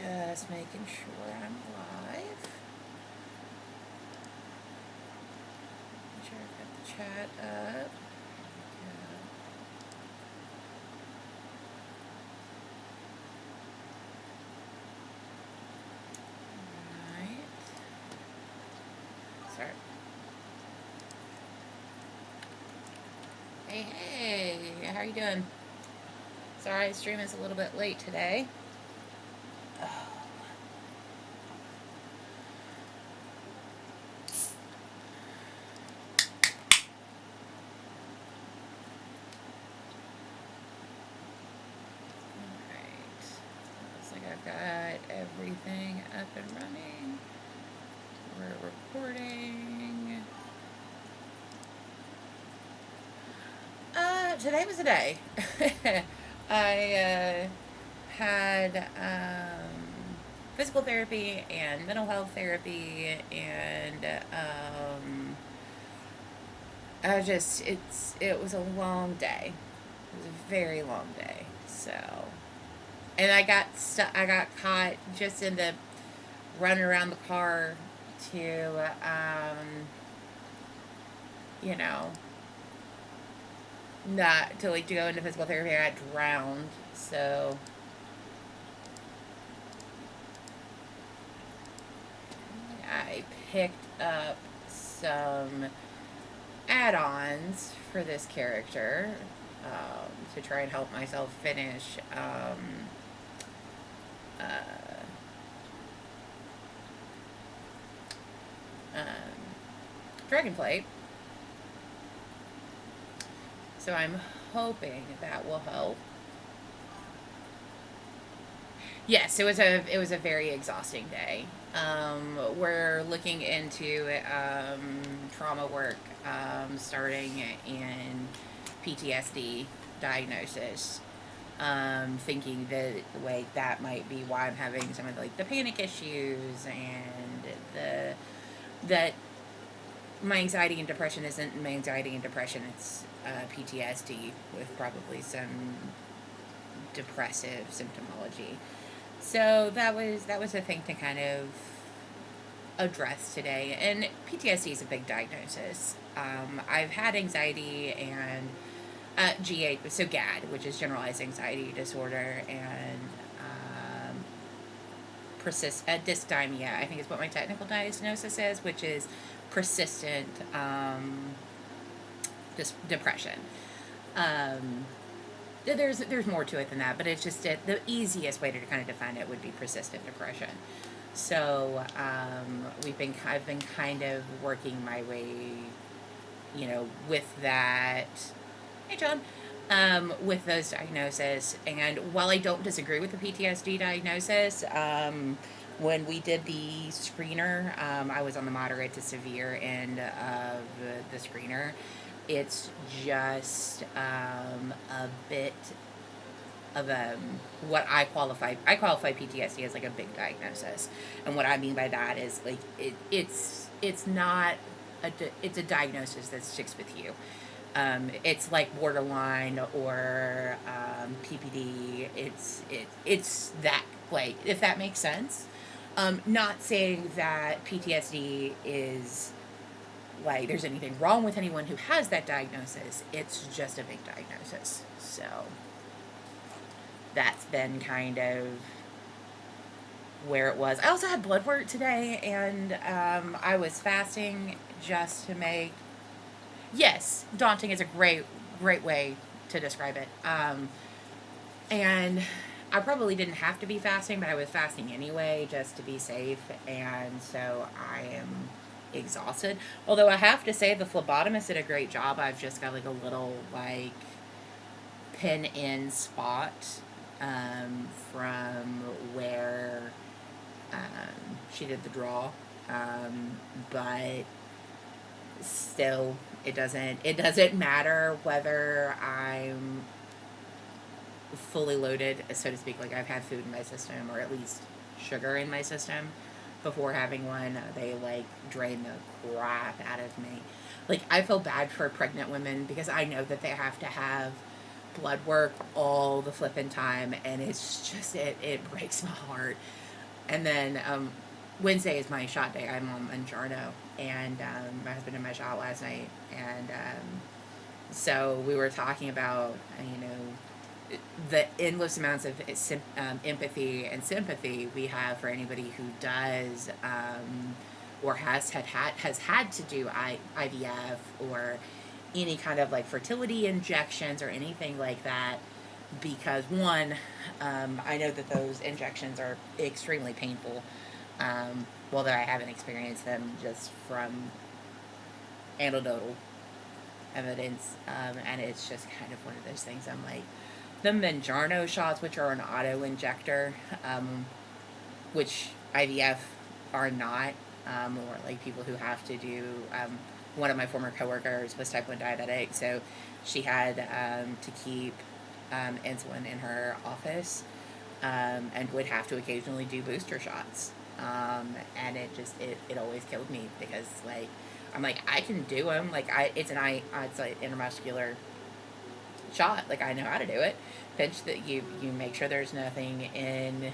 Just making sure I'm live. Make sure I've got the chat up. Alright. Start. Hey, hey, how are you doing? Sorry, stream is a little bit late today. I've got everything up and running. We're recording. Today was the day. I had physical therapy and mental health therapy, and it was a long day. It was a very long day. So. And I got caught just in the running around the car to, not to go into physical therapy. I got drowned, so I picked up some add-ons for this character to try and help myself finish. Dragonflight. So I'm hoping that will help. Yes, it was a very exhausting day. We're looking into trauma work, starting in PTSD diagnosis. Thinking that that might be why I'm having some of the panic issues, and that my anxiety and depression isn't my anxiety and depression, it's PTSD with probably some depressive symptomology. So that was a thing to kind of address today. And PTSD is a big diagnosis. I've had anxiety and GAD, which is generalized anxiety disorder, and dysthymia, I think is what my technical diagnosis is, which is persistent depression. There's more to it than that, but it's just the easiest way to kind of define it would be persistent depression. So I've been kind of working my way, with that. Hey, John. With those diagnoses, and while I don't disagree with the PTSD diagnosis, when we did the screener, I was on the moderate to severe end of the screener. It's just a bit of what I qualify PTSD as a big diagnosis, and what I mean by that is it's not it's a diagnosis that sticks with you. It's like borderline or PPD. It's that way, if that makes sense. Not saying that PTSD is there's anything wrong with anyone who has that diagnosis. It's just a big diagnosis. So that's been kind of where it was. I also had blood work today, and I was fasting just to make. Yes, daunting is a great way to describe it. And I probably didn't have to be fasting, but I was fasting anyway just to be safe, and so I am exhausted. Although I have to say the phlebotomist did a great job. I've just got a little pin in spot from where she did the draw, but still it doesn't matter whether I'm fully loaded, so to speak. I've had food in my system, or at least sugar in my system before having one. They drain the crap out of me. I feel bad for pregnant women because I know that they have to have blood work all the flippin' time, and it's just it breaks my heart. And then Wednesday is my shot day. I'm on Mangiano, and my husband and I shot last night, and so we were talking about the endless amounts of empathy and sympathy we have for anybody who does or has had to do IVF or any kind of like fertility injections or anything like that, because one, I know that those injections are extremely painful. Although I haven't experienced them, just from anecdotal evidence, and it's just kind of one of those things. I'm like, the Mangiano shots, which are an auto injector, which IVF are not, or like people who have to do. One of my former coworkers was type 1 diabetic, so she had to keep insulin in her office, and would have to occasionally do booster shots. And it always killed me, because like I'm like, I can do them, like it's like intramuscular shot, like I know how to do it. Pinch that you make sure there's nothing in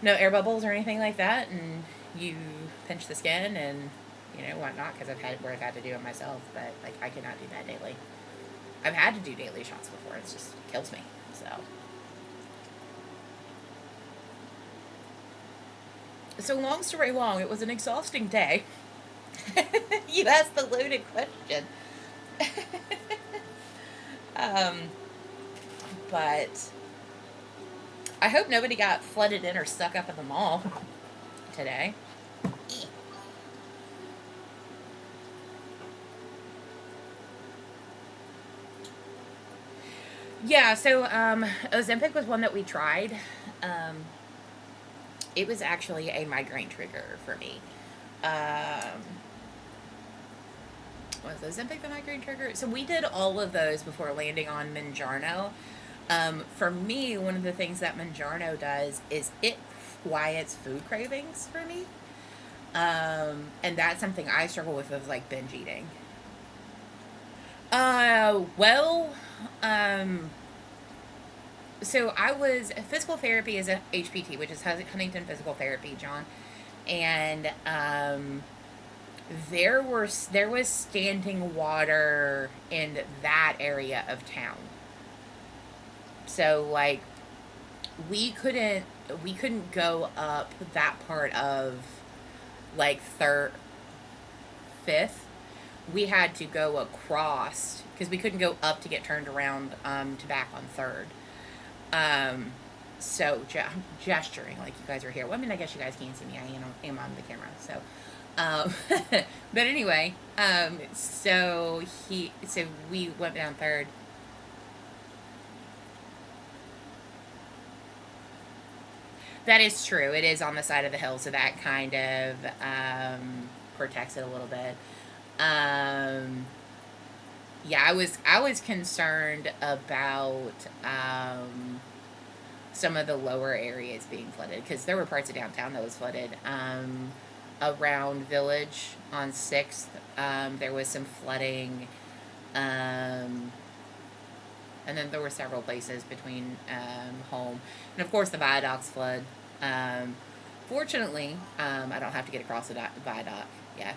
no air bubbles or anything like that, and you pinch the skin and whatnot, because I've had to do it myself, but like I cannot do that daily. I've had to do daily shots before. It just kills me. So long story long, it was an exhausting day. You asked the loaded question. um, but I hope nobody got flooded in or stuck up in the mall today. Yeah, so Ozempic was one that we tried. It was actually a migraine trigger for me. Was Ozempic the migraine trigger? So we did all of those before landing on Mangiano. For me, one of the things that Mangiano does is it quiets food cravings for me. And that's something I struggle with like binge eating. Well, so I was physical therapy as a HPT, which is Huntington Physical Therapy, John, and there was standing water in that area of town. So like we couldn't go up that part of like fifth. We had to go across, because we couldn't go up to get turned around to back on third. So I'm gesturing like you guys are here. Well, I mean, I guess you guys can't see me. I am on the camera. So, but anyway, so we went down third. That is true. It is on the side of the hill, so that kind of protects it a little bit. Yeah, I was concerned about some of the lower areas being flooded, because there were parts of downtown that was flooded. Around Village on 6th, there was some flooding, and then there were several places between home, and of course the viaducts flood. Fortunately, I don't have to get across the viaduct. Yeah.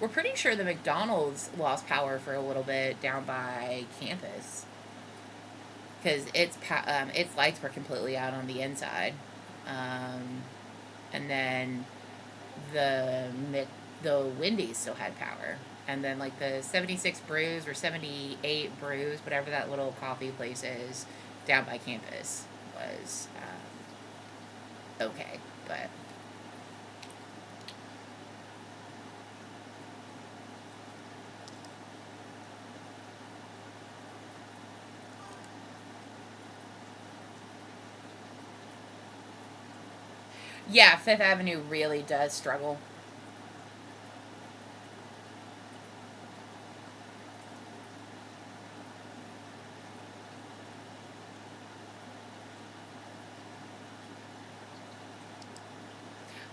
We're pretty sure the McDonald's lost power for a little bit down by campus, because its lights were completely out on the inside, and then the Wendy's still had power, and then like the 76 Brews or 78 Brews, whatever that little coffee place is down by campus, was okay, but. Yeah, Fifth Avenue really does struggle.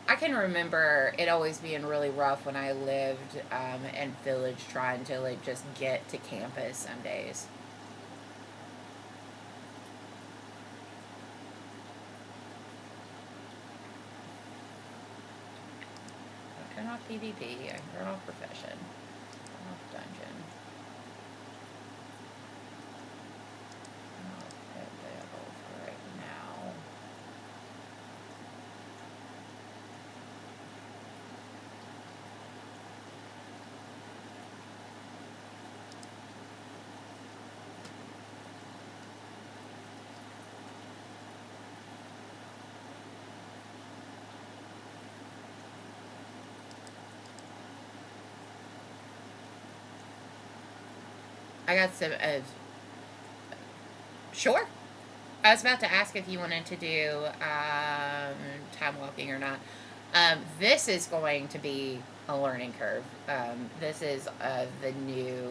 I can remember it always being really rough when I lived in Village, trying to like just get to campus some days. off PvP. I can turn off profession. Turn off dungeon. Turn off pet vehicle for right now. I got some. Sure. I was about to ask if you wanted to do time walking or not. This is going to be a learning curve. This is the new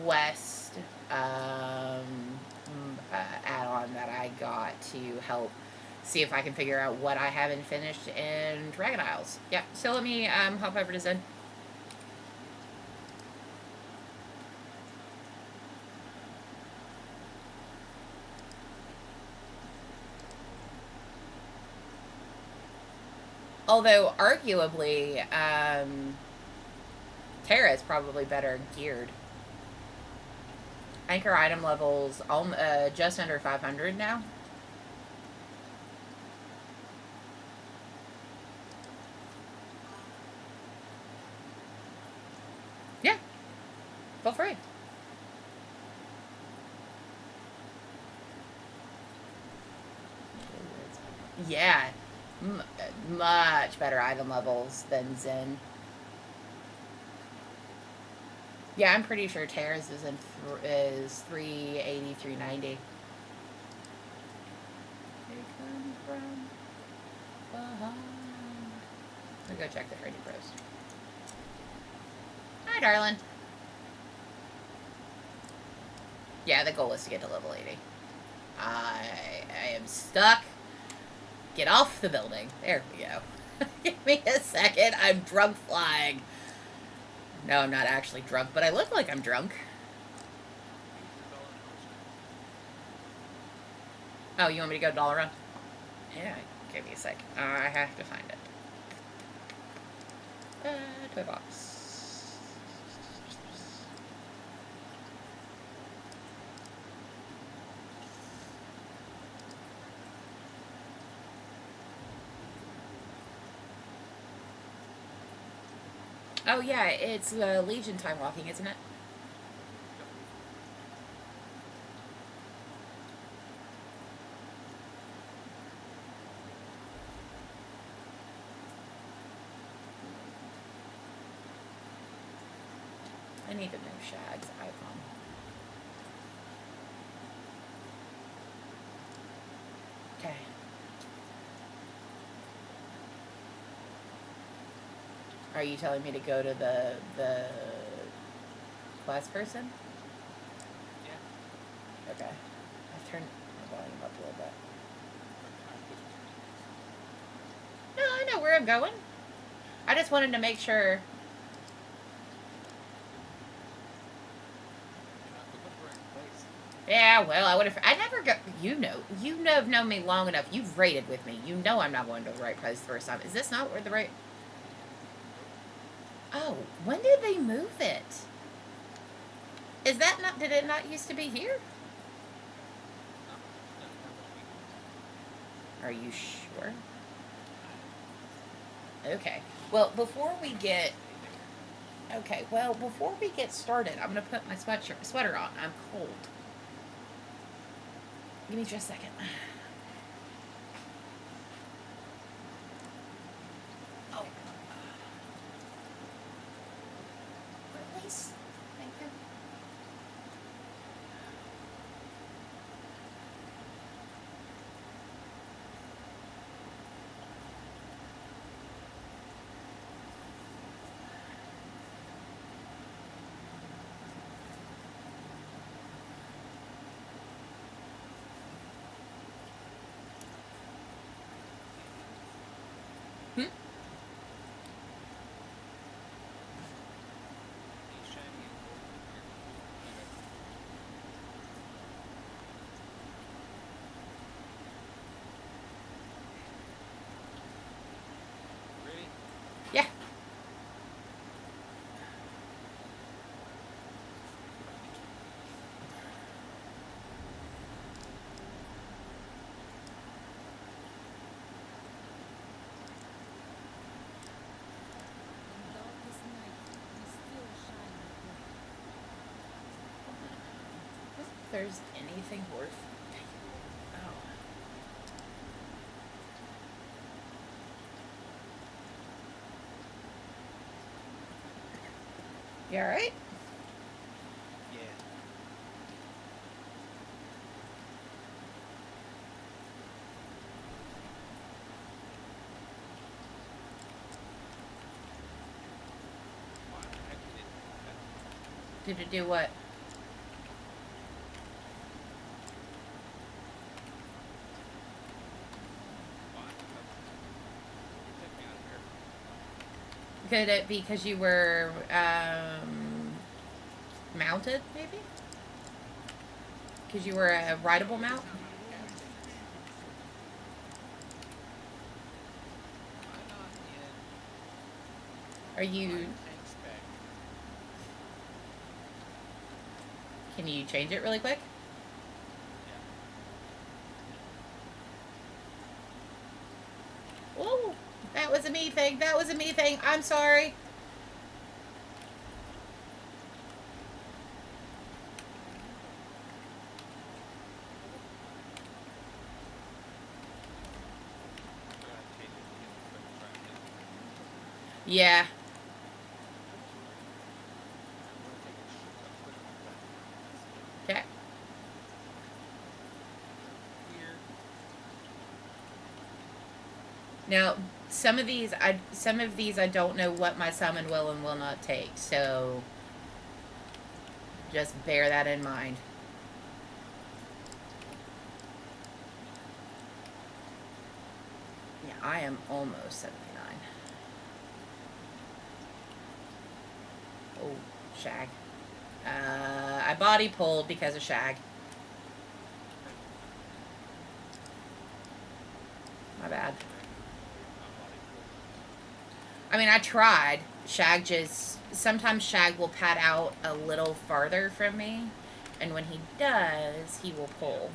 quest add-on that I got to help see if I can figure out what I haven't finished in Dragon Isles. Yeah, so let me hop over to Zen. Although, arguably, Terra is probably better geared. Anchor item levels just under 500 now. Yeah. Feel free. Yeah. Much better item levels than Zen. Yeah, I'm pretty sure Terra's is 380, 390. They come from behind. I'll go check the trading post. Hi, darling. Yeah, the goal is to get to level 80. I am stuck. Get off the building. There we go. Give me a second. I'm drunk flying. No, I'm not actually drunk, but I look like I'm drunk. Oh, you want me to go dollar run? Yeah, give me a sec. I have to find it. Toy box. Oh yeah, it's Legion time walking, isn't it? I need to move Shag's icon. Okay. Are you telling me to go to the class person? Yeah. Okay. I've turned my volume up a little bit. No, I know where I'm going. I just wanted to make sure. Yeah, well, I would have. I never go. You know, have known me long enough. You've raided with me. You know I'm not going to the right place the first time. Is this not where the right? Oh, when did they move it? Is that not? Did it not used to be here? Are you sure? Okay. Well, before we get. Okay. Well, before we get started, I'm gonna put my sweater on. I'm cold. Give me just a second. Oh. Release. Thank you. Yeah. If there's anything worth. Oh. You alright? Yeah. Why the heck did it do that? Did it do what? Why? Take me out of here. Could it be because you were mounted, maybe? Because you were a rideable mount? I'm not Are in you. my tank spec. Can you change it really quick? Yeah. Ooh, that was a me thing. That was a me thing. I'm sorry. I gotta change it again before I try again. Yeah. I'm gonna take a quick look back. Okay. Here. Now, some of these I don't know what my summon will and will not take, so just bear that in mind. Yeah, I am almost 79. Oh, shag. I body pulled because of shag. My bad. I mean, I tried. Shag just. Sometimes Shag will pat out a little farther from me, and when he does, he will pull.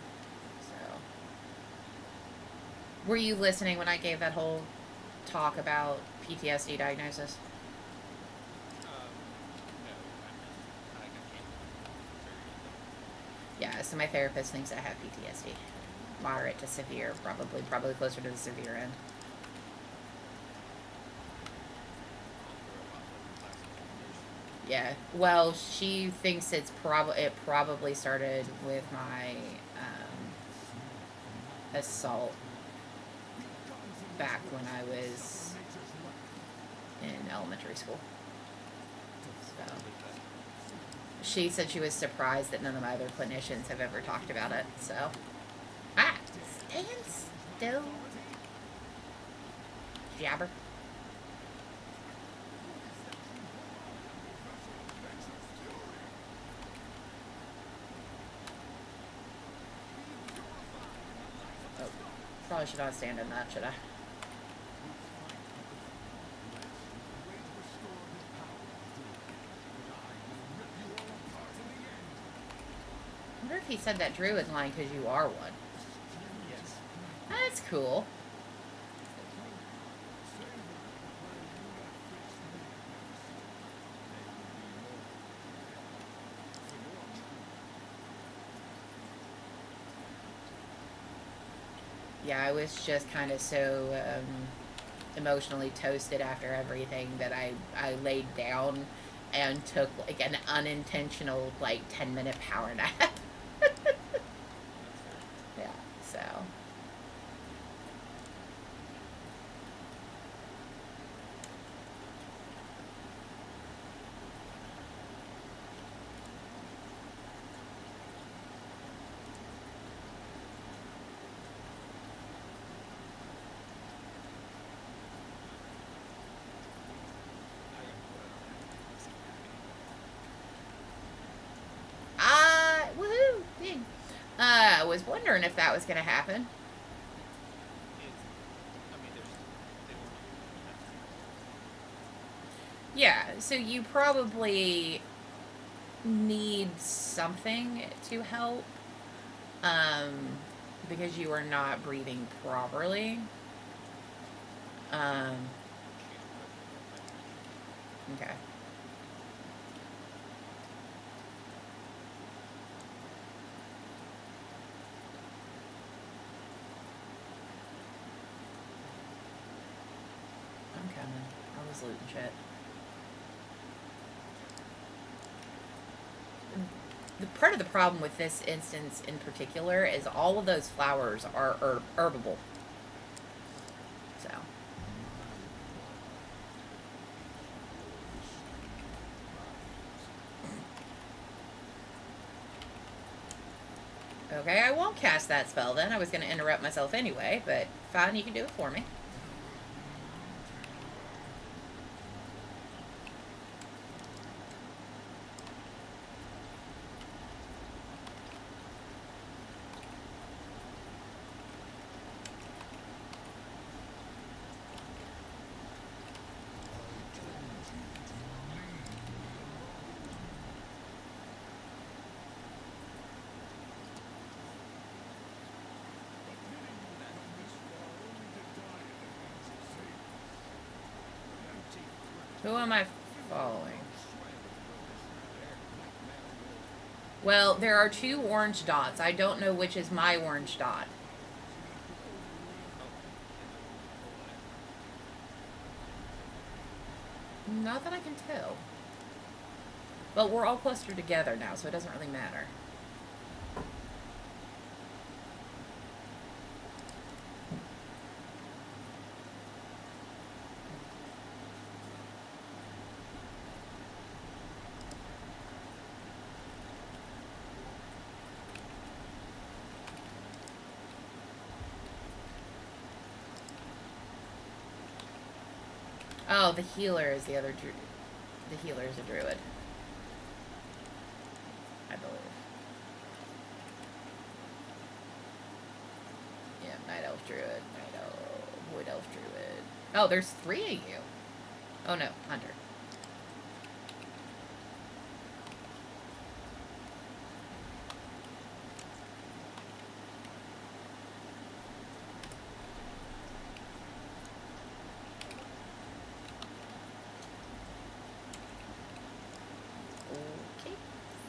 So. Were you listening when I gave that whole talk about PTSD diagnosis? No, I can't. Yeah, so my therapist thinks I have PTSD. Moderate to severe, probably closer to the severe end. Yeah. Well, she thinks it probably started with my assault back when I was in elementary school. So she said she was surprised that none of my other clinicians have ever talked about it. So stand still, jabber. Oh, probably should not stand in that, should I? I wonder if he said that druid line because you are one. Yes. That's cool. Yeah, I was just kind of so emotionally toasted after everything that I laid down and took like an unintentional like 10-minute power nap. That's fair. Yeah, so. Woohoo! Ding. I was wondering if that was going to happen. It's, I mean, there's, they won't do Yeah, so you probably need something to help, um, because you are not breathing properly. Um, She's perfect at my mission. okay. I'm coming. I was looting shit. The part of the problem with this instance in particular is all of those flowers are herbable. So, okay, I won't cast that spell then. I was going to interrupt myself anyway, but fine, you can do it for me. Who am I following? Well, there are 2 orange dots. I don't know which is my orange dot. Oh, and the one with the black. Not that I can tell. But we're all clustered together now, so it doesn't really matter. Oh, the healer is the other the healer is a druid, I believe. Yeah, night elf druid, night elf, wood elf druid. Oh, there's 3 of you. Oh no, hunter. Okay,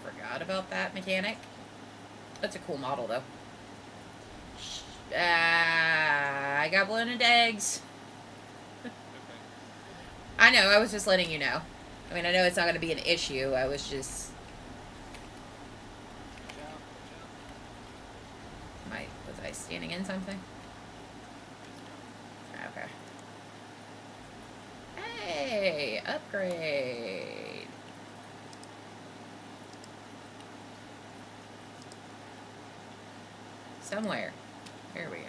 forgot about that mechanic. That's a cool model though. I got blown into eggs. Okay. I know, I was just letting you know. I mean, I know it's not going to be an issue. I was just... Watch out, watch out. Was I standing in something? Okay. Hey, upgrade. Somewhere. Here we go.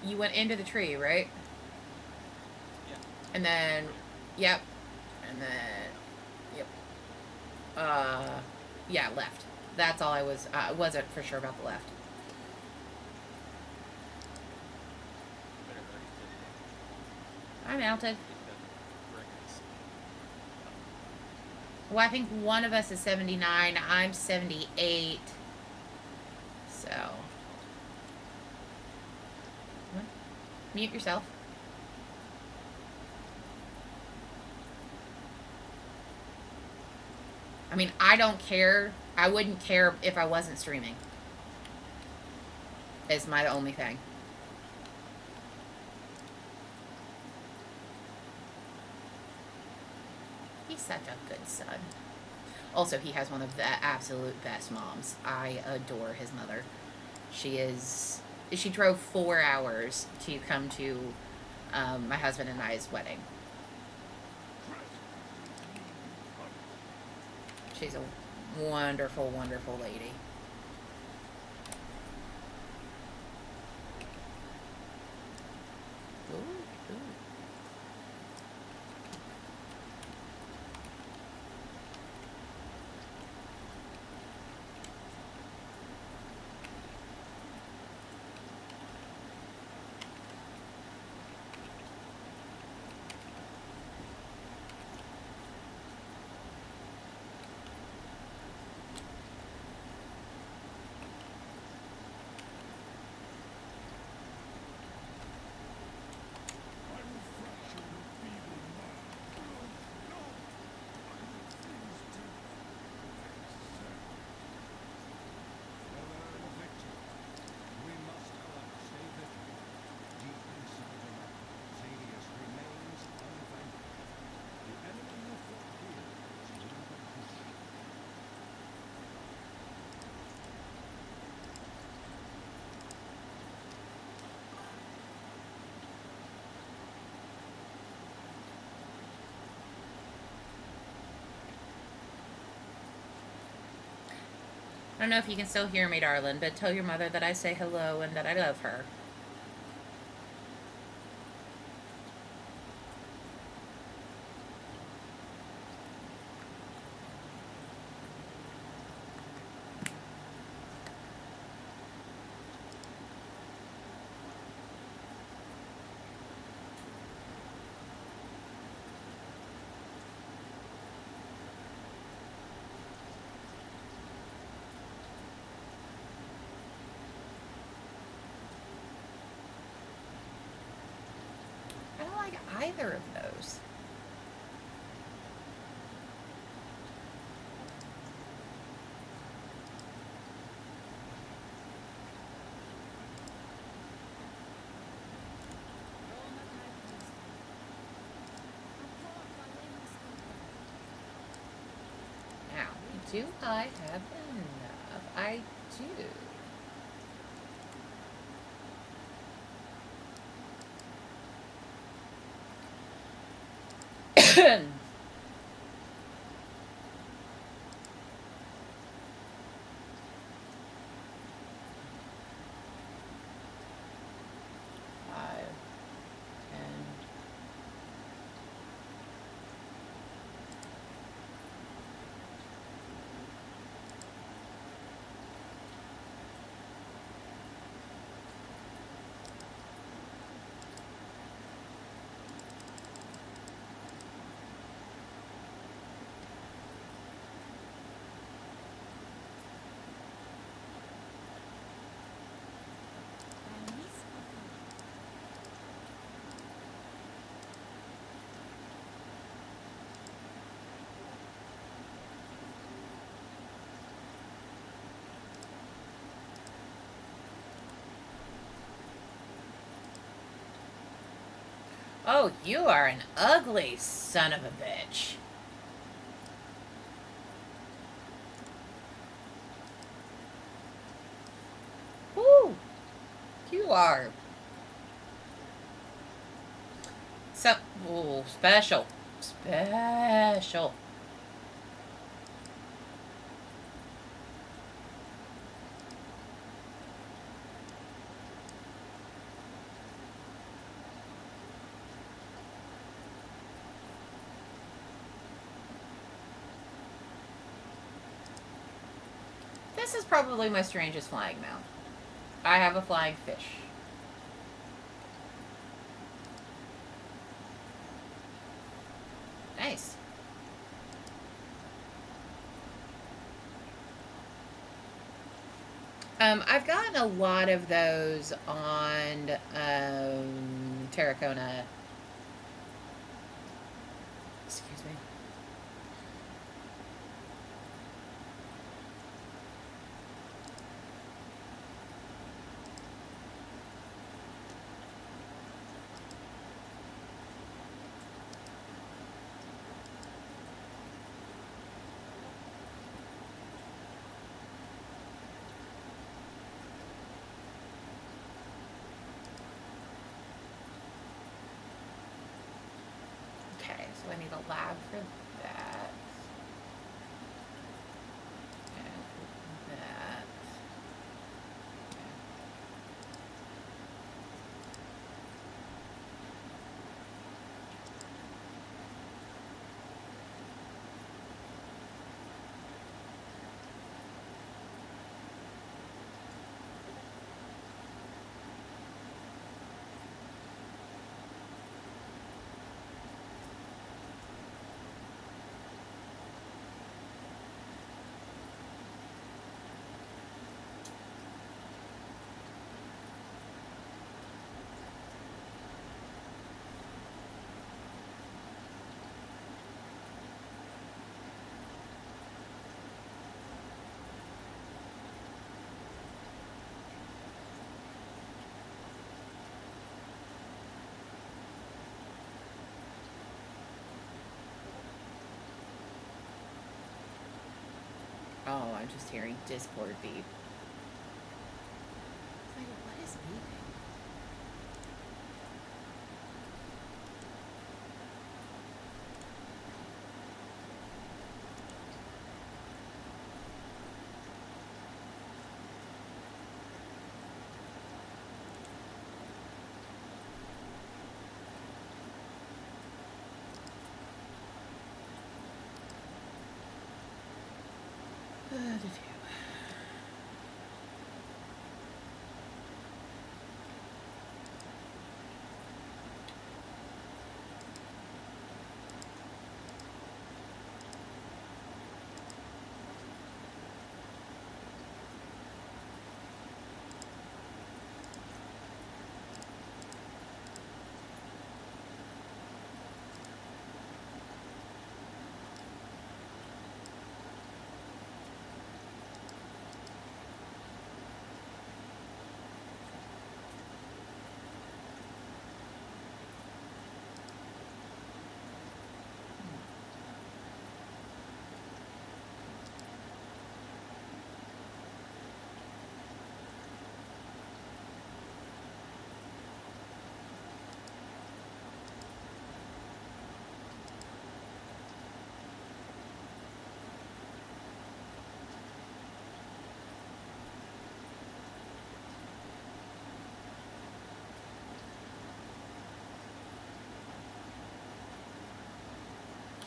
You went into the tree, right? Yeah. And then, yep. And then, yep. Yeah, left. That's all I was, wasn't for sure about the left. Better hurry to I mounted. get the bricks. Well, I think one of us is 79. I'm 78. So. What? Mute yourself. I mean, I don't care. I wouldn't care if I wasn't streaming. Is my only thing. He's such a good son. Also, he has one of the absolute best moms. I adore his mother. She drove 4 hours to come to my husband and I's wedding. She's a wonderful, wonderful lady. Ooh, ooh. don't know if you can still hear me, darling, but tell your mother that I say hello and that I love her. I don't like either of those. Now, do I have enough? I do. Five, 10. Oh, you are an ugly son of a bitch. Woo! You are. So, ooh, special. Special. This is probably my strangest flying mount. I have a flying fish. Nice. I've gotten a lot of those on Terracona. Excuse me. Okay, so I need a lab for that. And for that. Okay. Oh, I'm just hearing Discord beep. Like, what is beeping?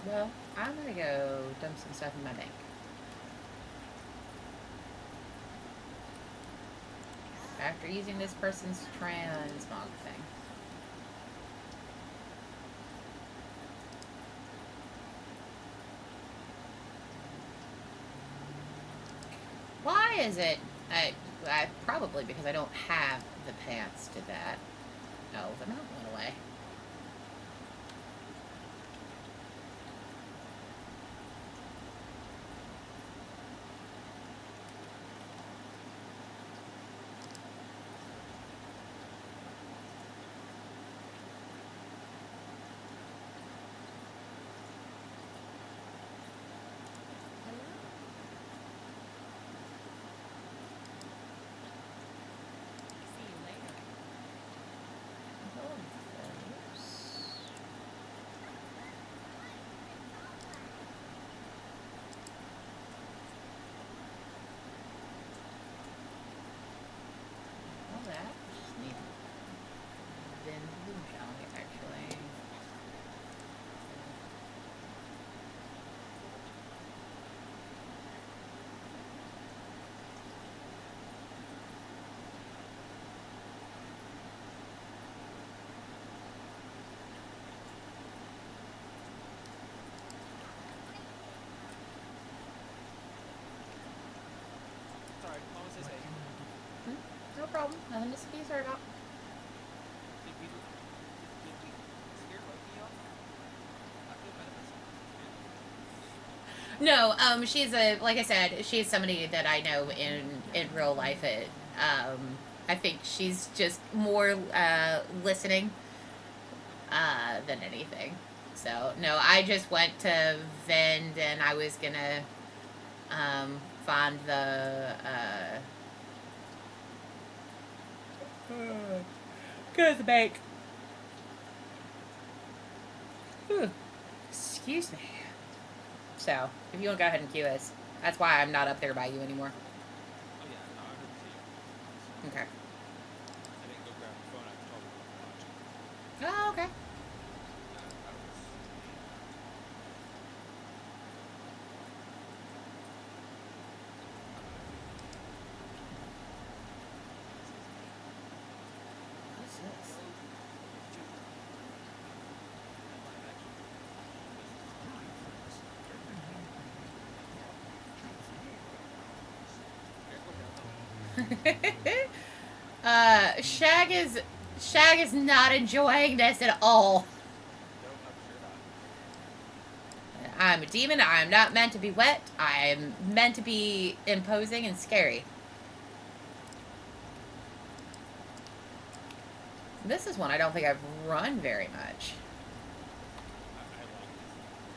Well, I'm gonna go dump some stuff in my bank. After using this person's transmog thing. Why is it? Probably because I don't have the paths to that. Oh, the mountain went away. See you later. All that. Just need then blue shall actually. Sorry, what was I saying? No problem. Nothing to be sorry about. Did we scare Loki off? I feel bad about something. No, she's like I said, she's somebody that I know in real life. I think she's just more listening than anything. So no, I just went to vend and I was gonna find the go to the bank. Whew. Excuse me. So, if you want to go ahead and cue us, that's why I'm not up there by you anymore. Oh yeah, no, I heard you. Okay. I didn't go grab the phone. I told her to watch. Oh, okay. I was. What is this? Shag is not enjoying this at all. I'm a demon. I am not meant to be wet. I am meant to be imposing and scary. This is one I don't think I've run very much.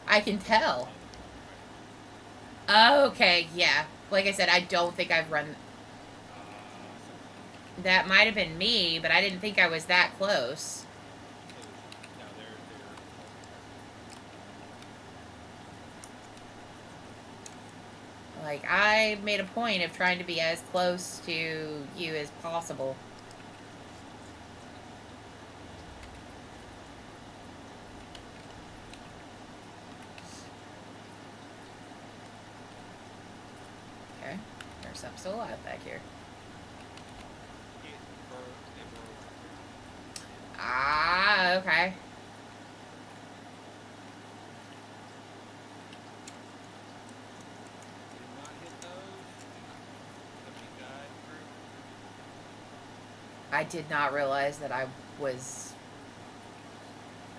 I can tell. Okay, yeah. Like I said, I don't think I've run. That might have been me, but I didn't think I was that close. Like, I made a point of trying to be as close to you as possible. There's something still alive back here. Ah, okay. I did not realize that I was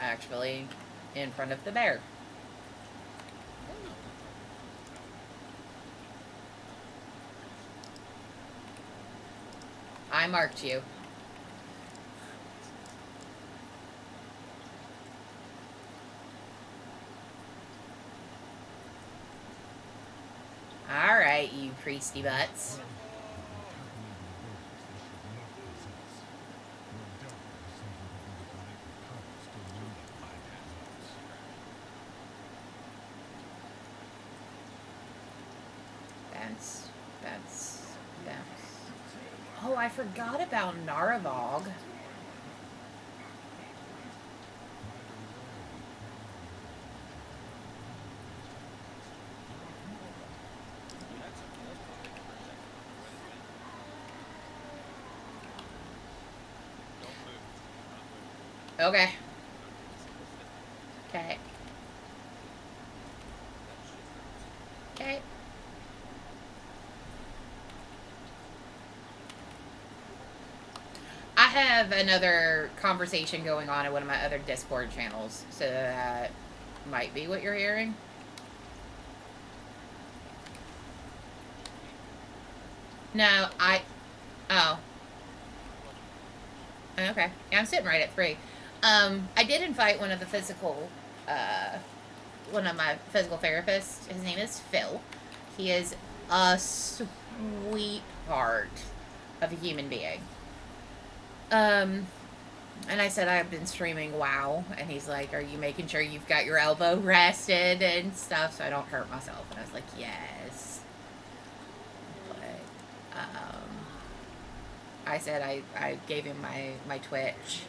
actually in front of the bear. I marked you. Alright, you priesty butts. That's. Oh, I forgot about Narvog. Okay. Okay. Okay. I have another conversation going on in one of my other Discord channels, so that might be what you're hearing. No, oh. Okay. Yeah, I'm sitting right at 3. I did invite one of my physical therapists. His name is Phil. He is a sweetheart of a human being. And I said, I've been streaming WoW, and he's like, are you making sure you've got your elbow rested and stuff so I don't hurt myself? And I was like, yes. But, I said I gave him my Twitch.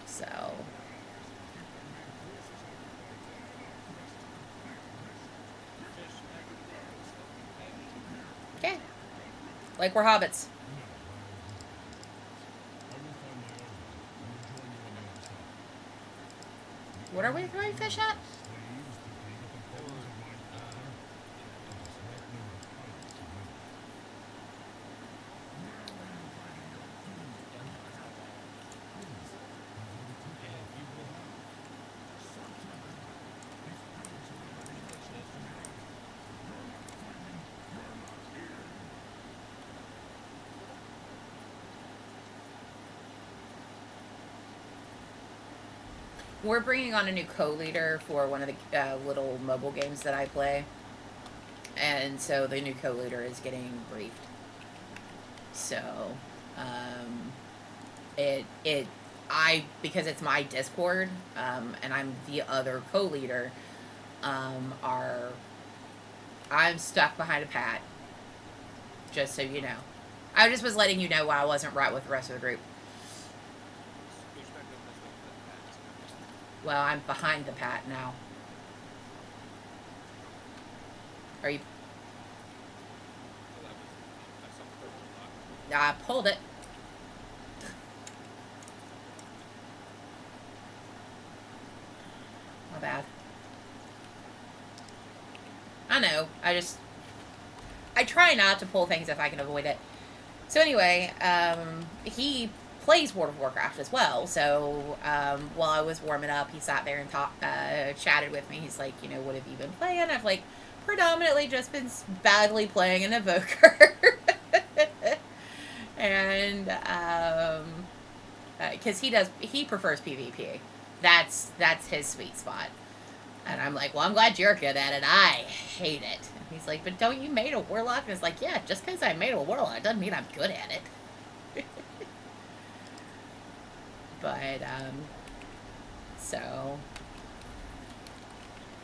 So. Okay. Like we're hobbits. What are we throwing fish at? We're bringing on a new co-leader for one of the little mobile games that I play. And so the new co-leader is getting briefed. So, because it's my Discord, and I'm the other co-leader, I'm stuck behind a Pat. Just so you know. I just was letting you know why I wasn't right with the rest of the group. Well, I'm behind the Pat now. Are you? I pulled it. My bad. I know. I try not to pull things if I can avoid it. So anyway, he plays World of Warcraft as well. So while I was warming up, he sat there and chatted with me. He's like, what have you been playing? I've predominantly just been badly playing an Evoker. And because he prefers PvP. That's his sweet spot. And I'm like, well, I'm glad you're good at it. I hate it. And he's like, but don't you made a warlock? And it's like, yeah, just because I made a warlock doesn't mean I'm good at it. But, so.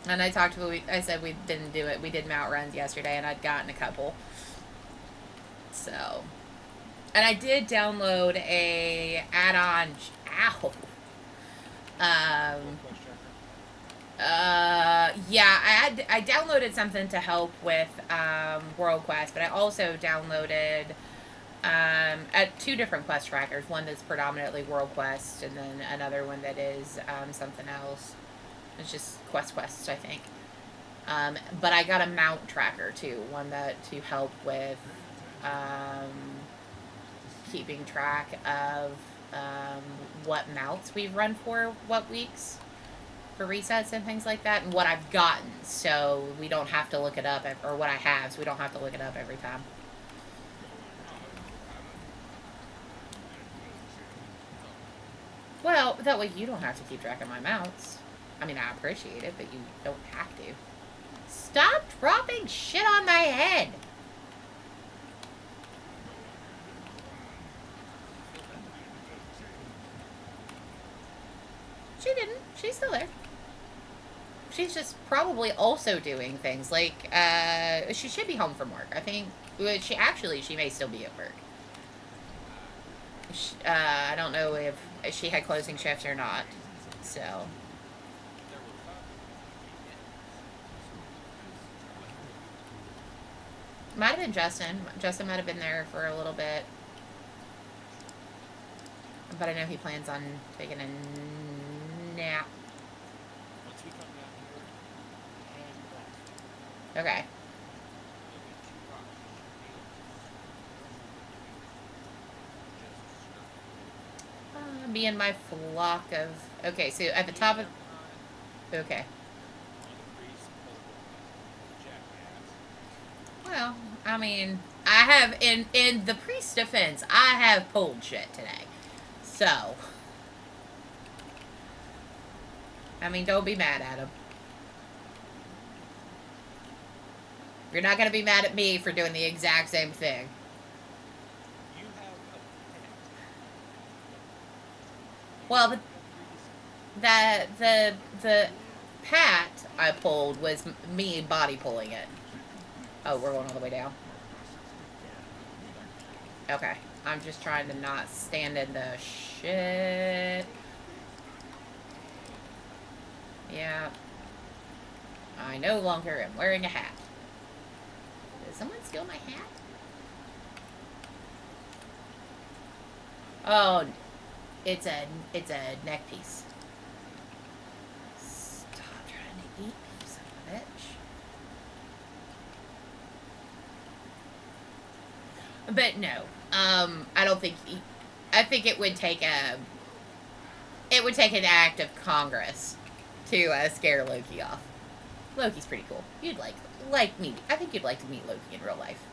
And I said we did mount runs yesterday, and I'd gotten a couple. So. And I did download a add-on. Ow. Yeah, I I downloaded something to help with World Quest, but I also downloaded at two different quest trackers. One that's predominantly World Quest, and then another one that is something else. It's just Quest, I think. But I got a mount tracker too, one that to help with keeping track of what mounts we've run for what weeks for resets and things like that, and what I've gotten, so we don't have to look it up, or what I have, so we don't have to look it up every time. Well, that way you don't have to keep track of my mounts. I mean, I appreciate it, but you don't have to. Stop dropping shit on my head! She didn't. She's still there. She's just probably also doing things like, she should be home from work. I think, she may still be at work. I don't know if she had closing shifts or not, so. Might have been Justin. Justin might have been there for a little bit. But I know he plans on taking a nap. Once we come down here, Okay. Me and my flock of... Okay, so at the top of... Okay. Well, I mean, I have... In the priest's defense, I have pulled shit today. So... I mean, don't be mad at him. You're not going to be mad at me for doing the exact same thing. Well, the pat I pulled was me body pulling it. Oh, we're going all the way down. Okay, I'm just trying to not stand in the shit. Yeah. I no longer am wearing a hat. Did someone steal my hat? Oh, it's a neck piece. Stop trying to eat, you son of a bitch. But no, I don't think. I think it would take an act of Congress to scare Loki off. Loki's pretty cool. You'd like me. I think you'd like to meet Loki in real life.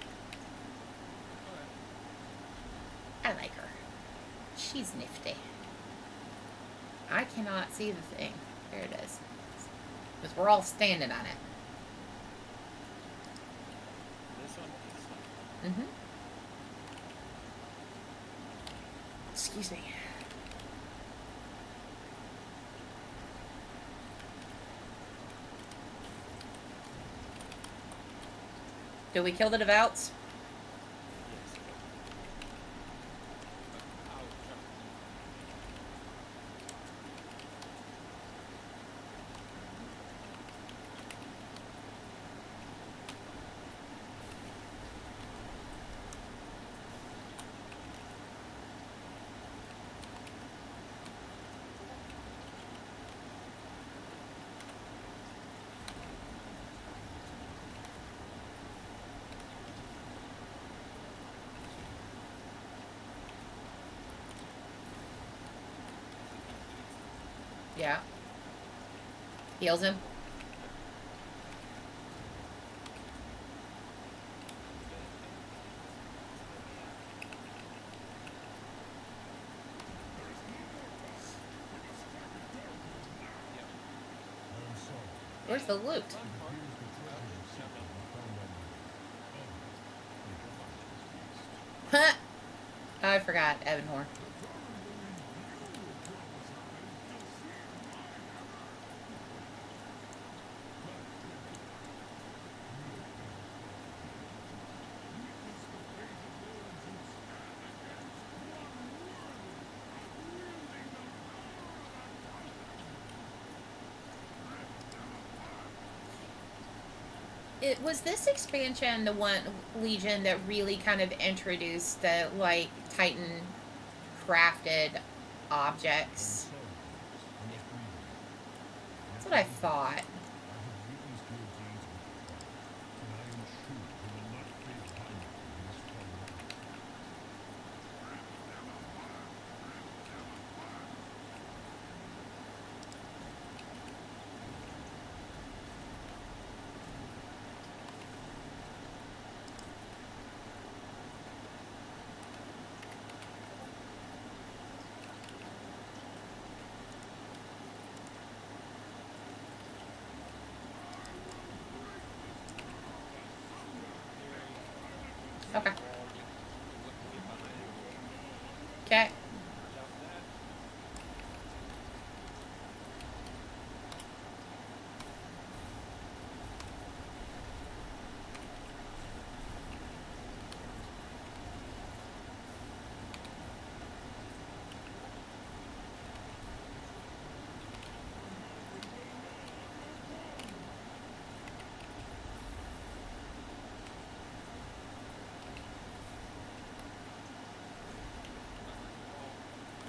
I like her. She's nifty. I cannot see the thing. There it is. Because we're all standing on it. this one. Mm-hmm. Excuse me. Do we kill the Devouts? Yeah. Heals him. Where's the loot? Huh. I forgot Evan Horn. it was this expansion the one Legion that really kind of introduced the like Titan crafted objects. That's what I thought. Okay. Okay.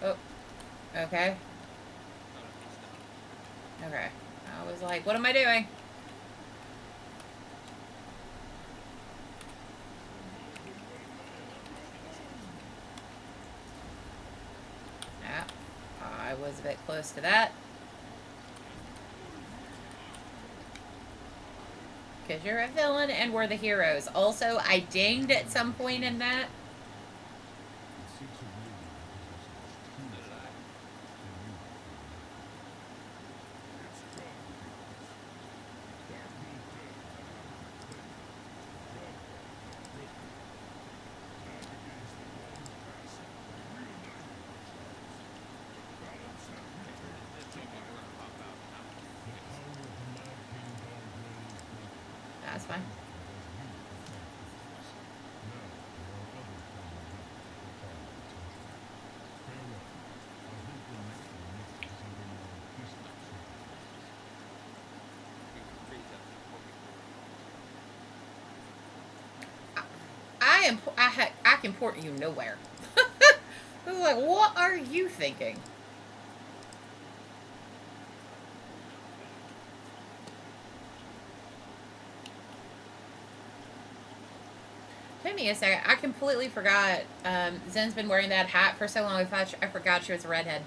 Oh. Okay. Okay. I was like, what am I doing? Yeah. I was a bit close to that. Because you're a villain and we're the heroes. Also, I dinged at some point in that. That's fine. I can port you nowhere. I was like, what are you thinking? Took me a second. I completely forgot. Zen's been wearing that hat for so long. I forgot she was a redhead.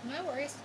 No worries.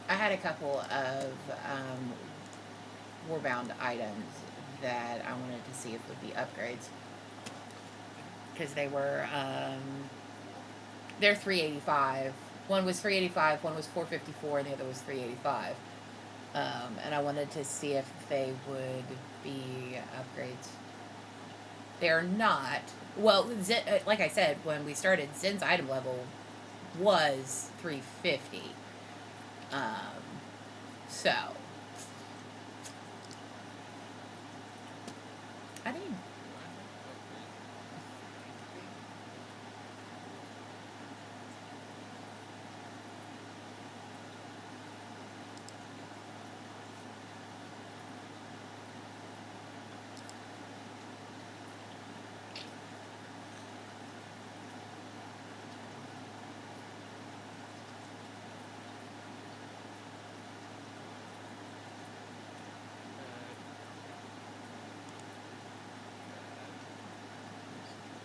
I had a couple of Warbound items that I wanted to see if would be upgrades. Because they're 385. One was 385, one was 454, and the other was 385. And I wanted to see if they would be upgrades. They're not. Well, like I said, when we started, Zen's item level was 350. So I mean, Do I have to upgrade anything?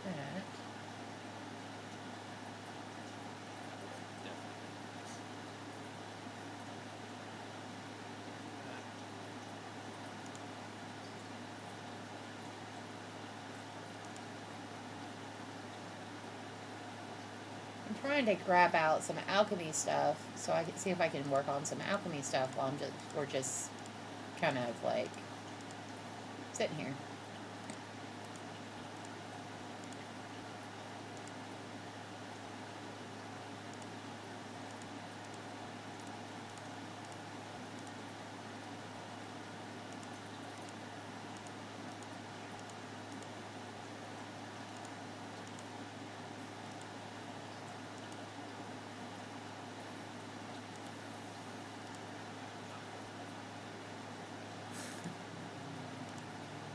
that. I'm trying to grab out some alchemy stuff so I can see if I can work on some alchemy stuff while we're just kind of like sitting here.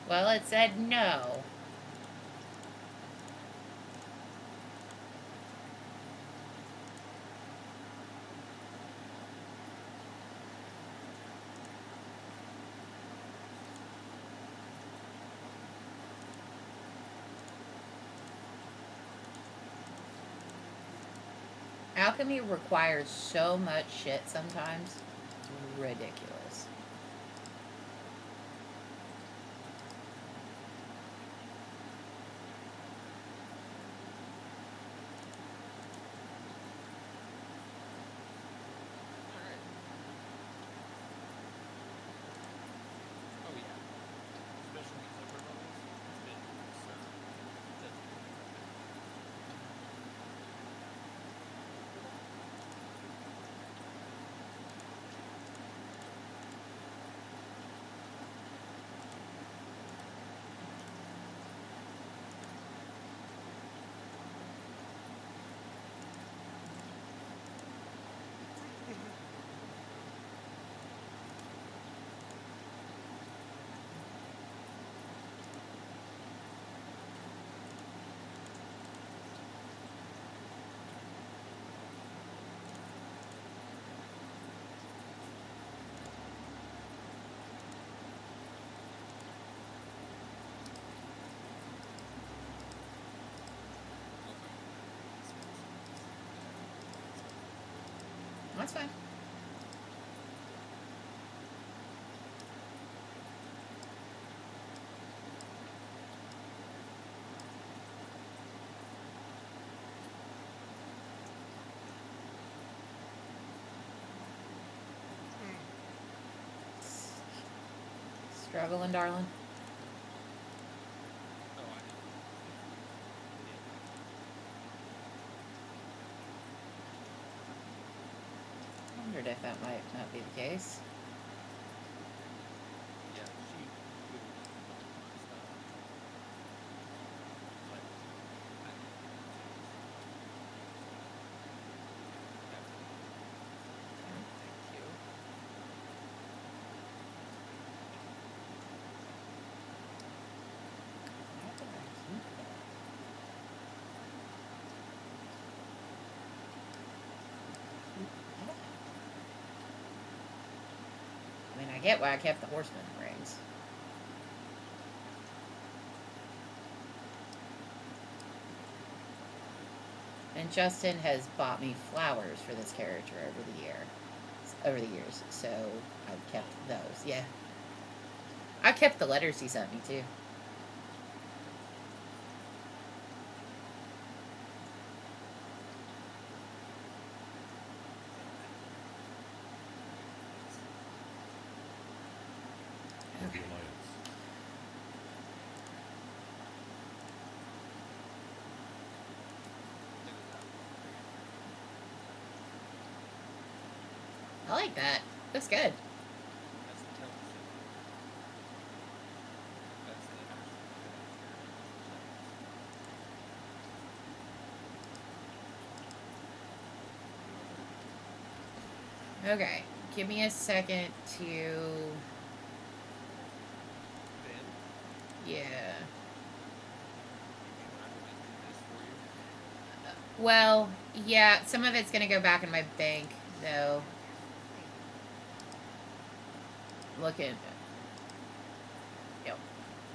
Well, it said no. Alchemy requires so much shit sometimes. It's ridiculous. Alright. Oh yeah. Especially these upper levels. It's been absurd. That's fine. Struggling, darling. Oh, I know. I wondered if that might not be the case. Yeah, she moved a bunch of my stuff. But I didn't Thank you. Why did I keep that? I mean, I get why I kept the horseman rings. And Justin has bought me flowers for this character over the years. So I've kept those. Yeah, I kept the letters he sent me too. I like that. That's good. That's the town center. That's the actual Okay. Give me a second to... Ben, Yeah. you want me to do this for you? Well, yeah, some of it's going to go back in my bank, though. Look at... Yep.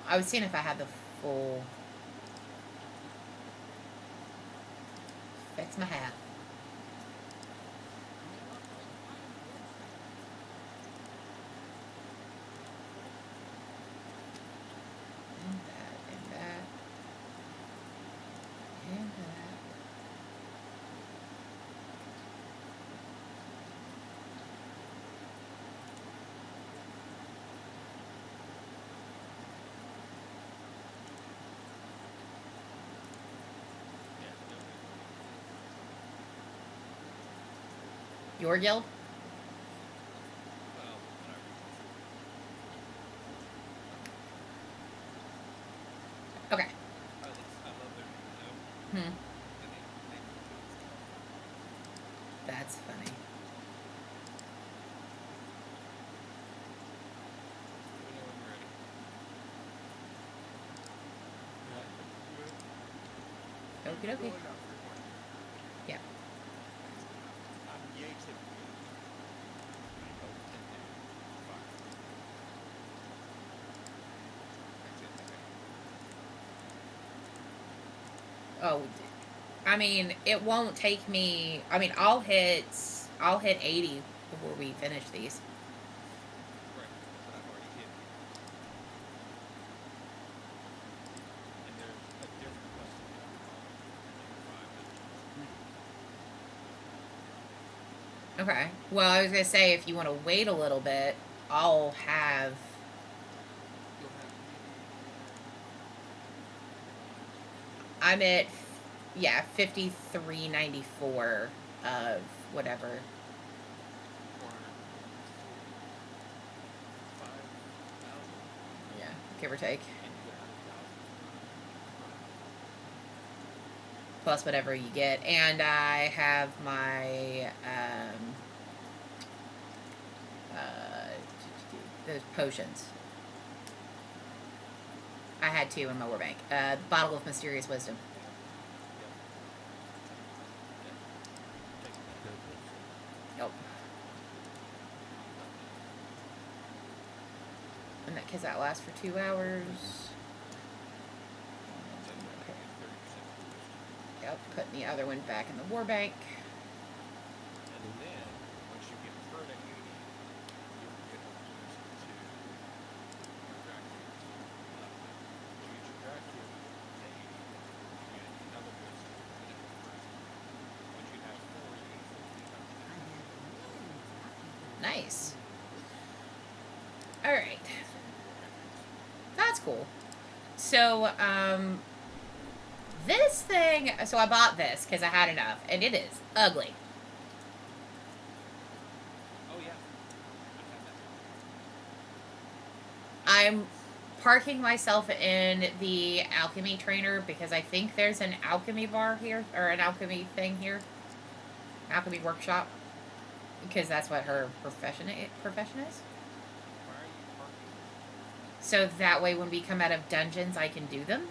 I was seeing if I had the full... Fix my hat. And that, and that. And that. Yeah, no, Your guild? well, whatever. Okay. I love their name, though. Hmm. The name of the guild is tough. That's funny. Let me know when you're ready. Okie dokie. Yeah. I'm yay tip. Oh, tip dude. Fuck. That's it, okay. Oh, I mean, it won't take me... I mean, I'll hit 80 before we finish these. Right, but I've already hit. And there's a different custom number on Okay. Well, I was going to say, if you want to wait a little bit, I'll have... You'll have I'm at, yeah, 53.94 of whatever. 445,000. Yeah, give or take. And you got 100,000. Plus whatever you get. And I have my, those potions. I had 2 in my war bank. Bottle of Mysterious Wisdom. Yep. And that, because that lasts for 2 hours. Okay. Yep, putting the other one back in the war bank. And then, once you get her to 80, you'll get a boost to your drag cube. When you get your drag cube to 80, you get another boost to the next person. Once you have 4, you get 50. Nice. Alright. That's cool. So, this thing... So I bought this because I had enough. And it is ugly. Oh, yeah. I have that. I'm parking myself in the alchemy trainer because I think there's an alchemy bar here. Or an alchemy thing here. Alchemy workshop. Because that's what her profession is. Why are you parking? So that way when we come out of dungeons, I can do them.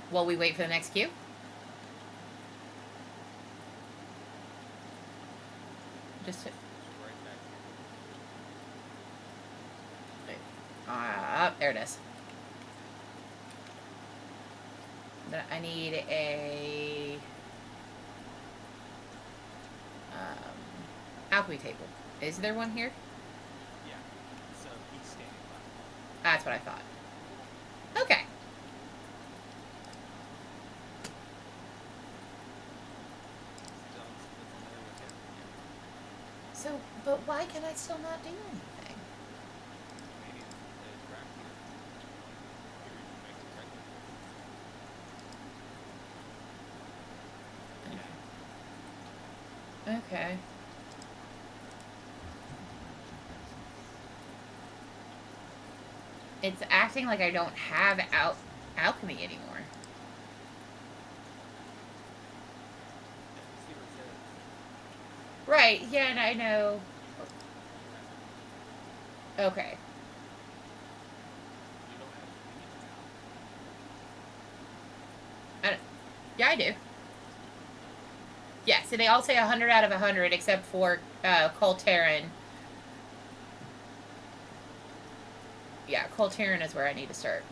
While we wait for the next queue. Just... Right back here. there it is. But I need a... alchemy table. Is there one here? Yeah. So he's standing by. That's what I thought. Okay. So, but why can I still not do anything? Maybe the drag cube. Maybe you can make the drag cube. Okay. It's acting like I don't have alchemy anymore. Yeah, see where it says Right, yeah, and I know. Okay. you don't have any alchemy. I, yeah, I do. Yeah, so they all say 100 out of 100 except for Coltaren. Yeah, Coltaren is where I need to start.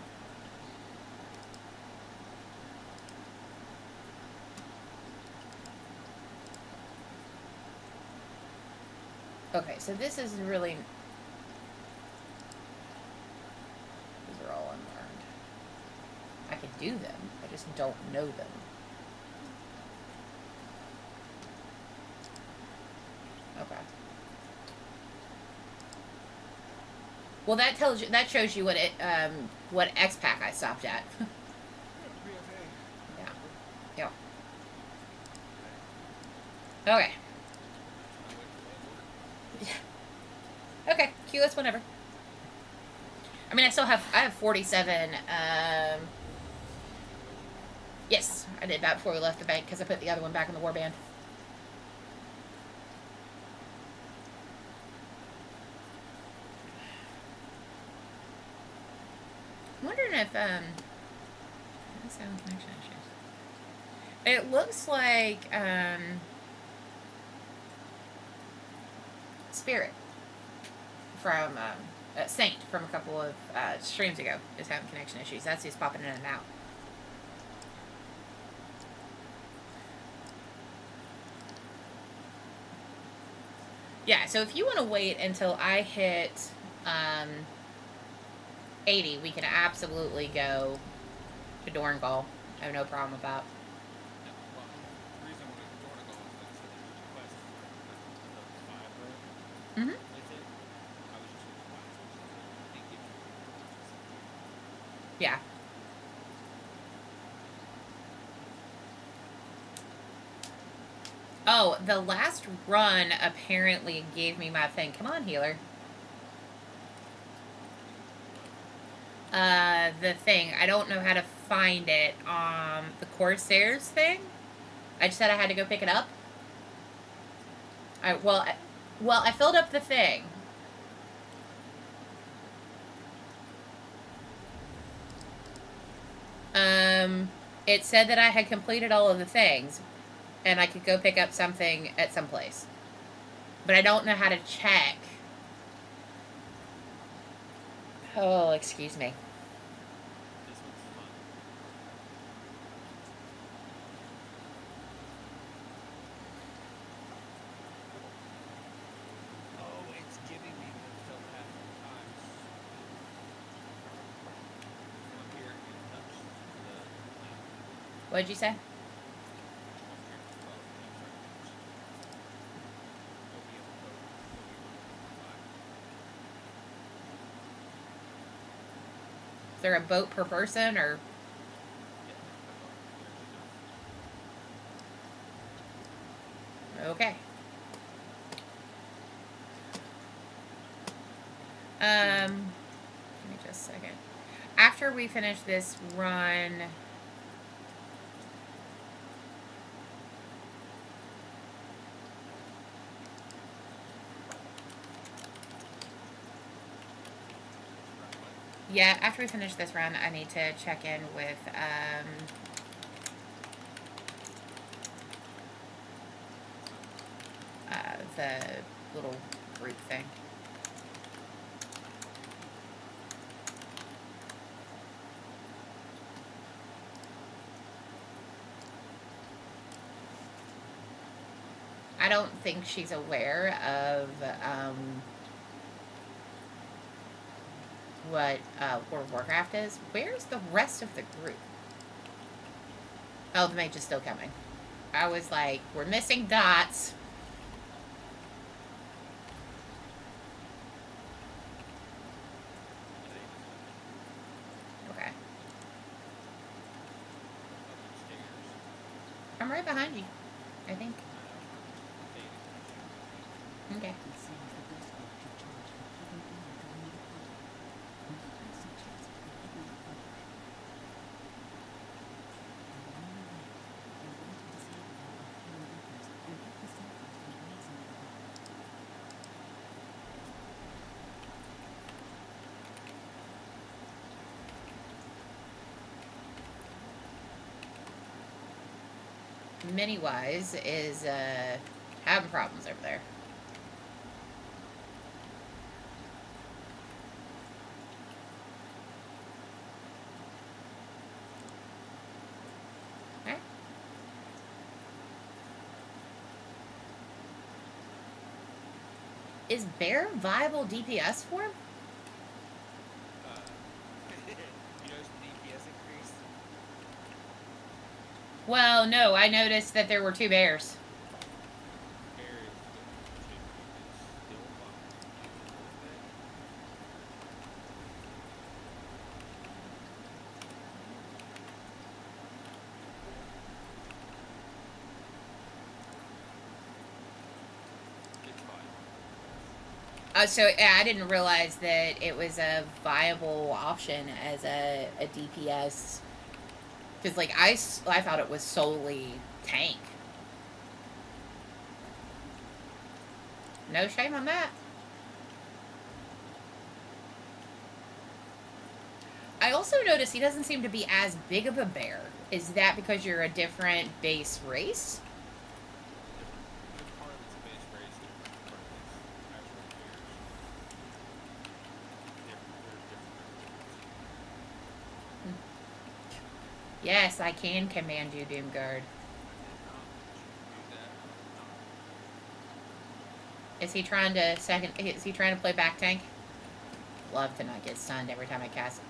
Okay, so this is really... These are all unlearned. I can do them, I just don't know them. Okay. Well, that tells you, that shows you what X pack I stopped at. Yeah. Yeah. Okay. Now wait for land order. Okay. Cue us whenever. I mean, I have 47. Yes, I did that before we left the bank because I put the other one back in the warband. I'm wondering if sound connection issues. It looks like Spirit from Saint from a couple of streams ago is having connection issues. That's who's popping in and out. Yeah, so if you want to wait until I hit 80, we can absolutely go to Dorngal. I have no problem with that. Yeah, well, the reason I wanted to go to Donegal is like I said, there's a quest for the 5 room Mm-hmm. with it. I was just looking why they give you Yeah. Oh, the last run apparently gave me my thing. Come on, healer. The thing. I don't know how to find it. The Corsairs thing. I just said I had to go pick it up. I filled up the thing. It said that I had completed all of the things, and I could go pick up something at some place. But I don't know how to check. Oh, excuse me. this one's fun. Oh, it's giving me the still half the times. Come up here and touch the land. What'd you say? Come up here. Oh, no, sorry. You'll be able to go. You'll be able to 5. Is there a boat per person, or? Yeah, there's enough. Okay. Give me just a second. After we finish this run, yeah, after we finish this run, I need to check in with the little group thing. I don't think she's aware of what World of Warcraft is. Where's the rest of the group? Oh, the mage is still coming. I was like, we're missing dots. Okay. I'm right behind you, I think. Okay. mini-wise, is having problems over there. Okay. Is bear viable DPS for him? You notice the DPS increased? Well, no, I noticed that there were 2 bears. Bear is still it's fine. So yeah, I didn't realize that it was a viable option as a DPS. Because, like, I thought it was solely tank. No shame on that. I also noticed he doesn't seem to be as big of a bear. Is that because you're a different base race? Different part of its base race, different part of its actual bears. They're different. Yes, I can command you, Doomguard. Is he trying to Is he trying to play back tank? Love to not get stunned every time I cast.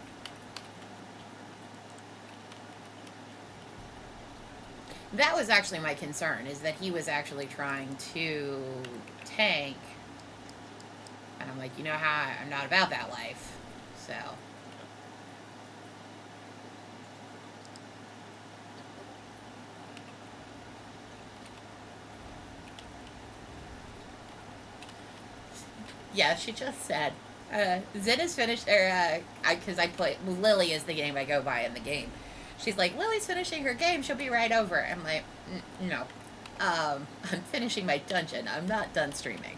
That was actually my concern, is that he was actually trying to tank. And I'm like, you know how I'm not about that life. So. Yeah, she just said. Zin is finished, because I play, Lily is the game I go by in the game. She's like, Lily's finishing her game, she'll be right over. I'm like, no. I'm finishing my dungeon. I'm not done streaming.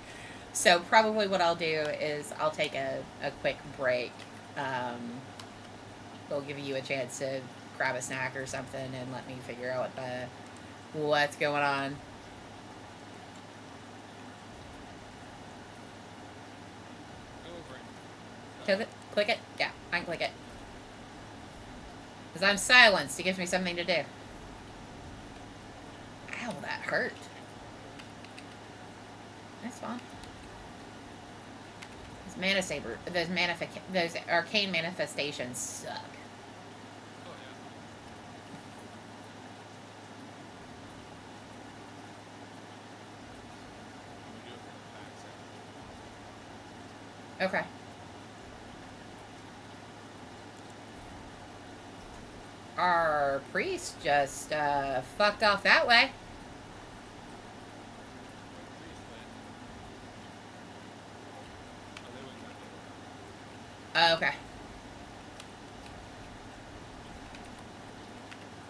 So probably what I'll do is I'll take a quick break. We'll give you a chance to grab a snack or something and let me figure out what's going on. Click it? Yeah, I can click it. Because I'm silenced. It gives me something to do. Ow, that hurt. That's fine. Those mana saber, those arcane manifestations suck. Okay. Our priest just fucked off that way. Okay.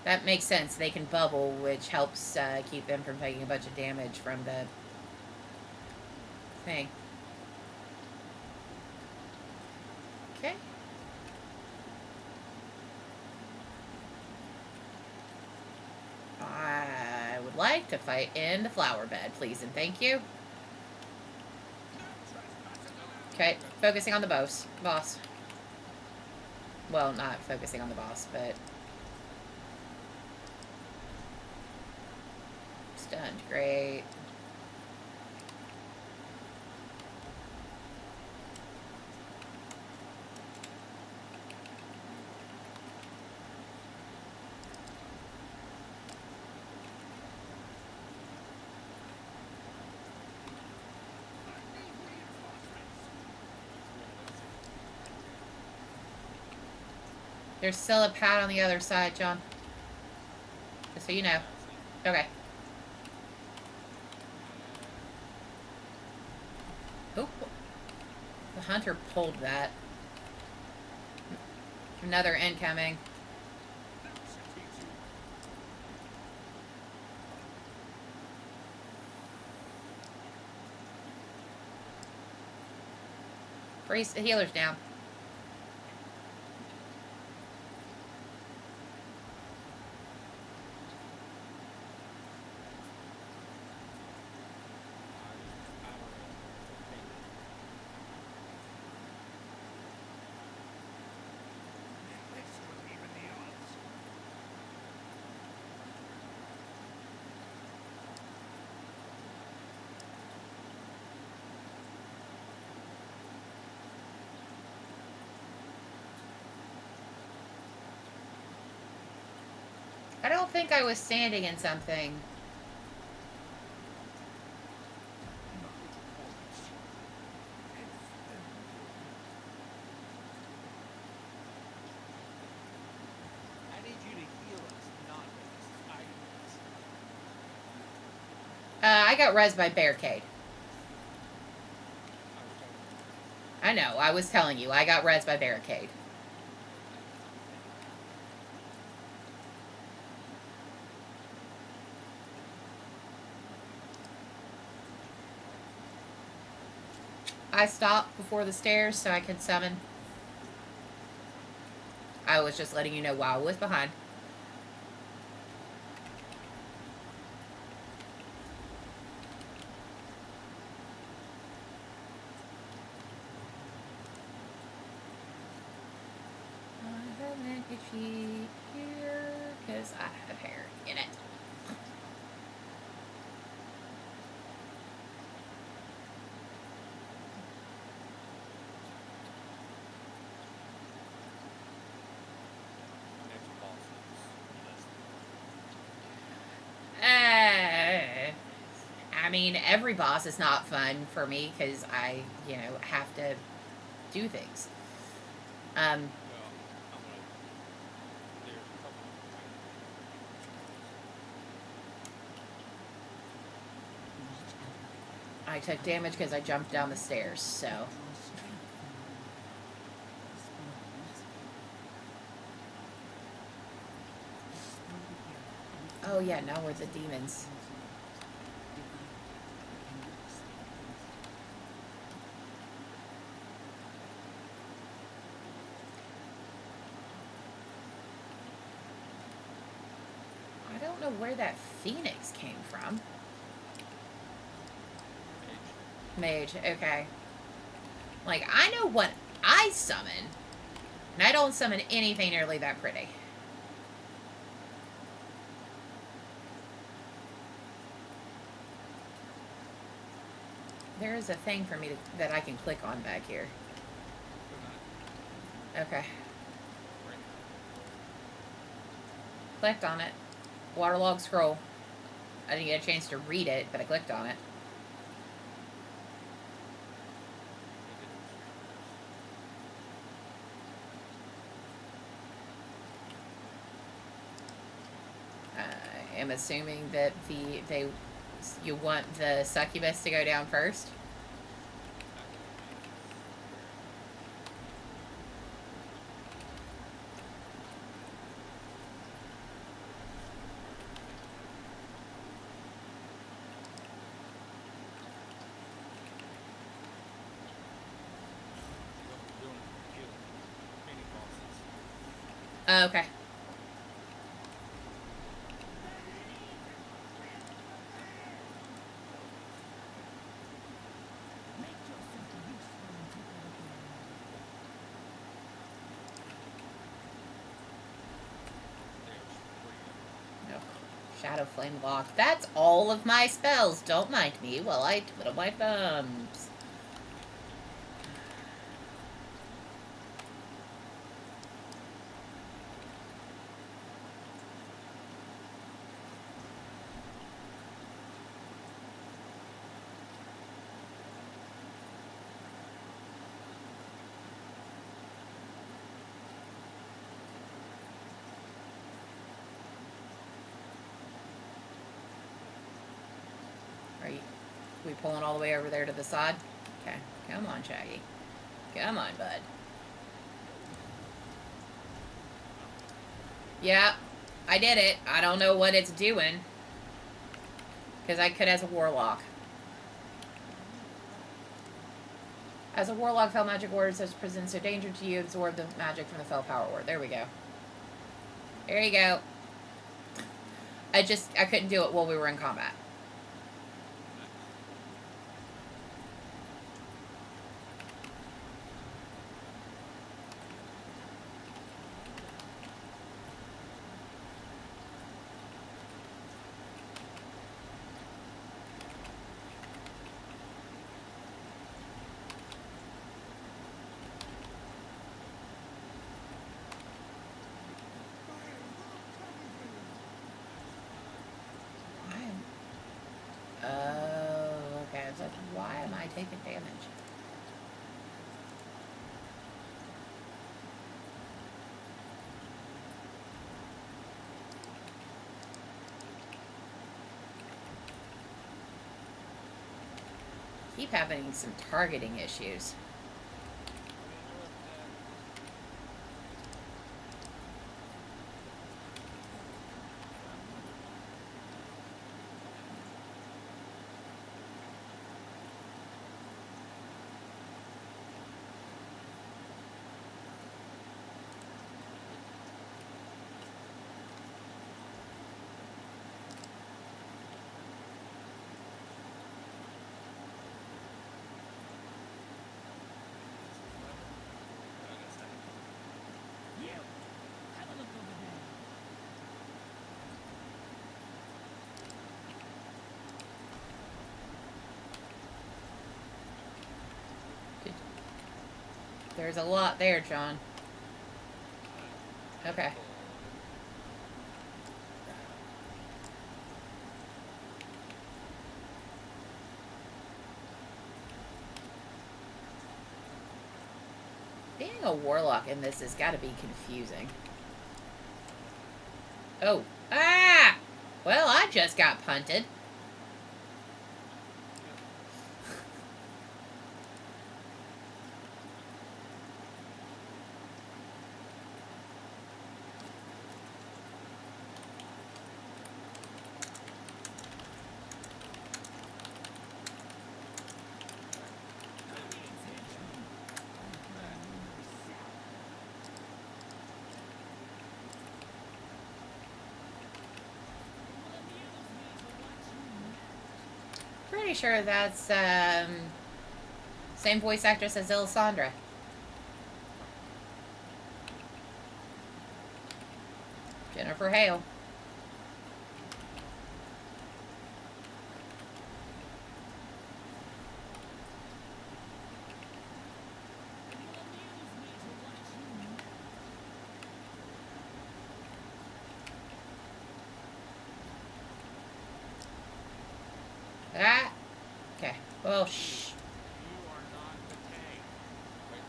That makes sense. They can bubble, which helps keep them from taking a bunch of damage from the thing. Okay. I would like to fight in the flower bed, please and thank you. Okay, focusing on the boss. Well, not focusing on the boss, but... Stunned, great. There's still a pad on the other side, John. Just so you know. Okay. Oh. The hunter pulled that. Another incoming. Priest, the healer's down. I don't think I was standing in something. I need you to heal us, not make us fight us. I got rezzed by barricade. I was talking about I know. I was telling you. I got rezzed by barricade. I stopped before the stairs so I could summon. I was just letting you know while I was behind. I have an itchy here because I have hair in it. next boss is less I mean, every boss is not fun for me because I, have to do things. well, I'm gonna. There's a couple of I took damage because I jumped down the stairs, so. Oh, yeah, now we're the demons. I don't know where that phoenix came from. Mage, okay. Like, I know what I summon, and I don't summon anything nearly that pretty. There is a thing for me that I can click on back here. Okay. Clicked on it. Waterlog scroll. I didn't get a chance to read it, but I clicked on it. I am assuming that you want the succubus to go down first. Okay. No. Shadow Flame Lock. That's all of my spells. Don't mind me while I twiddle my thumbs. Are we pulling all the way over there to the side? Okay. Come on, Shaggy. Come on, bud. Yeah, I did it. I don't know what it's doing. Because I could as a warlock. As a warlock, fell magic ward such presents a danger to you. Absorb the magic from the fell power ward. There we go. There you go. I couldn't do it while we were in combat. It's like, why am I taking damage? Keep having some targeting issues. There's a lot there, John. Okay. Being a warlock in this has got to be confusing. Oh. Ah! Well, I just got punted. Pretty sure that's same voice actress as Ilisandra. Jennifer Hale. Ah. Okay. Well, shh. You are not the tank. Quit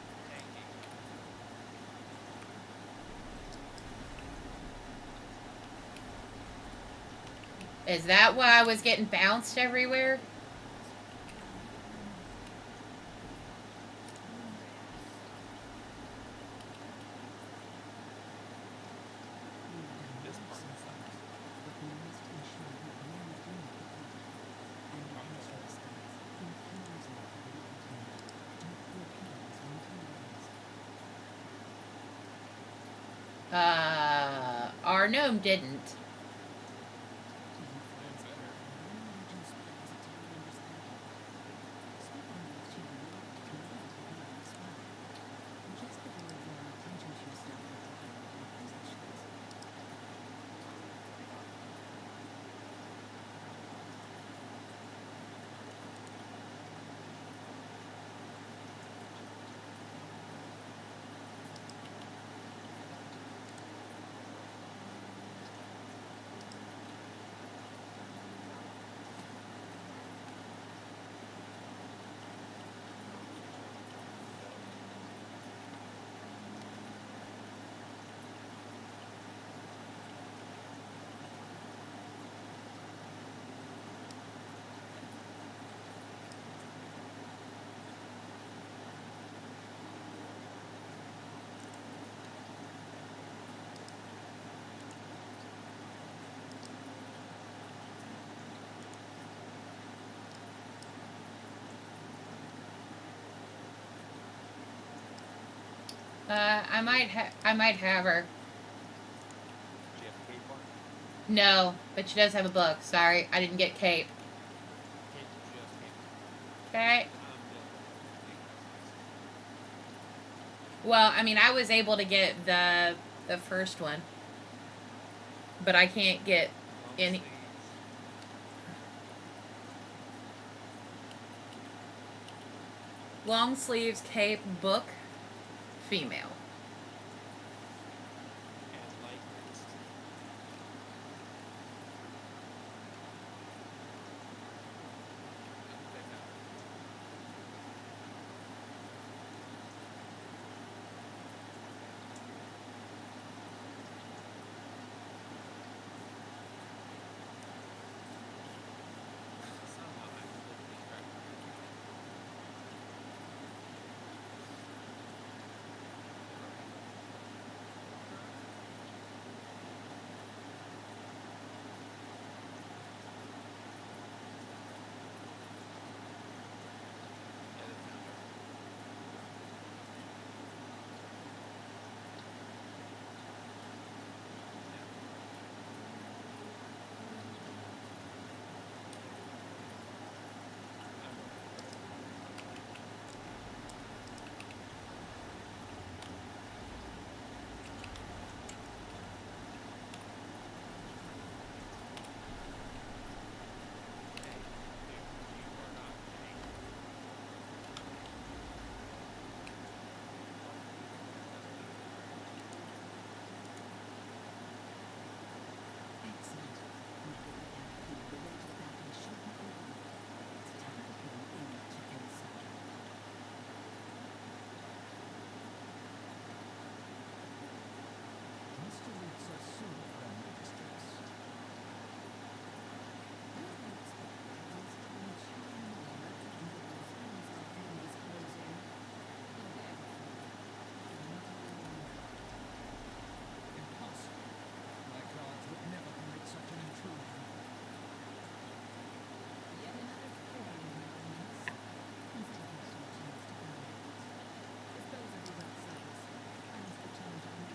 tanking. Is that why I was getting bounced everywhere? This part sucks. Our gnome didn't. I might have her. Do you have a cape on? No, but she does have a book. Sorry, I didn't get cape. Cape just cape. Okay. I'm Well, I mean, I was able to get the first one, but I can't get any. Long sleeves, cape, book, female. And light wrist.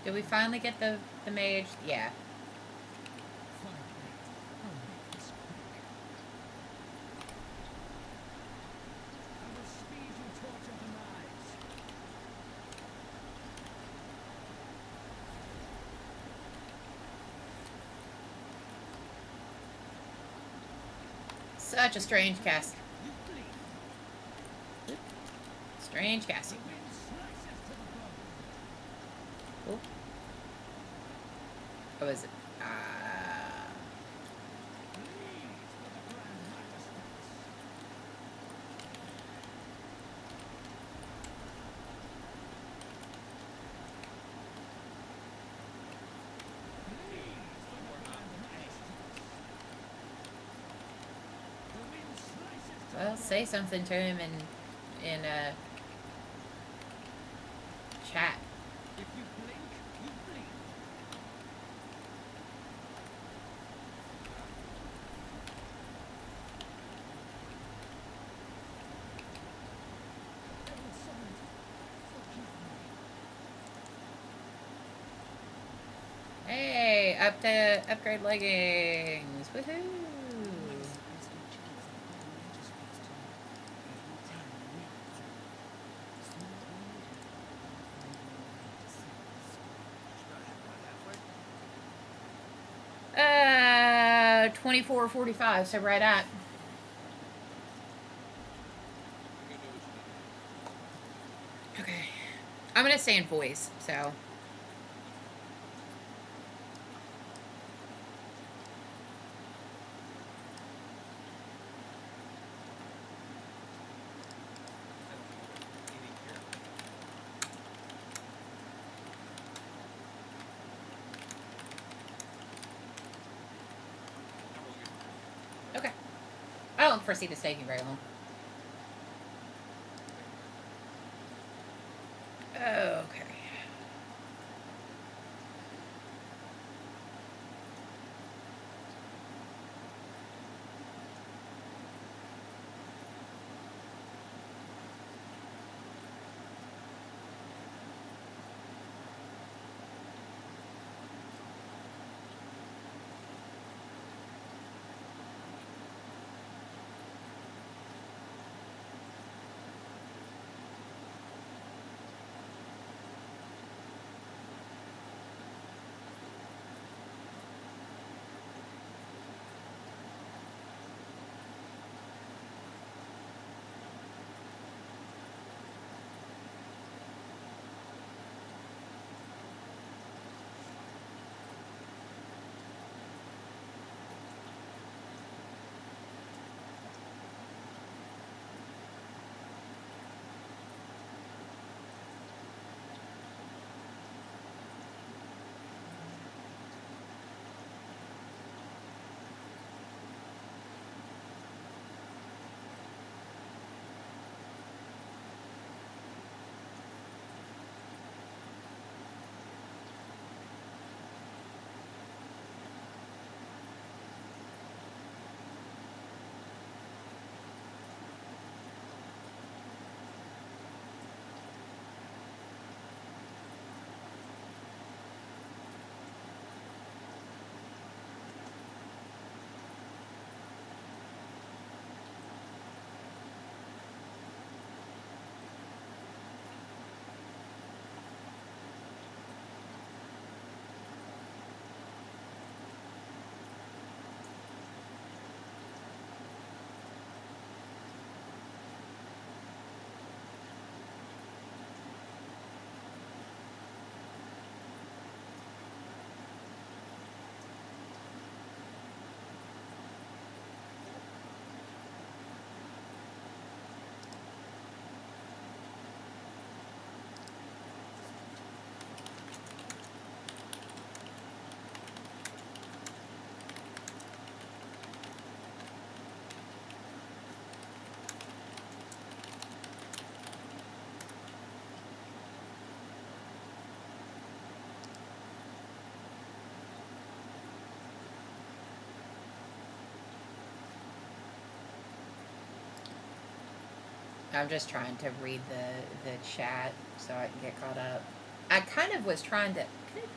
Did we finally get the mage? Yeah. Such a strange cast. Strange casting. Oh. What was it? Well, say something to him in chat. If you blink, you blink. Hey, up to upgrade leggings. Woohoo! Just about halfway. 24:45, so right at. You can do what you need to do. Okay. I'm gonna stay in voice, so. You need care. I will get Okay. I don't foresee this taking very long. Okay. I'm just trying to read the chat so I can get caught up. I kind of was trying to. Good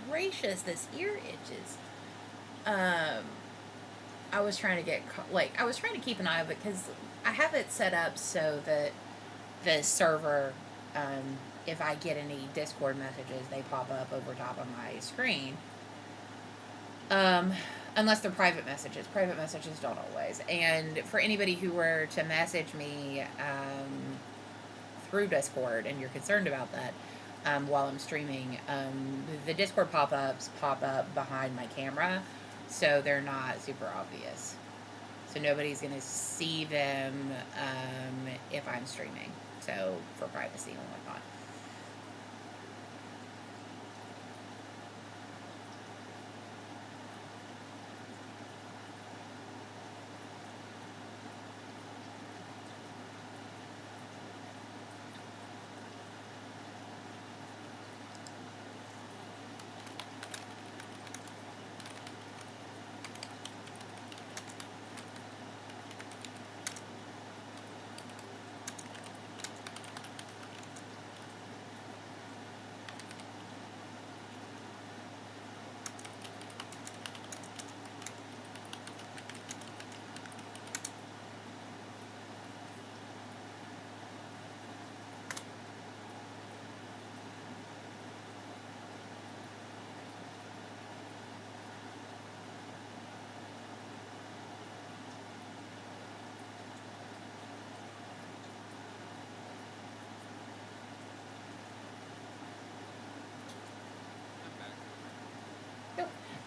gracious, this ear itches. Um, I was trying to I was trying to keep an eye on it because I have it set up so that the server, if I get any Discord messages, they pop up over top of my screen. Um, Unless they're private messages. Private messages don't always. And for anybody who were to message me through Discord and you're concerned about that while I'm streaming, the Discord pop-ups pop up behind my camera, so they're not super obvious. So nobody's going to see them if I'm streaming. So for privacy and whatnot.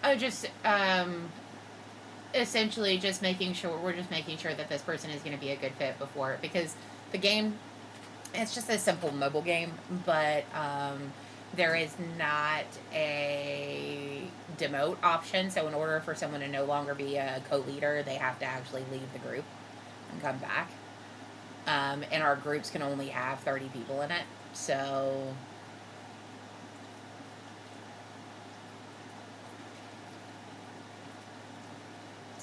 Oh, just essentially just making sure we're just making sure that this person is going to be a good fit before, because the game, it's just a simple mobile game, but there is not a demote option. So in order for someone to no longer be a co-leader, they have to actually leave the group and come back. And our groups can only have 30 people in it, so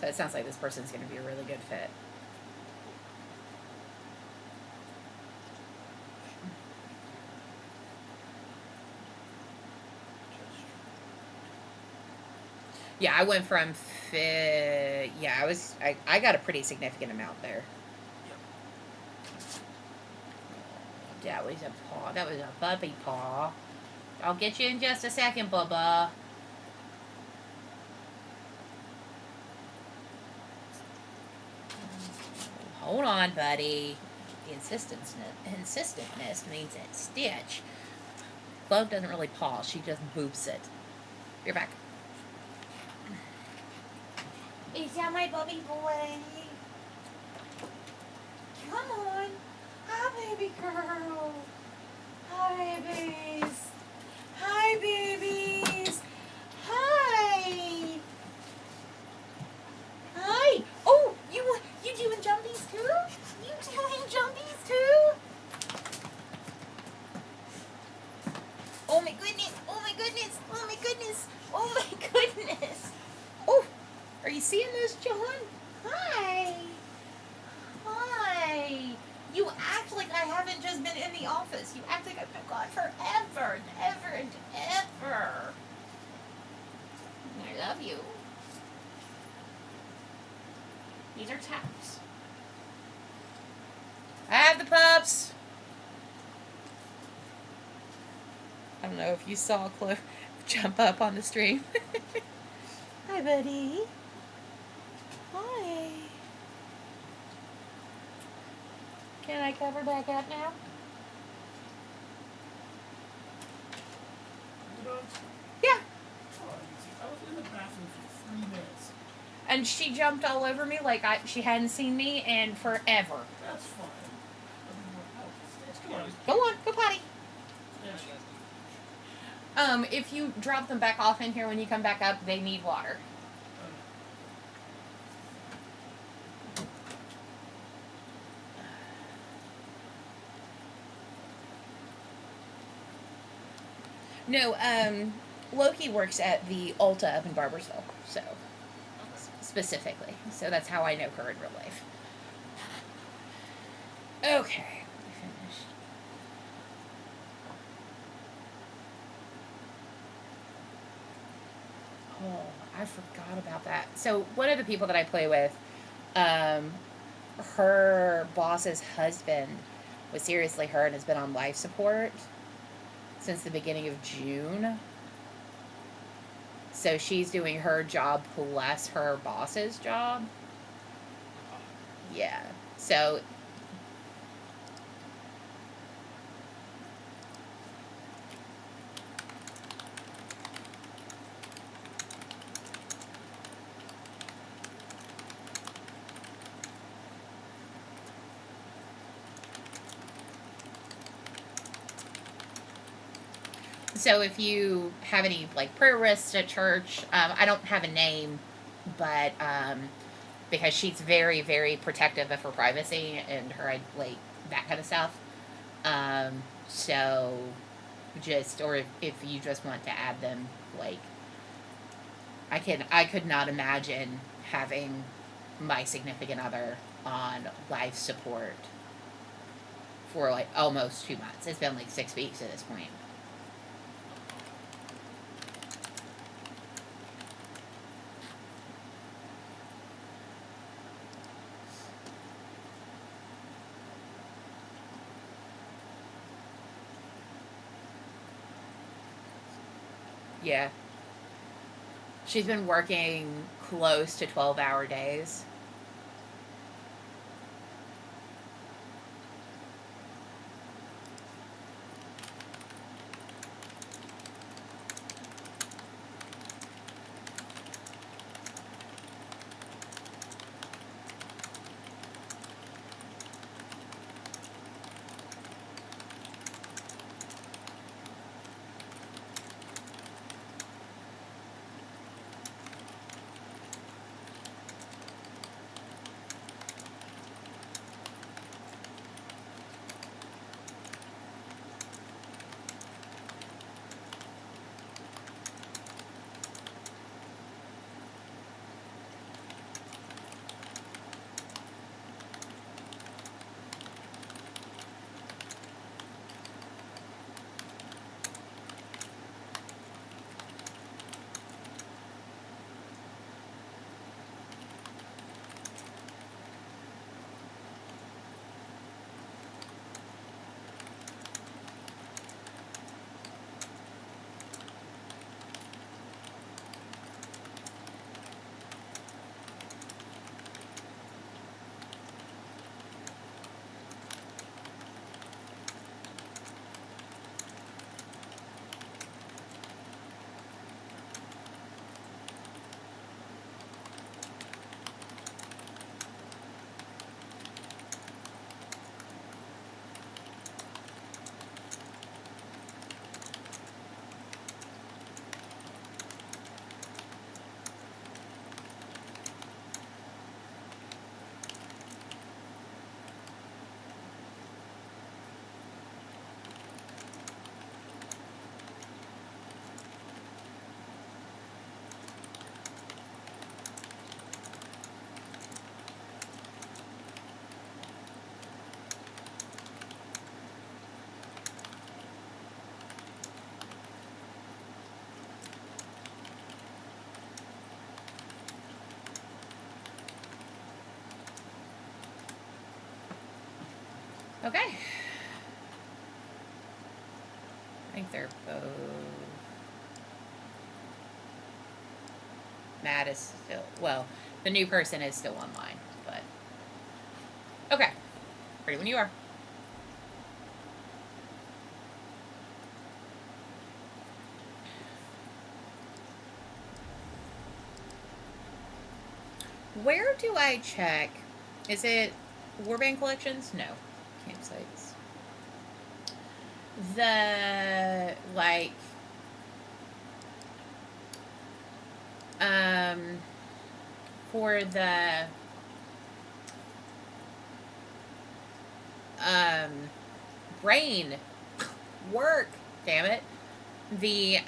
it sounds like this person's going to be a really good fit. Yeah, I went from I got a pretty significant amount there. That was a paw. That was a puppy paw. I'll get you in just a second, Bubba. Hold on, buddy. The insistentness means that Stitch. Clove doesn't really paw. She just boops it. You're back. Is that my bubby boy? Come on. Hi, baby girl. Hi, babies. Hi, babies. Hi. Hi. Oh, you doing jumpies too? You doing jumpies too? Oh my goodness. Oh my goodness. Oh my goodness. Oh my goodness. Oh, are you seeing this, John? Hi. Hi. You act like I haven't just been in the office. You act like I've been gone forever and ever and ever. I love you. These are taps. I have the pups. I don't know if you saw Cliff jump up on the stream. Hi, buddy. Hi. Can I cover back up now? Yeah. I was in the bathroom for 3 minutes. And she jumped all over me like she hadn't seen me in forever. That's fine. Come on. Go on, go potty. If you drop them back off in here when you come back up, they need water. No, Loki works at the Ulta up in Barbersville, so specifically. So that's how I know her in real life. Okay, we finished. I forgot about that. So one of the people that I play with, um, her boss's husband was seriously hurt and has been on life support since the beginning of June. So she's doing her job plus her boss's job. Yeah. So so if you have any like prayer risks at church, I don't have a name, but because she's very very protective of her privacy and her like that kind of stuff. So just or if you just want to add them, like I could not imagine having my significant other on life support for like almost 2 months. It's been like 6 weeks at this point. Yeah. She's been working close to 12-hour days. Okay. I think they're both. Matt is still, well, the new person is still online, but. Okay. Ready when you are. Where do I check? Is it Warband collections? No. Campsites. The, like, um, for the, brain work, damn it. The,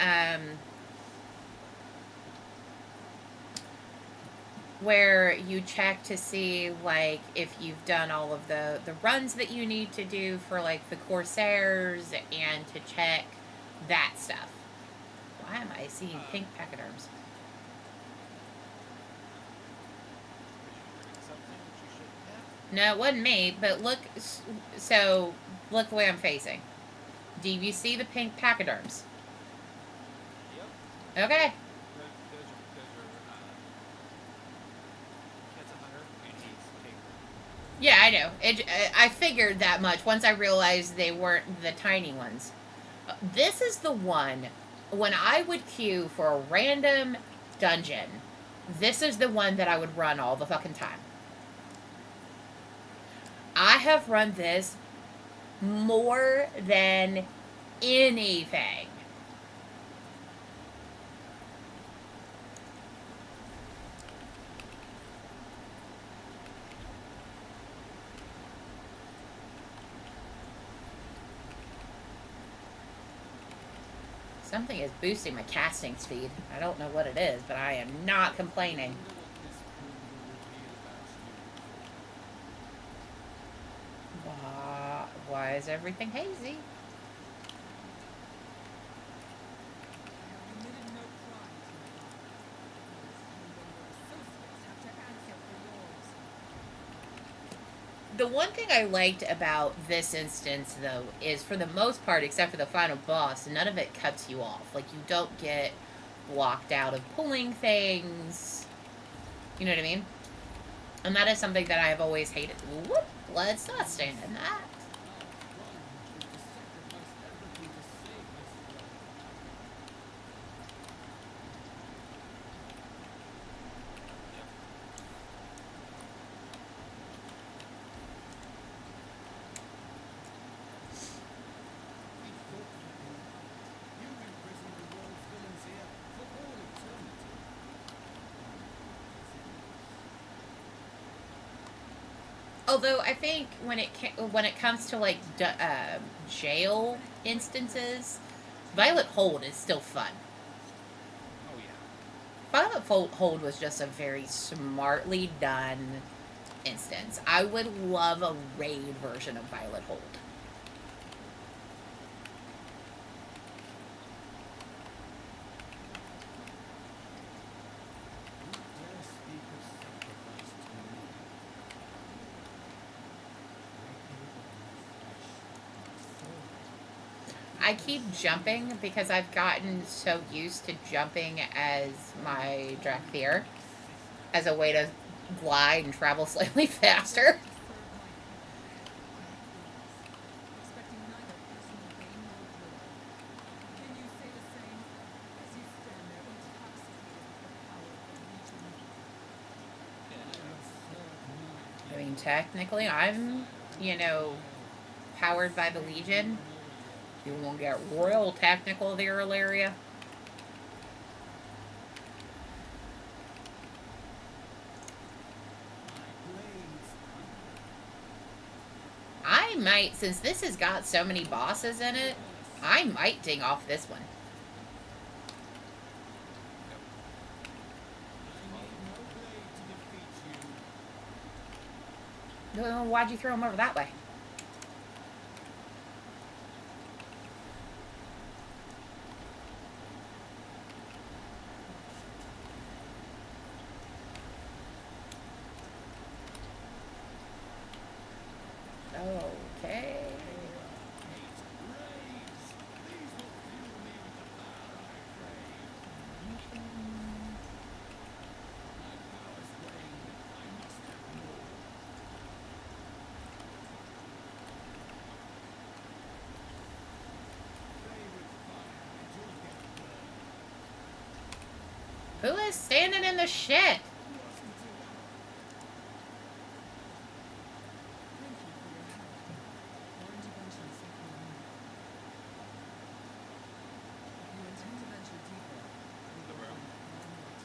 where you check to see like if you've done all of the runs that you need to do for like the Corsairs and to check that stuff. Why am I seeing pink pachyderms? No, it wasn't me, but look. So, look the way I'm facing. Do you see the pink pachyderms? Yep. Okay. That's a hunter, and he's king. Yeah, I know. I figured that much once I realized they weren't the tiny ones. This is the one when I would queue for a random dungeon. This is the one that I would run all the fucking time. I have run this more than anything. Something is boosting my casting speed. I don't know what it is, but I am not complaining. Why is everything hazy? The one thing I liked about this instance, though, is for the most part, except for the final boss, none of it cuts you off. Like, you don't get blocked out of pulling things. You know what I mean? And that is something that I have always hated. Whoop! Let's not stand in that. Although I think when it comes to like jail instances, Violet Hold is still fun. Oh yeah. Violet Hold was just a very smartly done instance. I would love a raid version of Violet Hold. I keep jumping because I've gotten so used to jumping as my Drakthir as a way to glide and travel slightly faster. I mean, technically, I'm, powered by the Legion. You won't get real technical there, Ilaria. I might, since this has got so many bosses in it, I might ding off this one. Why'd you throw him over that way? Okay. Who is standing in the shit?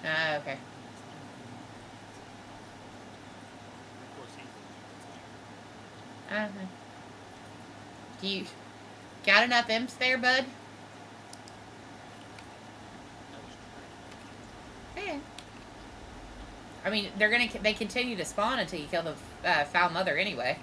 Okay. Of course, Do you got enough imps there, bud? Yeah. I mean, they continue to spawn until you kill the foul mother anyway.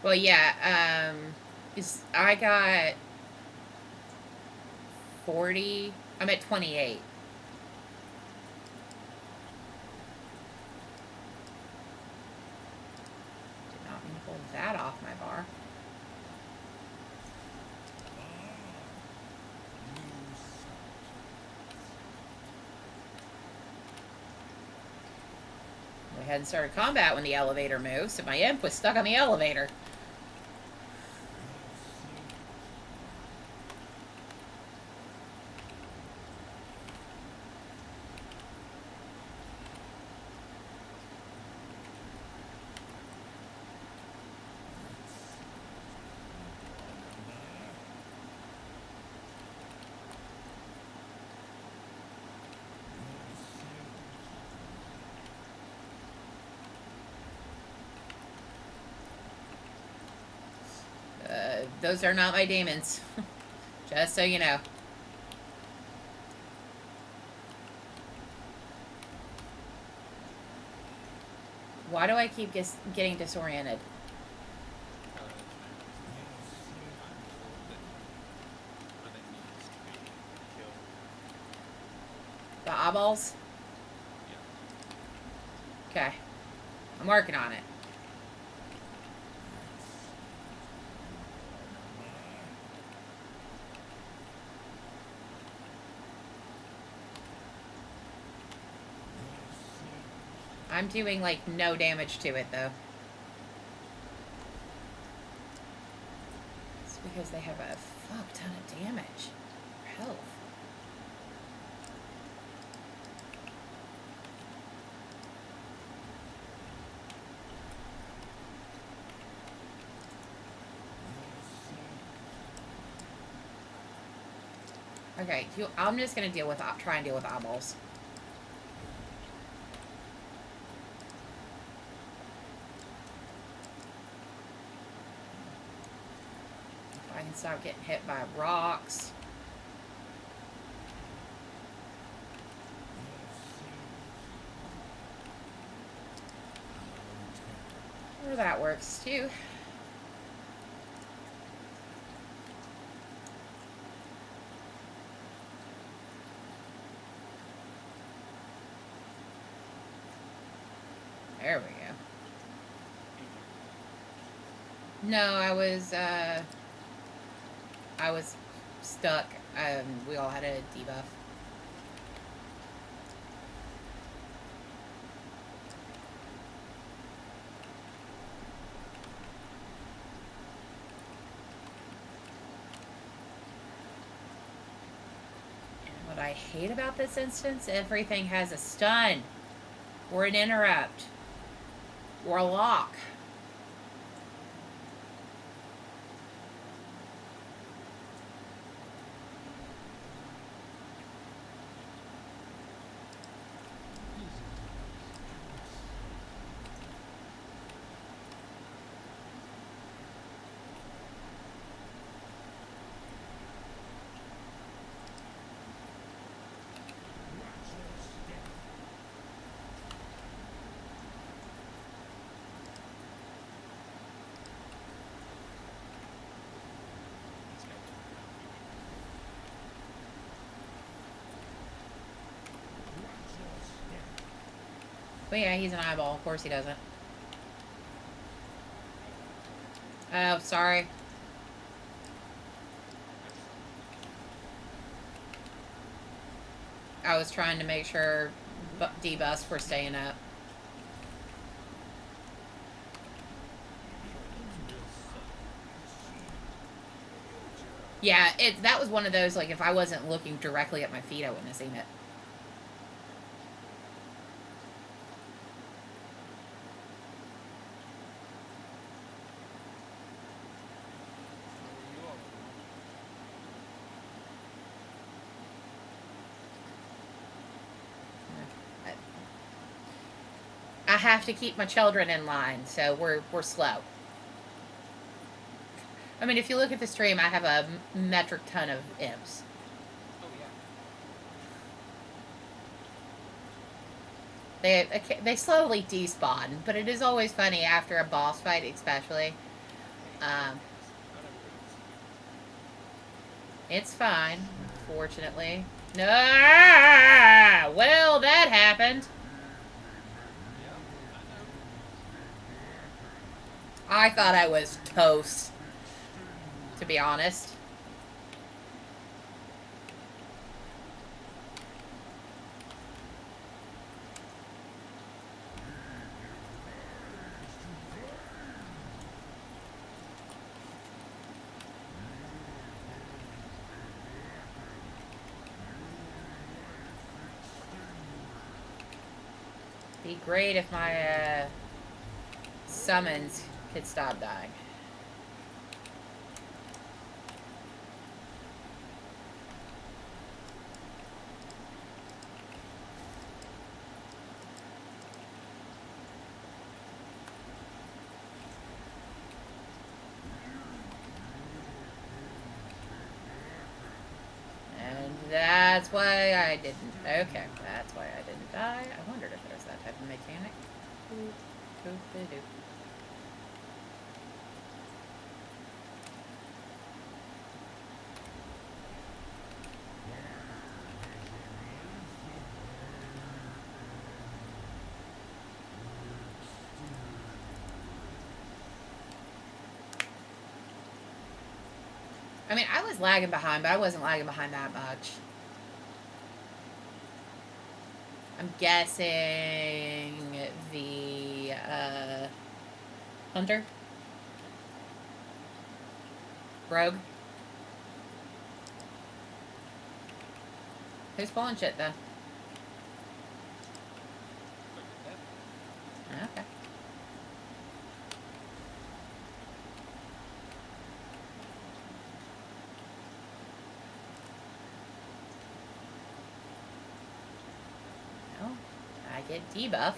Well, yeah. I got 40. I'm at 28. Did not mean to pull that off my bar. We hadn't started combat when the elevator moved, so my imp was stuck on the elevator. Those are not my demons. Just so you know. Why do I keep getting disoriented? The eyeballs? Okay. I'm working on it. I'm doing, like, no damage to it, though. It's because they have a fuck ton of damage. Health. Okay, I'm just gonna try and deal with eyeballs. If I can stop getting hit by rocks. Or that works too. There we go. No, I was stuck. We all had a debuff. And what I hate about this instance, everything has a stun or an interrupt or a lock. But yeah, he's an eyeball. Of course he doesn't. Oh, sorry. I was trying to make sure debuffs were staying up. Yeah, that was one of those, like, if I wasn't looking directly at my feet, I wouldn't have seen it. I have to keep my children in line, so we're slow. I mean, if you look at the stream, I have a metric ton of imps. Oh yeah. They slowly despawn, but it is always funny after a boss fight, especially Um, Not everybody's. it's fine, fortunately. No, well, that happened. Yeah, I know. I thought I was toast, to be honest. Be great if my summons could stop dying. And that's why I didn't. Okay, that's why I didn't die. I wondered if there was that type of mechanic. Boop, boop, doop. I mean, I was lagging behind, but I wasn't lagging behind that much. I'm guessing the hunter, rogue. Who's pulling shit then? Okay. Well, I get debuffed.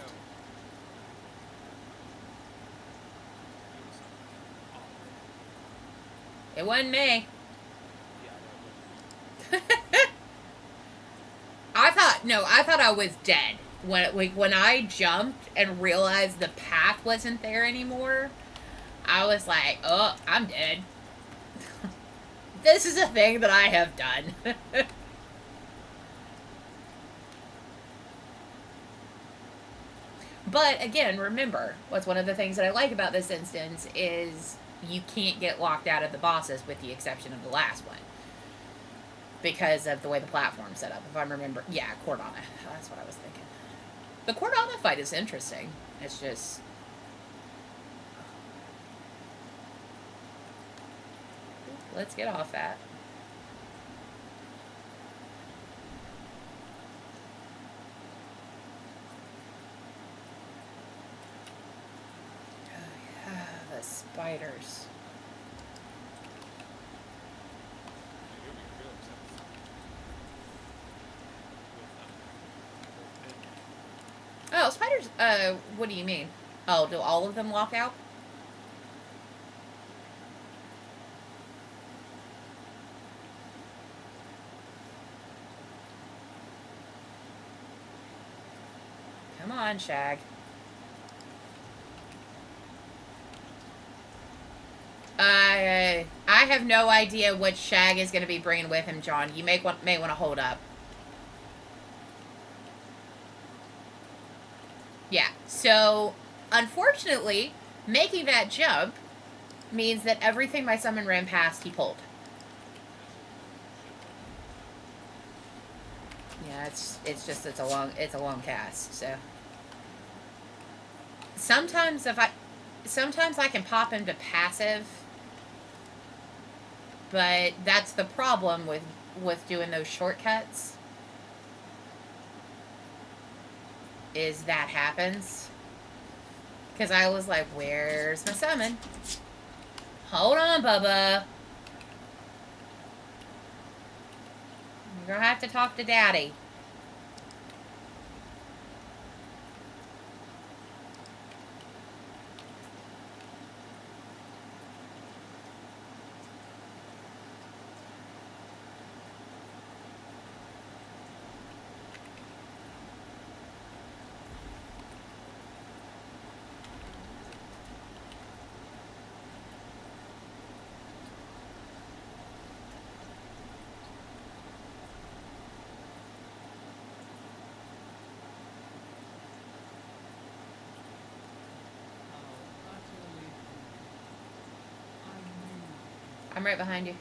It wasn't me. I thought I was dead when I jumped and realized the path wasn't there anymore. I was like, oh, I'm dead. This is a thing that I have done. But again, remember, what's one of the things that I like about this instance is you can't get locked out of the bosses with the exception of the last one. Because of the way the platform's set up. If I remember, yeah, Cordana. That's what I was thinking. The Cordana fight is interesting. It's just... Let's get off that. Oh, yeah, the spiders. Oh, spiders, what do you mean? Oh, do all of them lock out? Come on, Shag. I have no idea what Shag is going to be bringing with him, John. You may want to hold up. Yeah, so unfortunately, making that jump means that everything my summon ran past, he pulled. Yeah, it's a long cast. So sometimes I can pop him to passive, but that's the problem with doing those shortcuts. Is that happens. Because I was like, where's my summon? Hold on, Bubba. You're gonna have to talk to Daddy. I'm right behind you.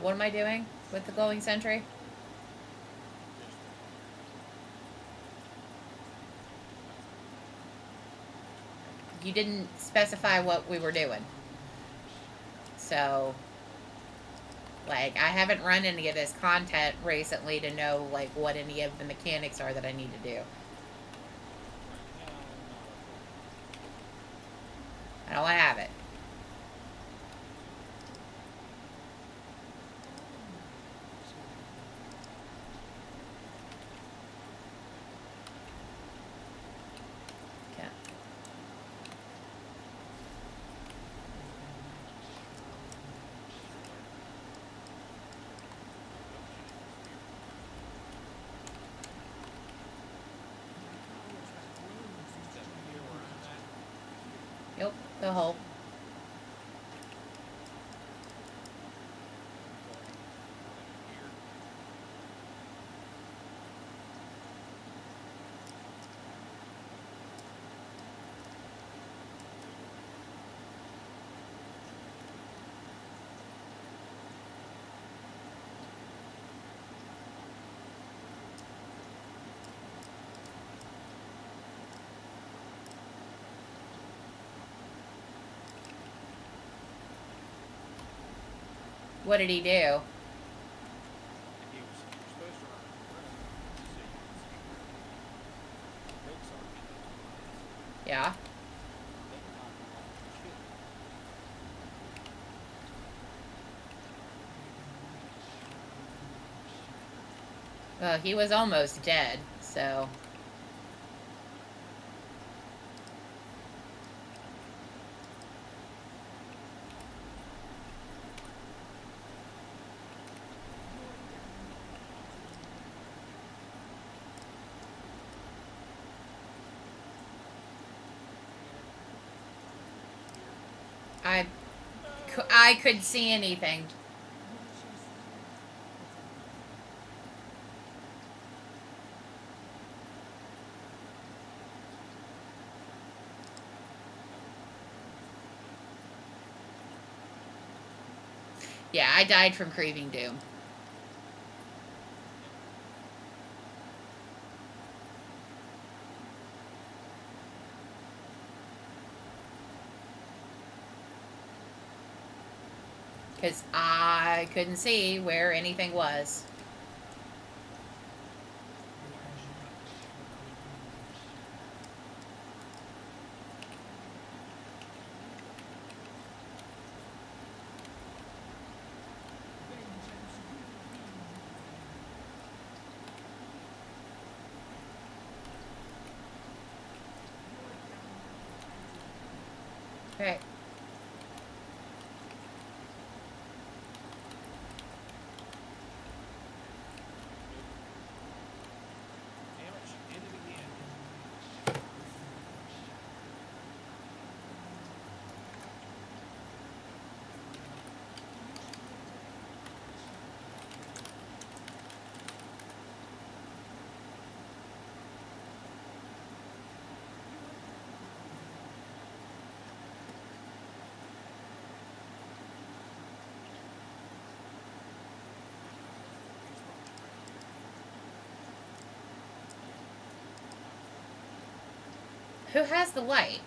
What am I doing with the glowing sentry? You didn't specify what we were doing. So, like, I haven't run any of this content recently to know, like, what any of the mechanics are that I need to do. I don't have it. Yep, the hole. What did he do? He was supposed to run so you can see where the brakes are. Yeah. They can knock him off the ship. Well, he was almost dead, so... I could see anything. Yeah, I died from Craving Doom. Because I couldn't see where anything was. Okay. Damage, did it again. Who has the light?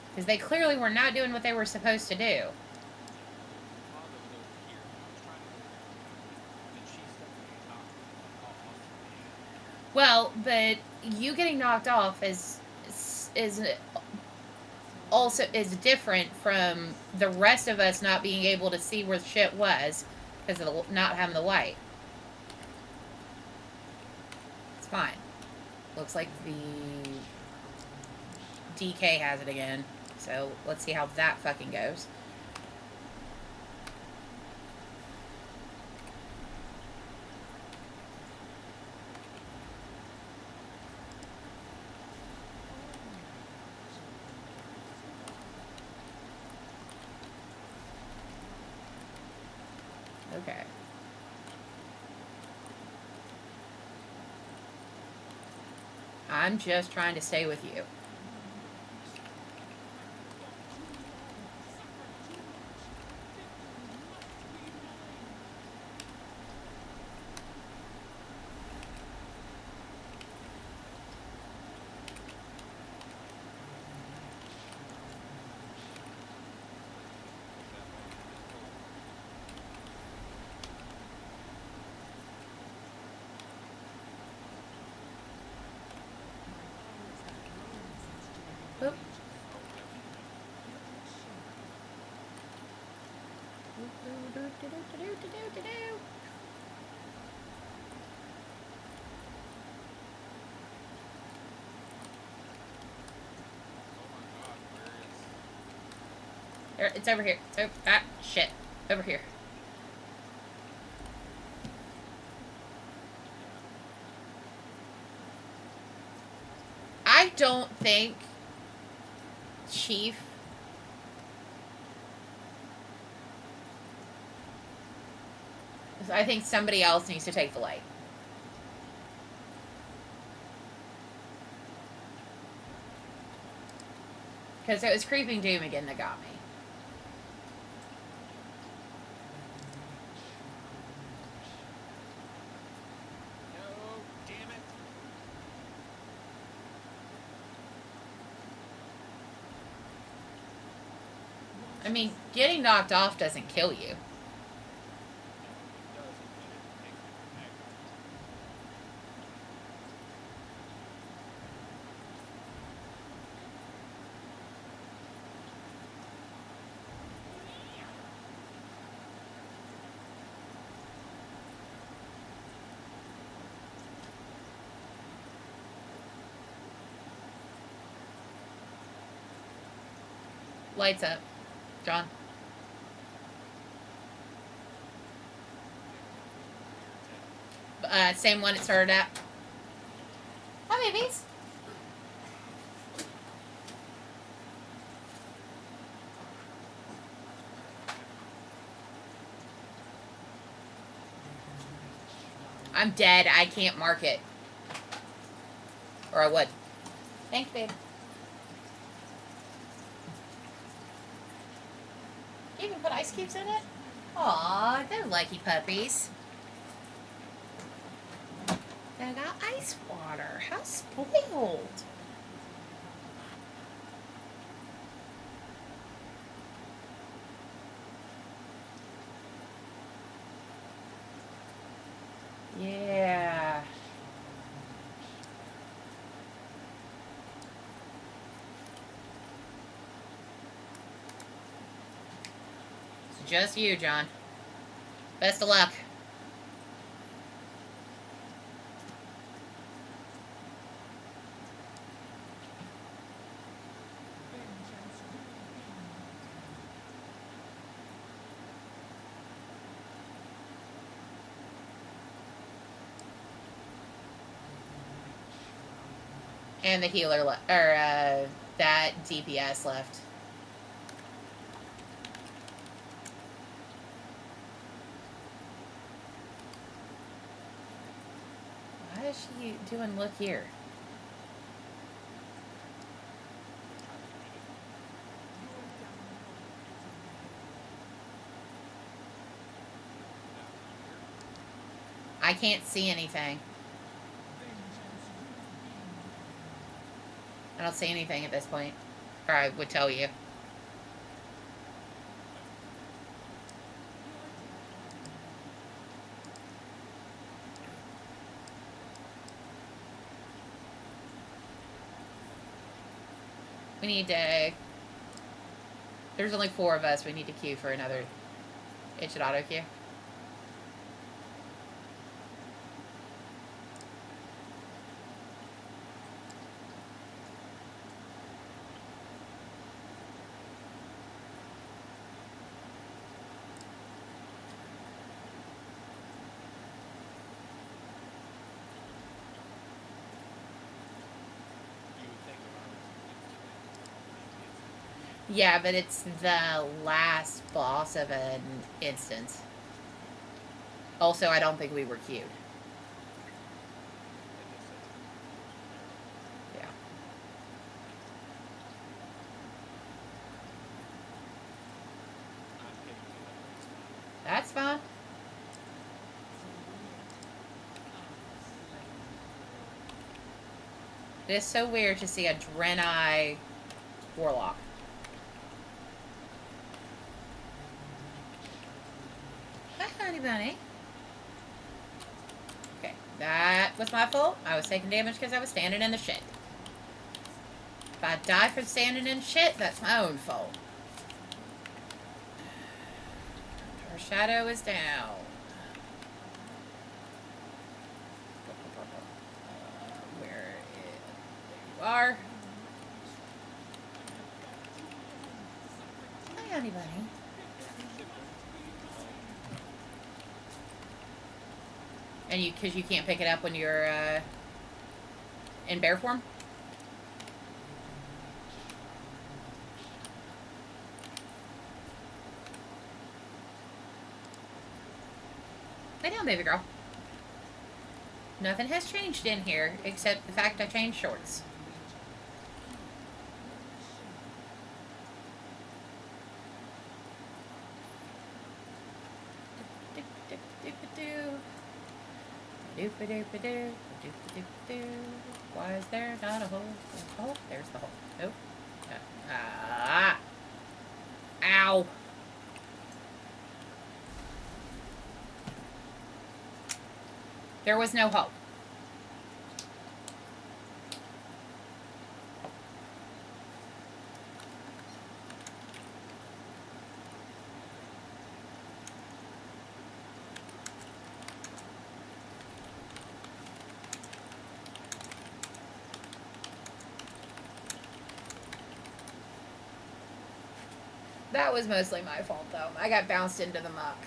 Because they clearly were not doing what they were supposed to do. Well, but you getting knocked off is also is different from the rest of us not being able to see where the shit was because of not having the light. It's fine. Looks like the DK has it again. So let's see how that fucking goes. Okay. I'm just trying to stay with you. Oop. It's over here. Oh, ah, shit. Over here. I don't think Chief I think somebody else needs to take the light. Because it was Creeping Doom again that got me. No, damn it. I mean, getting knocked off doesn't kill you. It doesn't, but it makes me aggravated. Lights up. John. Same one it started at. Hi, babies. I'm dead. I can't mark it. Or I would. Thanks, babe. You even put ice cubes in it? Aw, they're lucky puppies. They got ice water. How spoiled. Yeah. It's just you, John. Best of luck. And the healer left, or that DPS left. Why is she doing look here? I can't see anything. I don't see anything at this point. Or I would tell you. We need to... There's only 4 of us. We need to queue for another... It should auto queue. You would think about it. Yeah, but it's the last boss of an instance. Also, I don't think we were queued. Yeah. That's fine. It is so weird to see a Draenei warlock. Hi, honey bunny. Okay, that was my fault. I was taking damage because I was standing in the shit. If I die for standing in shit, that's my own fault. Our shadow is down. Where you are. Hi, honey bunny. And because you can't pick it up when you're in bear form? Lay down, baby girl. Nothing has changed in here except the fact I changed shorts. Why is there not a hole? Oh, there's the hole. Nope. Ah. Ow. There was no hole. That was mostly my fault, though. I got bounced into the muck.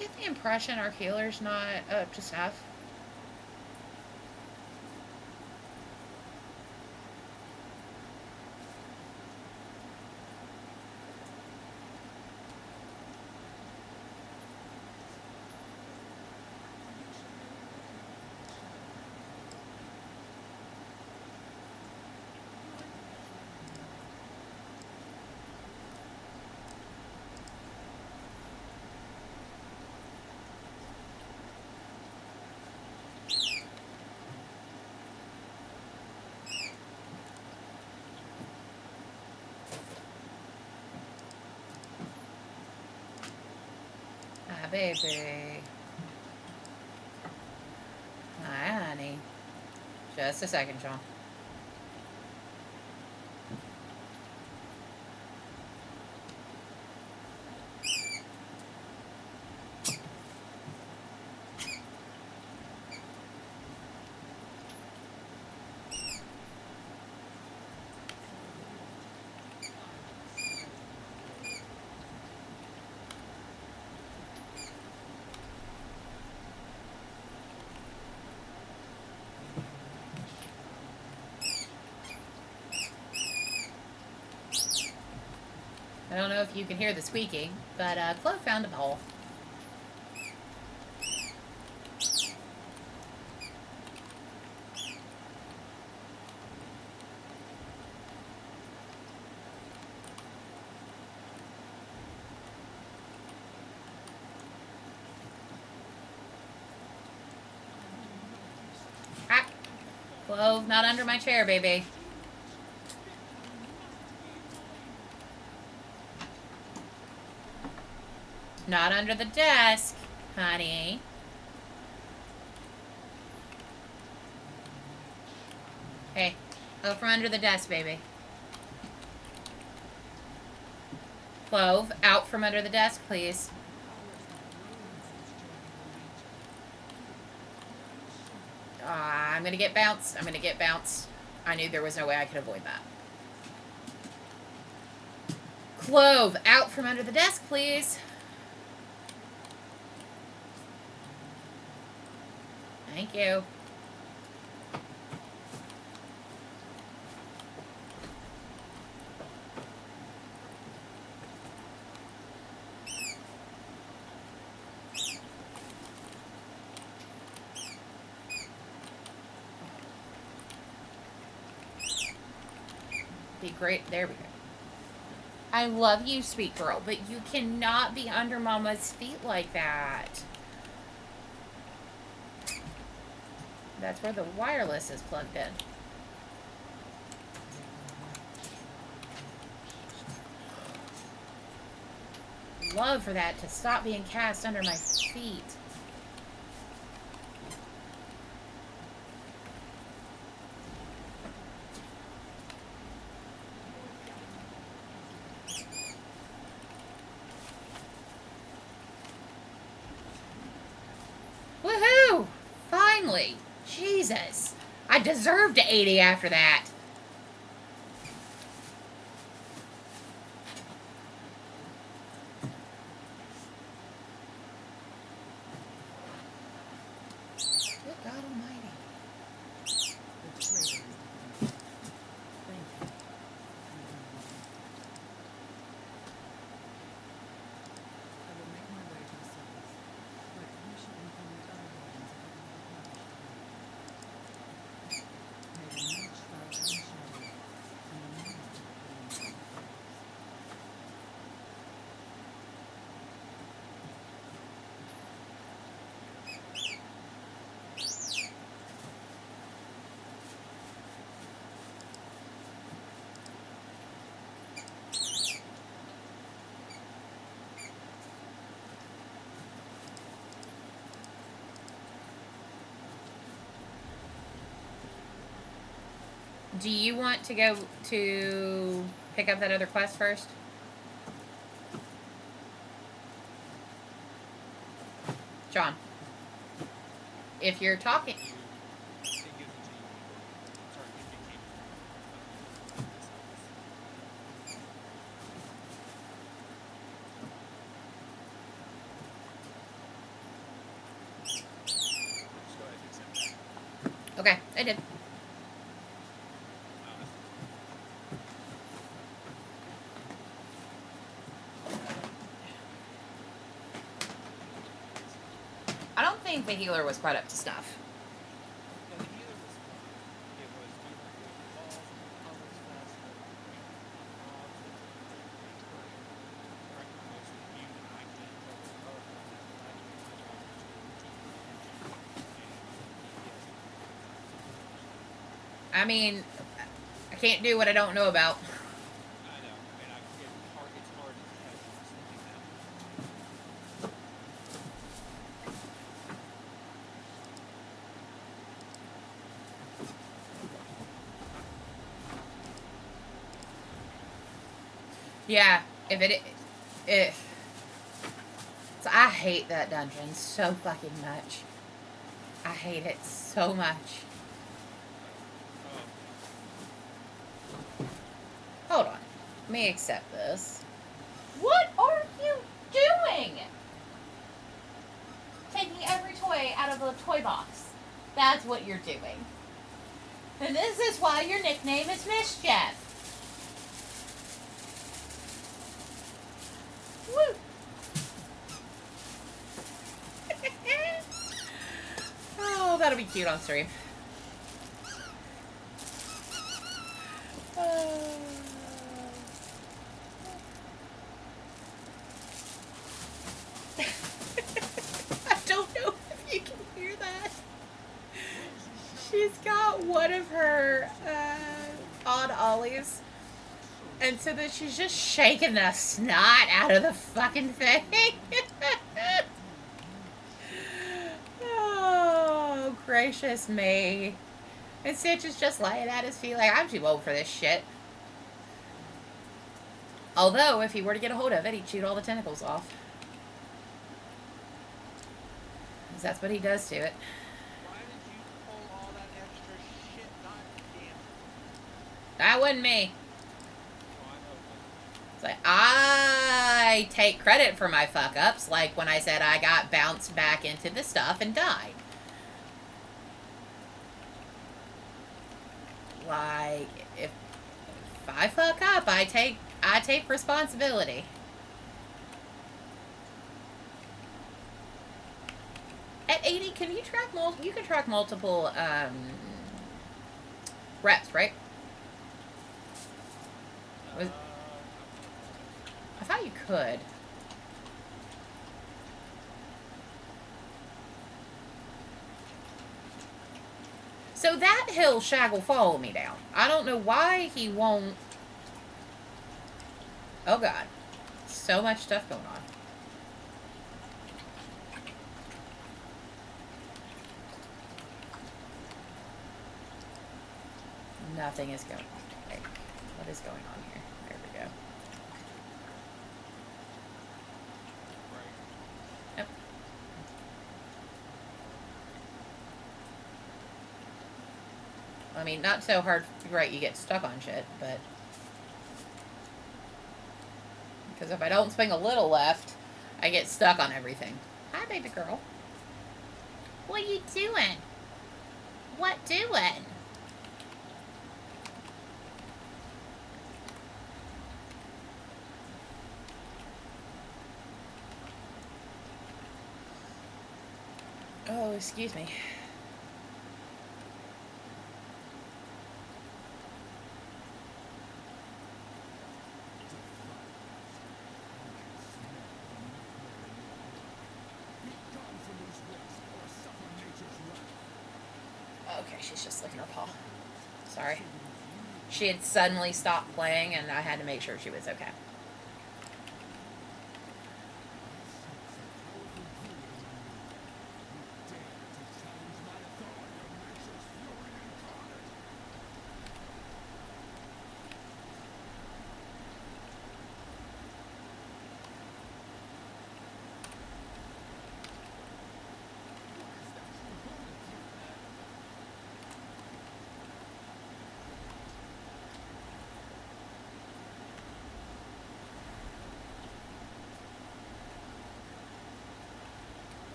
You get the impression our healer's not up to snuff. Ah, baby. Hi, honey. Just a second, Sean. I don't know if you can hear the squeaking, but Chloe found a hole. Ah! Chloe, not under my chair, baby. Not under the desk, honey. Hey, go from under the desk, baby. Clove, out from under the desk, please. I'm gonna get bounced. I'm gonna get bounced. I knew there was no way I could avoid that. Clove, out from under the desk, please. Thank you. Be great. There we go. I love you, sweet girl, but you cannot be under Mama's feet like that. That's where the wireless is plugged in. Love for that to stop being cast under my feet. Woohoo! Finally! Jesus! I deserved a 80 after that. Good God Almighty. Do you want to go to pick up that other quest first? John, if you're talking... Okay, I did. I don't think the healer was quite up to snuff. I mean, I can't do what I don't know about. I know, and it's hard to tell something that. Yeah, so I hate that dungeon so fucking much. I hate it so much. Hold on. Let me accept this. What are you doing? Taking every toy out of a toy box. That's what you're doing. And this is why your nickname is Mischief. Woo! Oh, that'll be cute on stream. I don't know if you can hear that. She's got one of her odd ollies. And so that she's just shaking the snot out of the fucking thing. Oh, gracious me. And Stitch is just laying at his feet like, I'm too old for this shit. Although, if he were to get a hold of it, he'd shoot all the tentacles off. 'Cause that's what he does to it. Why did you pull all that extra shit? God damn it. That wasn't me. Oh, I know. It's like, I take credit for my fuck-ups, like when I said I got bounced back into the stuff and died. Like, if I fuck up, I take responsibility. At 80, can you track you can track multiple reps, right? I thought you could. So that hill shag will follow me down. I don't know why he won't. Oh god. So much stuff going on. Nothing is going on. Wait, what is going on here? There we go. Yep. I mean, not so hard, right, you get stuck on shit, but... Because if I don't swing a little left, I get stuck on everything. Hi, baby girl. What you doing? What doing? Oh, excuse me. Okay, she's just licking her paw. Sorry. She had suddenly stopped playing and I had to make sure she was okay.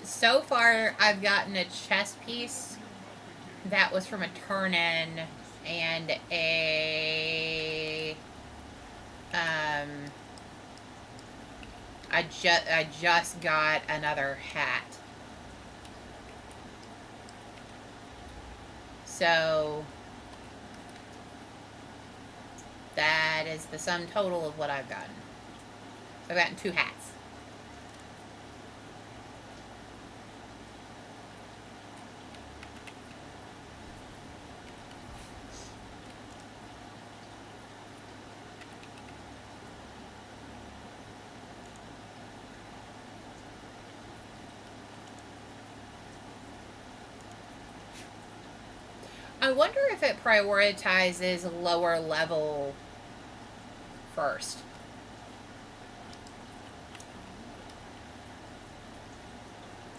So far, I've gotten a chess piece that was from a turn-in and a I just got another hat. So that is the sum total of what I've gotten. So I've gotten 2 hats. I wonder if it prioritizes lower level first.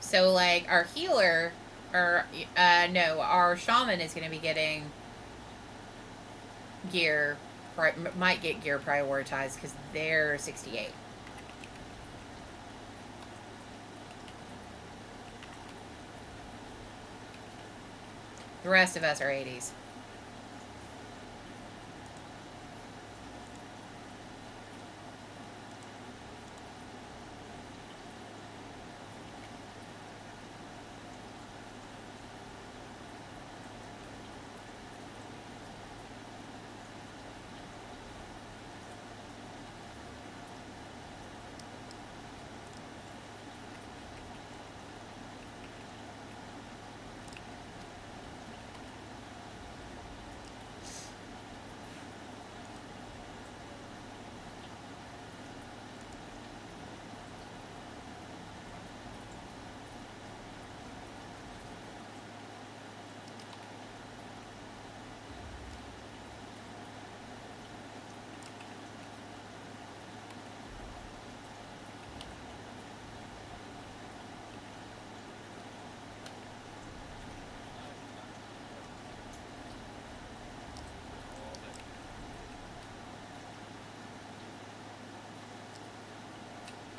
So, like, our healer, or, no, our shaman is going to be getting gear, might get gear prioritized because they're 68. The rest of us are 80s.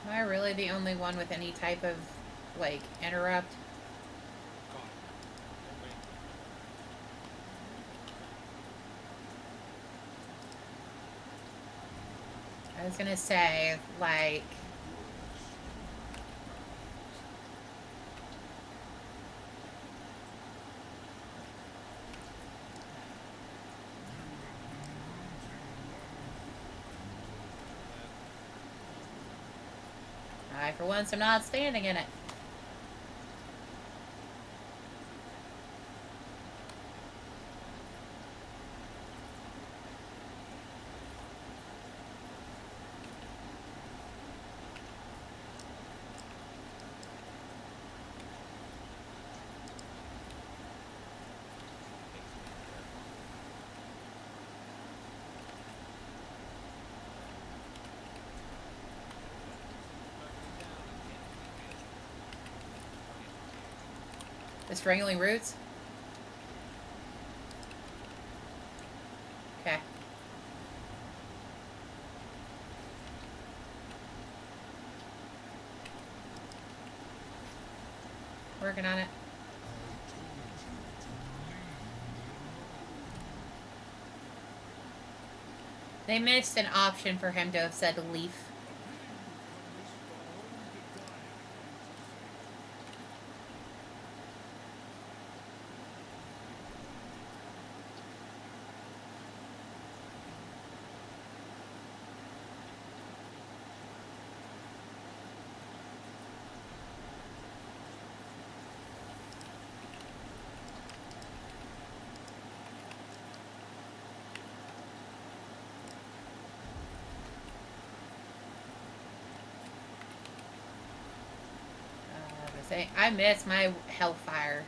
Am I really the only one with any type of, like, interrupt? God. Oh, wait. I was gonna say, like... I, for once, am not standing in it. The strangling roots? Okay. Working on it. They missed an option for him to have said leaf. I miss my hellfire.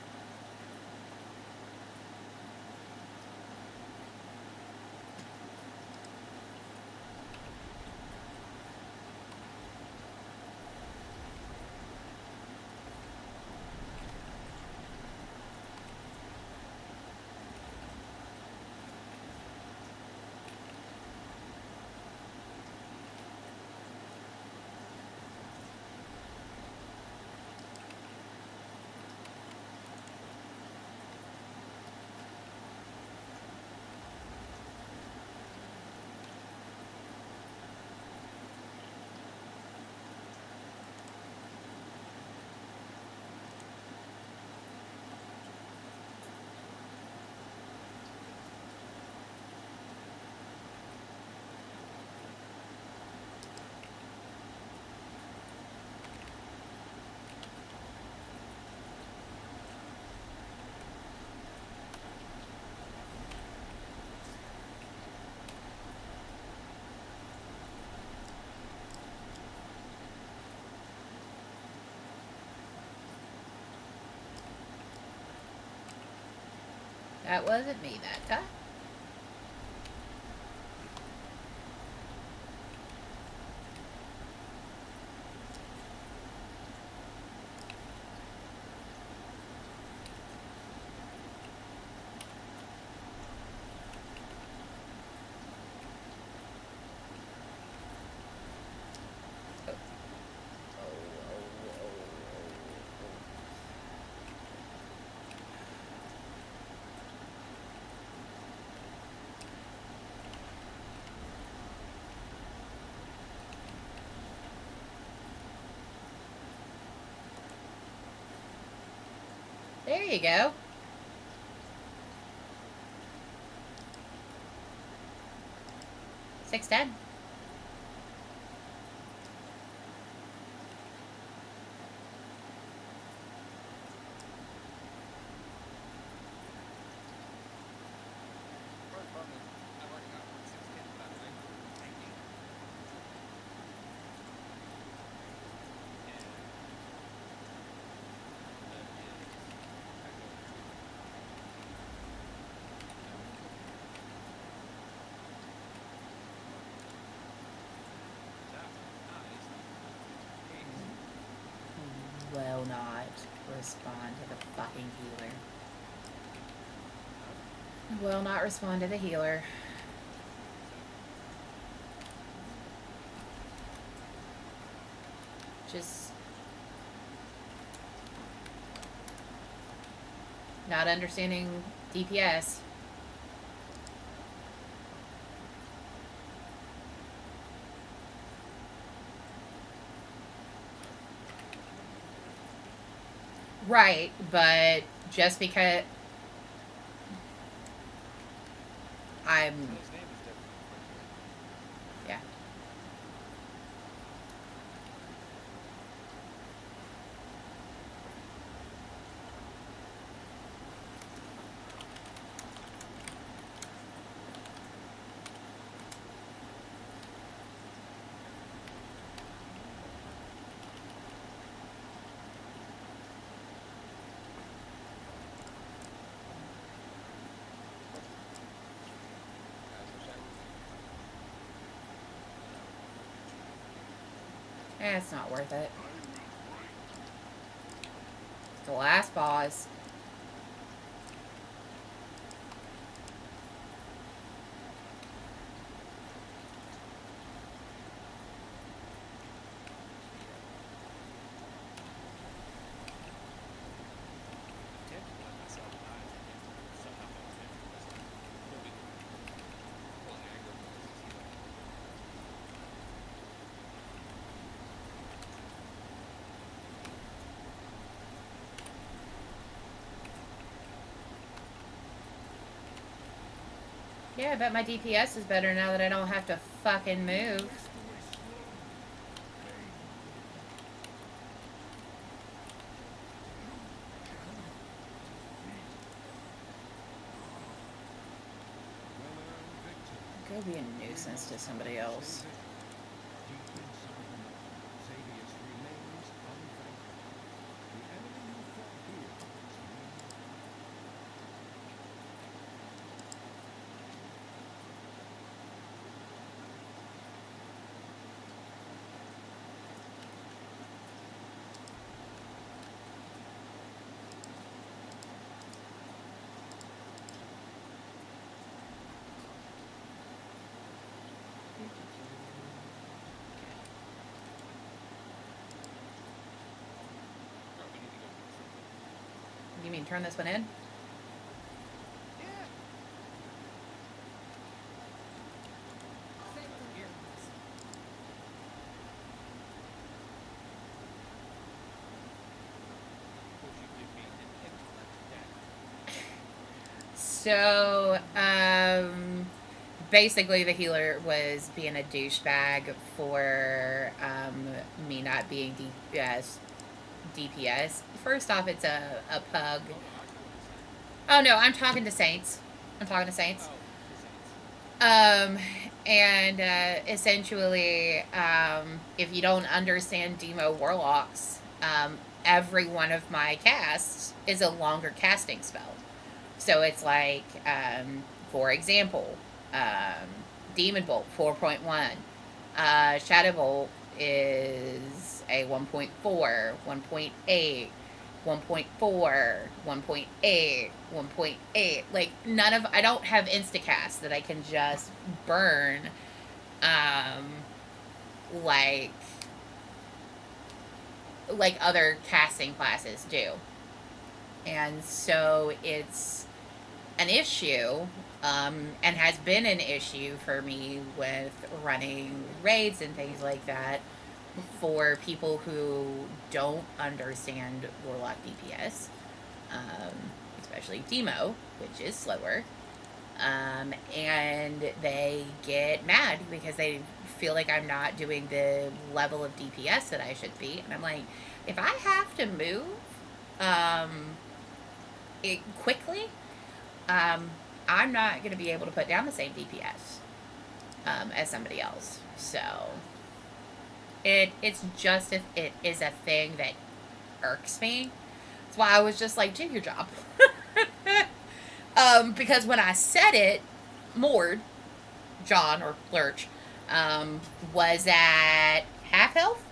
That wasn't me that time. There you go. Six dead. Part of the problem is I've already got 6 kids that night. Will not respond to the fucking healer. Will not respond to the healer. Just not understanding DPS. Right, but just because I'm, So his name is definitely quicker. yeah. Guys, wish I was It's not worth it. The last boss. tempted to let myself die if somehow that was him. He'll be pulling aggro because he's healing. Yeah, I bet my DPS is better now that I don't have to fucking move. Go be a nuisance to somebody else. Oh, we need to go do something. You mean turn this one in? Yeah. Would you give me an intellect deck? So, basically the healer was being a douchebag for me not being DPS. First off, it's a pug. Oh no, I know what he's saying. Oh no, I'm talking to Saints. I'm talking to Saints. Oh, the Saints. And essentially, if you don't understand Demo Warlocks, every one of my casts is a longer casting spell. So it's like, for example, Demon Bolt 4.1. Shadow Bolt is a 1.4, 1.8, 1.4, 1.8, 1.8. Like, none of, I don't have instacast that I can just burn, like, other casting classes do. And so it's an issue, and has been an issue for me with running raids and things like that for people who don't understand Warlock DPS, especially Demo, which is slower. And they get mad because they feel like I'm not doing the level of DPS that I should be. And I'm like, if I have to move it quickly, I'm not going to be able to put down the same DPS as somebody else. So it's just, it is a thing that irks me. That's why I was just like, do your job. Because when I said it, Mord, John, or Lurch, was at half health.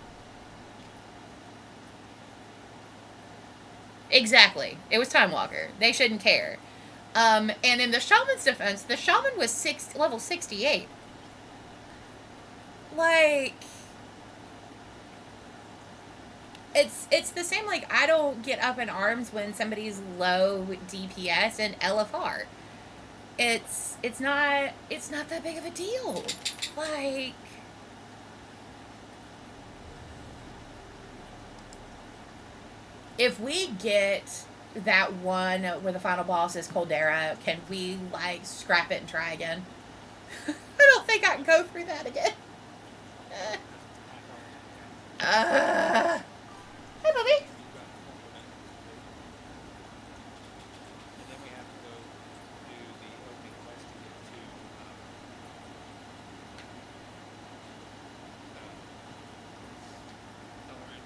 Exactly. It was Time Walker. They shouldn't care. And in the Shaman's defense, the Shaman was level 68. Like, it's the same. Like, I don't get up in arms when somebody's low DPS and LFR. It's not that big of a deal. Like, if we get that one where the final boss is Caldera, can we like scrap it and try again? I don't think I can go through that again. Uh, Hi, Bobby. You've got components and then we have to go do the opening quest to get to Alright.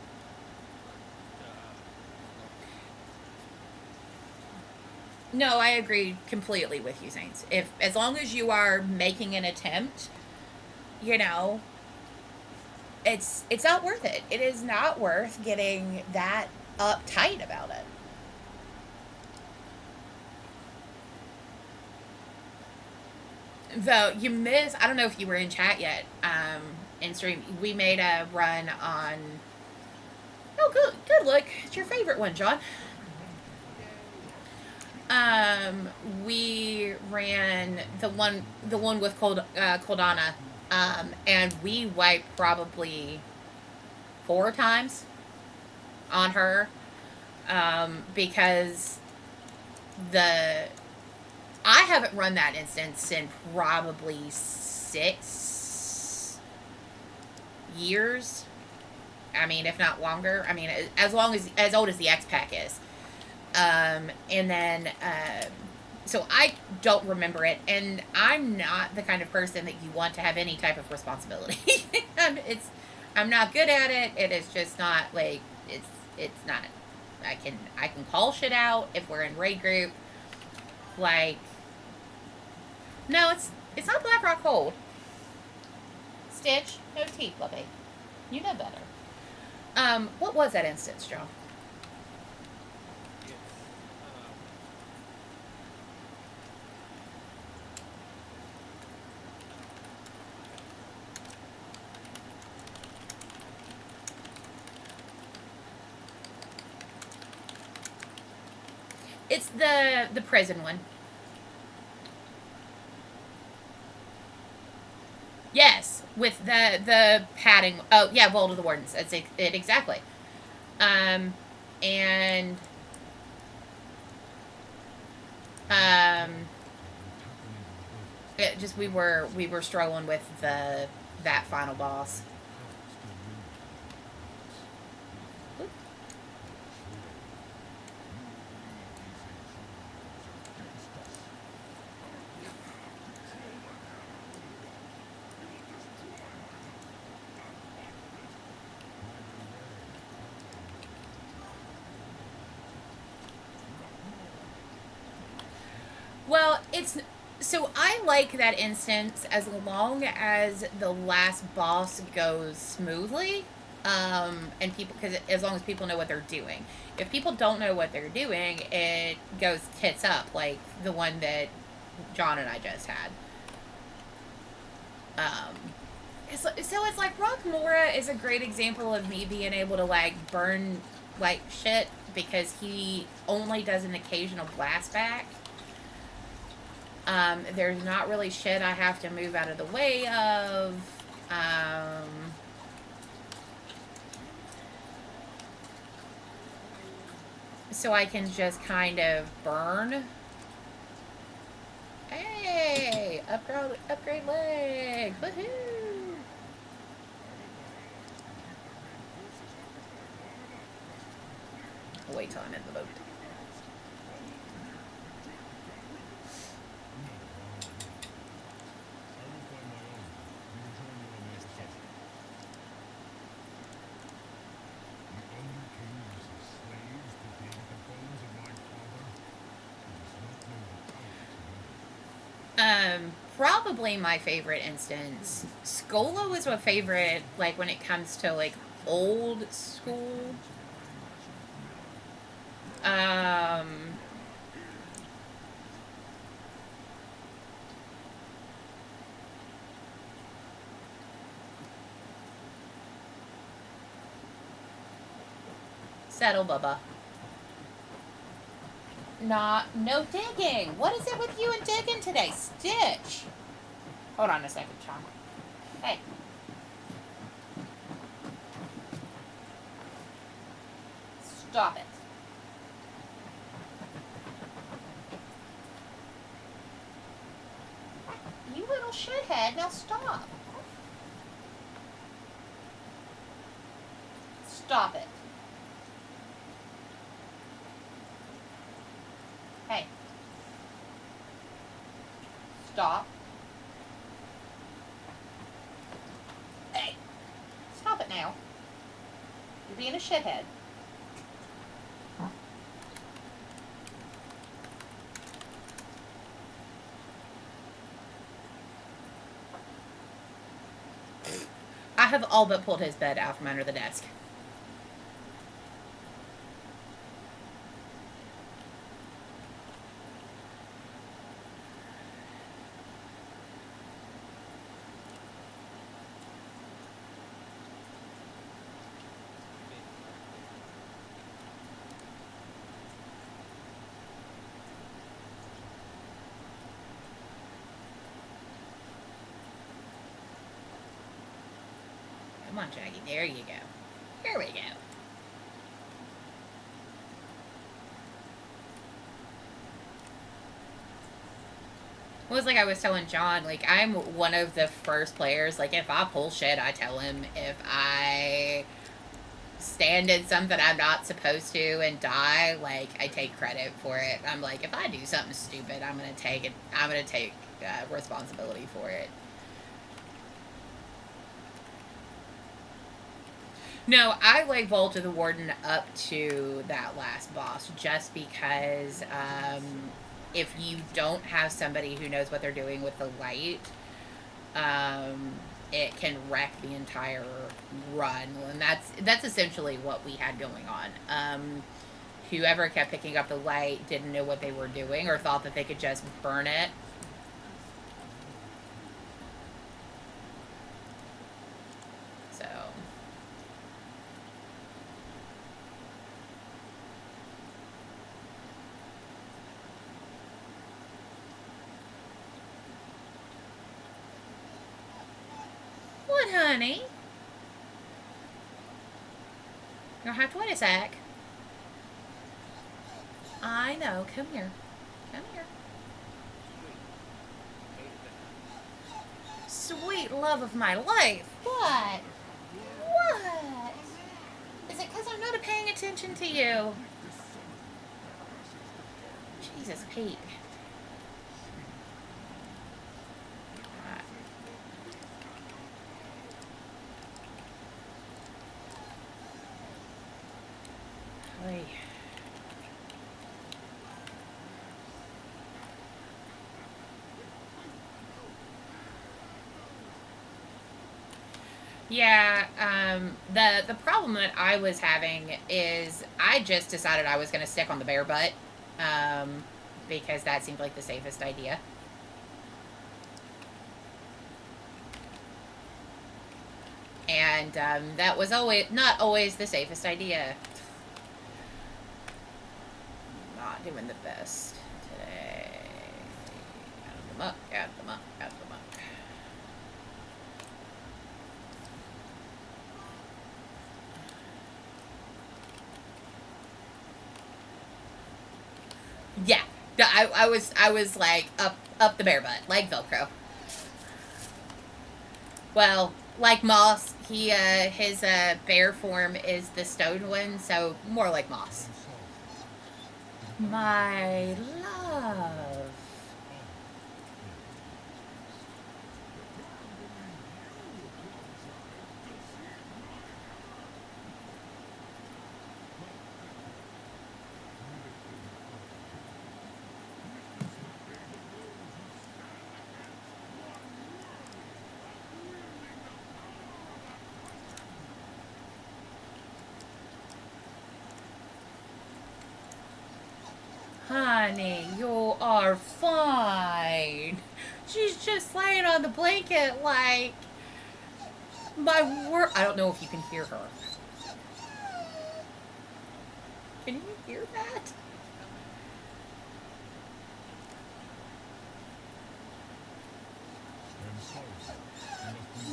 No, I agree completely with you, Saints. If as long as you are making an attempt, you know, it's not worth it. It is not worth getting that uptight about it. Though you miss, I don't know if you were in chat yet. In stream, we made a run on. Oh, good look. It's your favorite one, John. We ran the one with Coldana, and we wiped probably 4 times on her, because the I haven't run that instance in probably 6 years. I mean, if not longer. I mean, as old as the X Pack is. And then, so I don't remember it, and I'm not the kind of person that you want to have any type of responsibility. I'm not good at it. It is just not like it's not. I can call shit out if we're in raid group. Like, no, it's not Blackrock Hold. Stitch, no teeth, lovey. You know better. What was that instance, Joe? It's the prison one. Yes, with the padding. Oh yeah, Vault of the Wardens. That's it exactly. And it just we were struggling with that final boss. Well, so I like that instance as long as the last boss goes smoothly, and people, because as long as people know what they're doing. If people don't know what they're doing, it goes tits up, like the one that John and I just had. So it's like Rockmora is a great example of me being able to like burn like shit because he only does an occasional blast back. There's not really shit I have to move out of the way of. So I can just kind of burn. Hey! Upgrade leg! Woohoo! I'll wait till I'm in the boat. Probably my favorite instance. Skolo is my favorite, like, when it comes to, like, old school. Settle, Bubba. No digging. What is it with you and digging today? Stitch. Hold on a second, Sean. Hey. Stop it. You little shithead. Now stop. Stop it. Hey. Stop. Hey. Stop it now. You're being a shithead. I have all but pulled his bed out from under the desk. Come on, Jackie. There you go. Here we go. Well, it's like I was telling John, like, I'm one of the first players. Like, if I pull shit, I tell him. If I stand in something I'm not supposed to and die, like, I take credit for it. I'm like, if I do something stupid, I'm gonna take it. I'm gonna take responsibility for it. No, I like vaulted the warden up to that last boss just because if you don't have somebody who knows what they're doing with the light, it can wreck the entire run, and that's essentially what we had going on. Whoever kept picking up the light didn't know what they were doing or thought that they could just burn it. So... What, honey? You'll have to wait a sec. I know. Come here. Come here. Sweet love of my life. What? What? Is it because I'm not paying attention to you? Jesus, Pete. Oy. Yeah, the problem that I was having is I just decided I was going to stick on the bear butt, because that seemed like the safest idea. And that was not always the safest idea. Not doing the best today. Out of the muck, out of the muck, out of the muck. Yeah, I was like up the bear butt, like Velcro. Well, like Moss, his bear form is the stone one, so more like Moss. My love. Honey, you are fine. She's just laying on the blanket like... My word. I don't know if you can hear her. Can you hear that?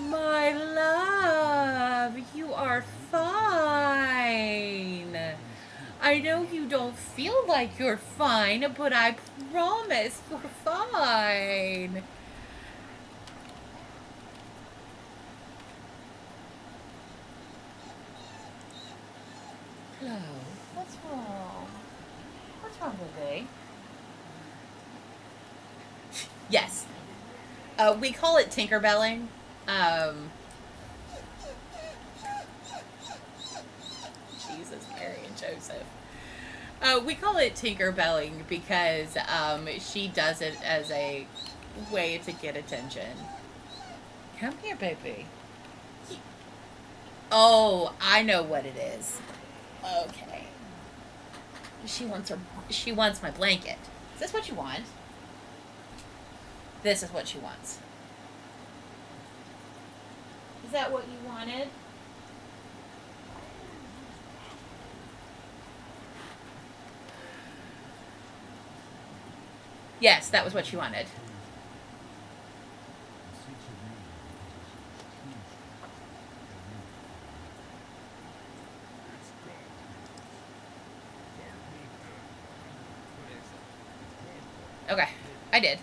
My love, you are fine. I know you don't feel like you're fine, but I promise you're fine. Hello. What's wrong? What's wrong with me? Yes. We call it Tinkerbelling. Um, Jesus, Mary, and Joseph. We call it Tinkerbelling because she does it as a way to get attention. Come here, baby. Oh, I know what it is. Okay. She wants her. She wants my blanket. Is this what you want? This is what she wants. Is that what you wanted? Yes, that was what she wanted. Okay, I did.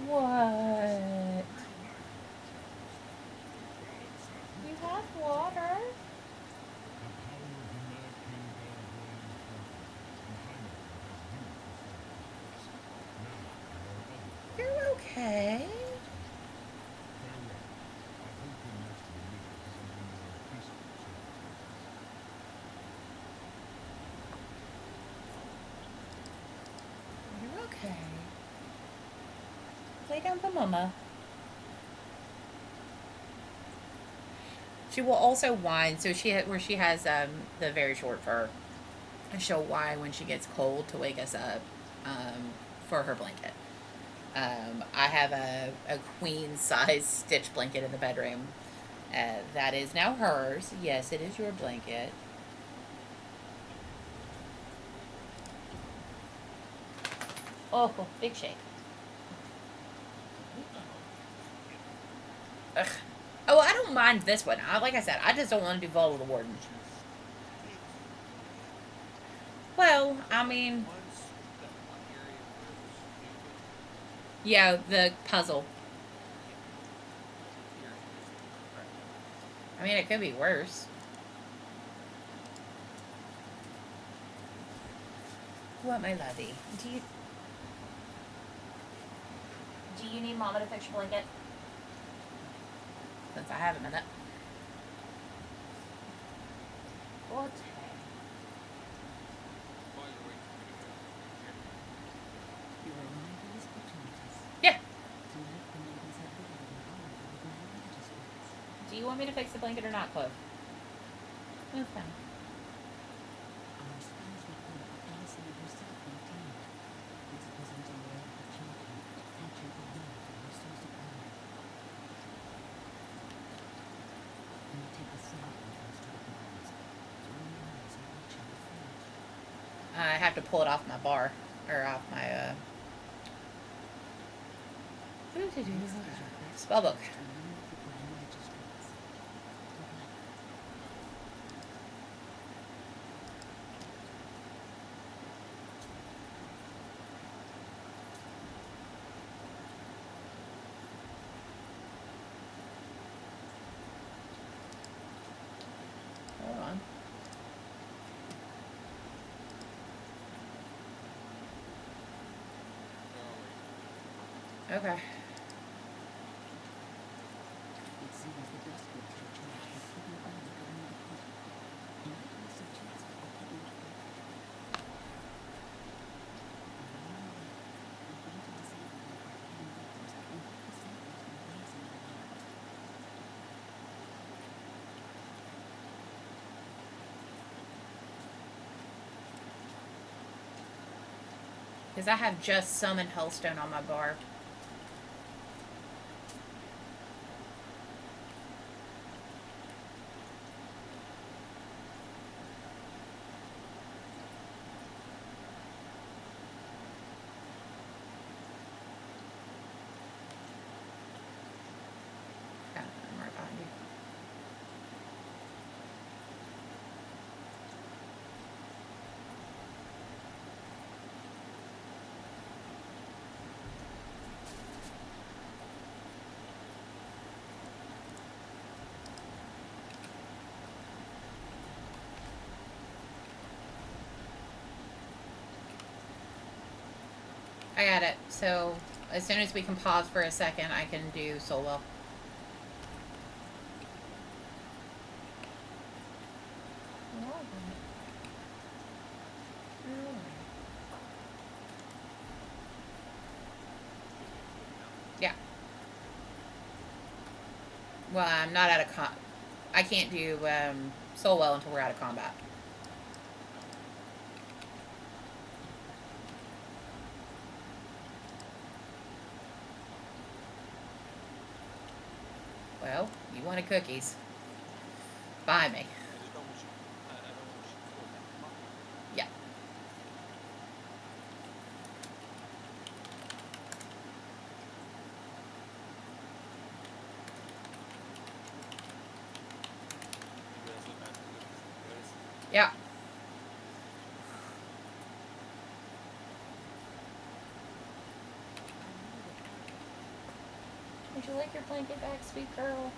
What? You have water? You're okay. You're okay. Lay down for mama. She will also whine. So where she has the very short fur, and she'll whine when she gets cold to wake us up for her blanket. I have a queen size stitch blanket in the bedroom. That is now hers. Yes, it is your blanket. Oh, big shake. Ugh. Oh, I don't mind this one. Like I said, I just don't want to do Follow the Warden. Well, I mean, yeah, the puzzle. I mean, it could be worse. What, my lovey? Do you need Mama to fix your blanket? Since I have a minute. What? Yeah. Do you want me to fix the blanket or not, Clove? That's fine. I have to pull it off my bar, or off my spell book. Hold on. Okay. Because I have just summoned Hellstone on my bar. I got it. So as soon as we can pause for a second, I can do solo. Yeah. Well, I'm not out of I can't do solo until we're out of combat. Well, you wanted cookies. Buy me. Yeah. Yeah. Would you like your blanket back, sweet girl?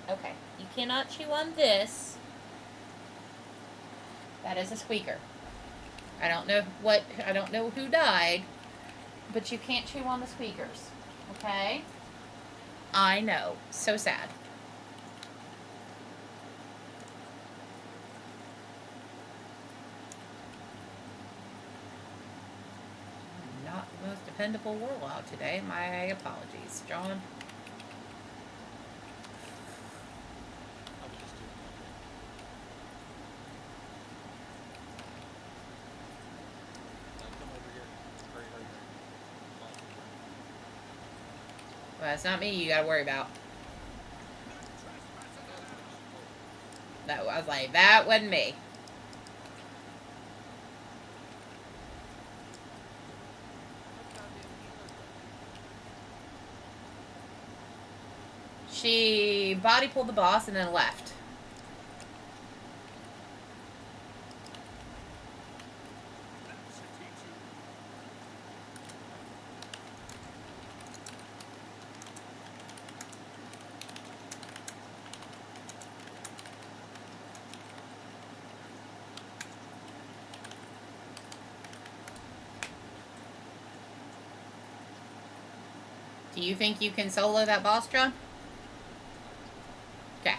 Okay. You cannot chew on this. That is a squeaker. I don't know who died, but you can't chew on the squeakers. Okay? I know. So sad. Not the most dependable warlock today. My apologies, John. Well, it's not me you gotta worry about. I was like, that wasn't me. She body pulled the boss and then left. Do you think you can solo that boss, John? Okay.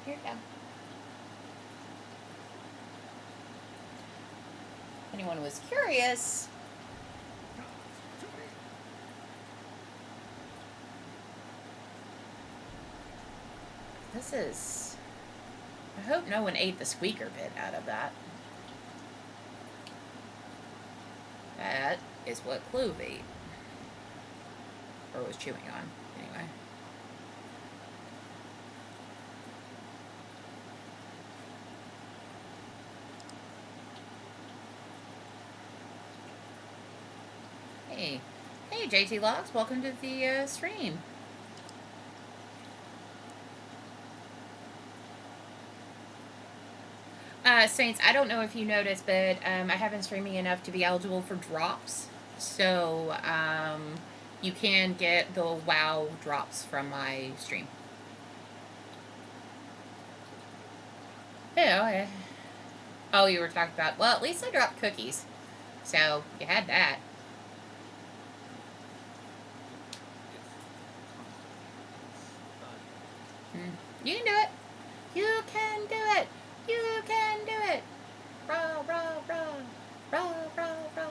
Here you go. If anyone was curious, this is... I hope no one ate the squeaker bit out of that. That is what Clove ate. Or was chewing on, anyway. Hey. Hey, JT Logs. Welcome to the stream. Saints, I don't know if you noticed, but I have been streaming enough to be eligible for drops. So, you can get the WoW drops from my stream. Yeah. Oh, you were talking about... Well, at least I dropped cookies. So, you had that. You can do it. You can do it. You can do it. Rah, rah, rah. Rah, rah, rah.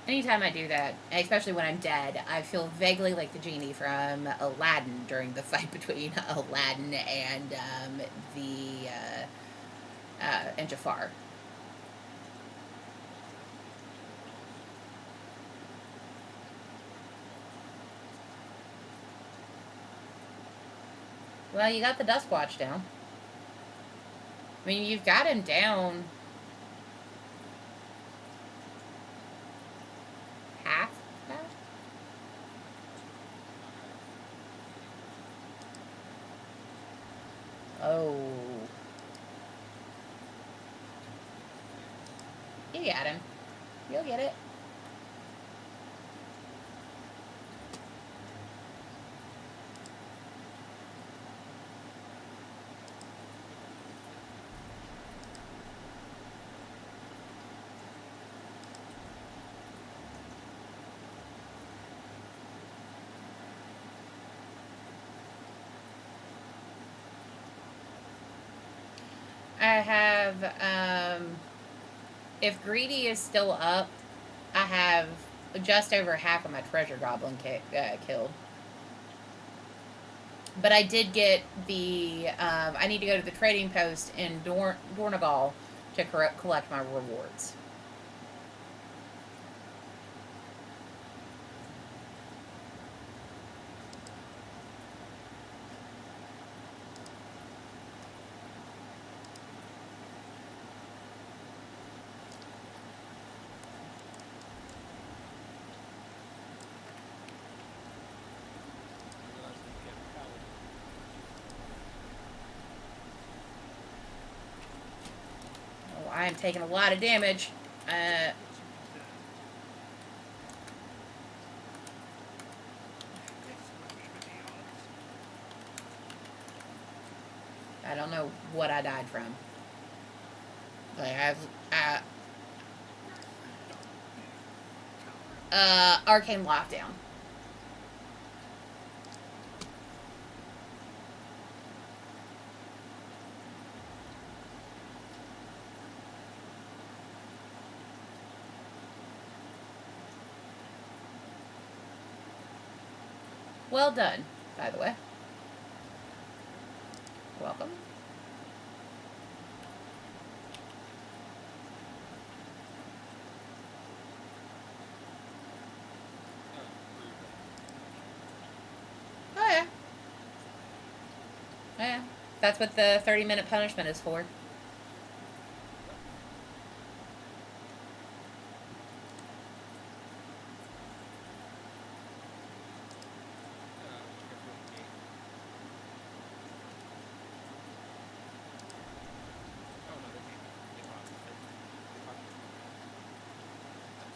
Anytime I do that, especially when I'm dead, I feel vaguely like the genie from Aladdin during the fight between Aladdin and and Jafar. Well, you got the Duskwatch down. I mean, you've got him down Oh. You got him. You'll get it. I have, if Greedy is still up, I have just over half of my treasure goblin killed. But I did get the, I need to go to the trading post in Dornagal to collect my rewards. Oh, I am taking a lot of damage. I don't know what I died from. Like Arcane Lockdown. Well done, by the way. Welcome. Oh, yeah. Oh, yeah. That's what the 30-minute punishment is for.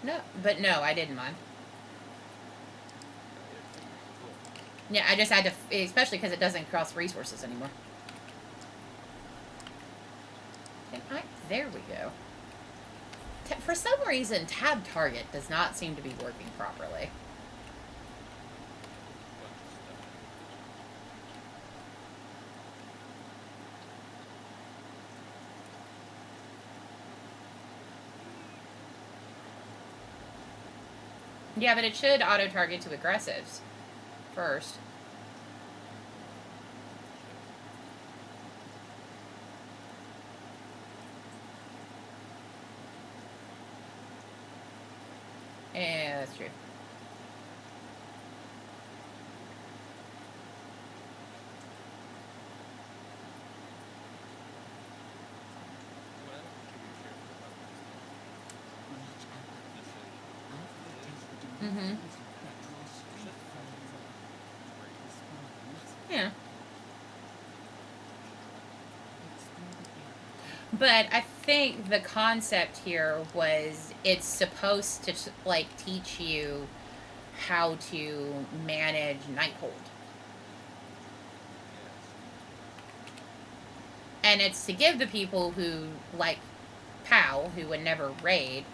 No, but no, I didn't mind. Yeah, I just had to, especially because it doesn't cross resources anymore. There we go. For some reason, tab target does not seem to be working properly. Yeah, but it should auto-target to aggressives first. Yeah, that's true. Mm-hmm. Yeah. But I think the concept here was it's supposed to like teach you how to manage Nighthold. And it's to give the people who like POW, who would never raid,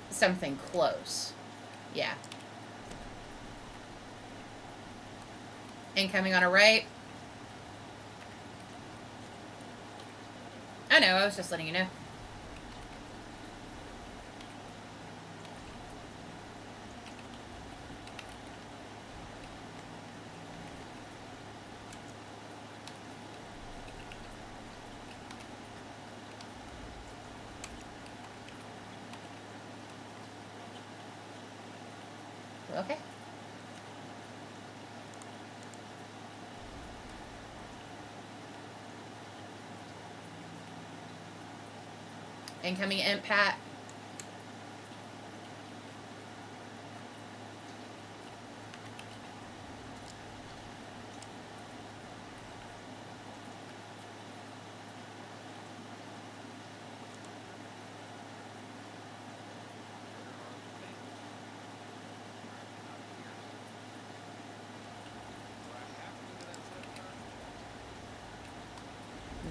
something close. Yeah. Incoming on a right. I know, I was just letting you know. Okay. Incoming imp pat.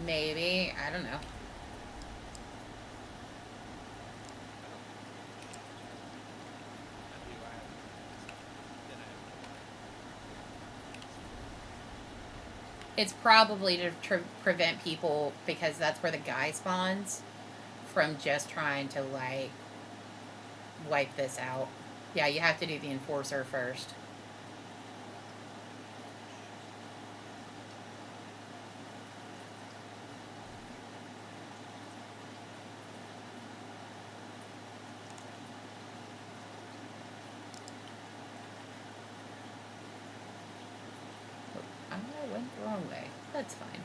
Maybe. I don't know. I don't I do. I have then I have It's probably to prevent people, because that's where the guy spawns, from just trying to, like, wipe this out. Yeah, you have to do the enforcer first. I went the wrong way. That's fine.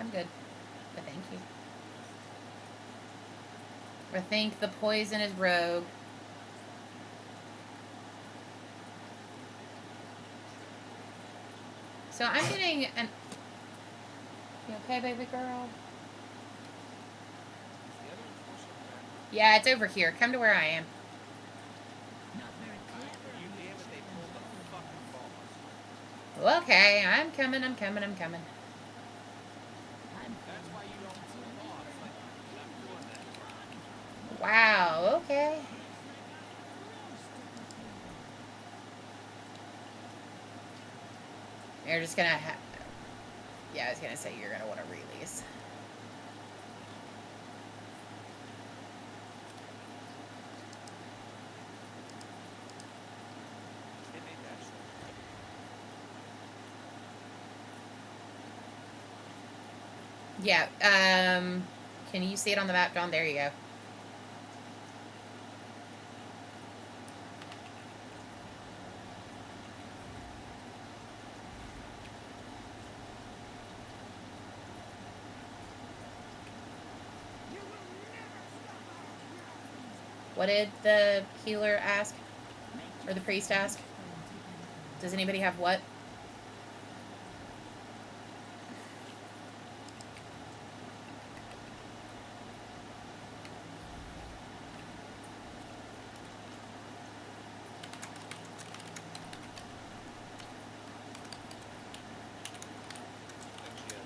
I'm good. But thank you. I think the poison is rogue. So I'm getting an... You okay, baby girl? the other enforcement back. Yeah, it's over here. Come to where I am. You damn it, they pulled the fucking boss. Okay, I'm coming. That's That's why you don't pull the boss. Like, stop doing that. Wow, okay. You're just gonna yeah, I was gonna say you're gonna want to release. It made that shit. Yeah, can you see it on the map, John? There you go. What did the healer ask? Or the priest ask? Does anybody have what? Actually,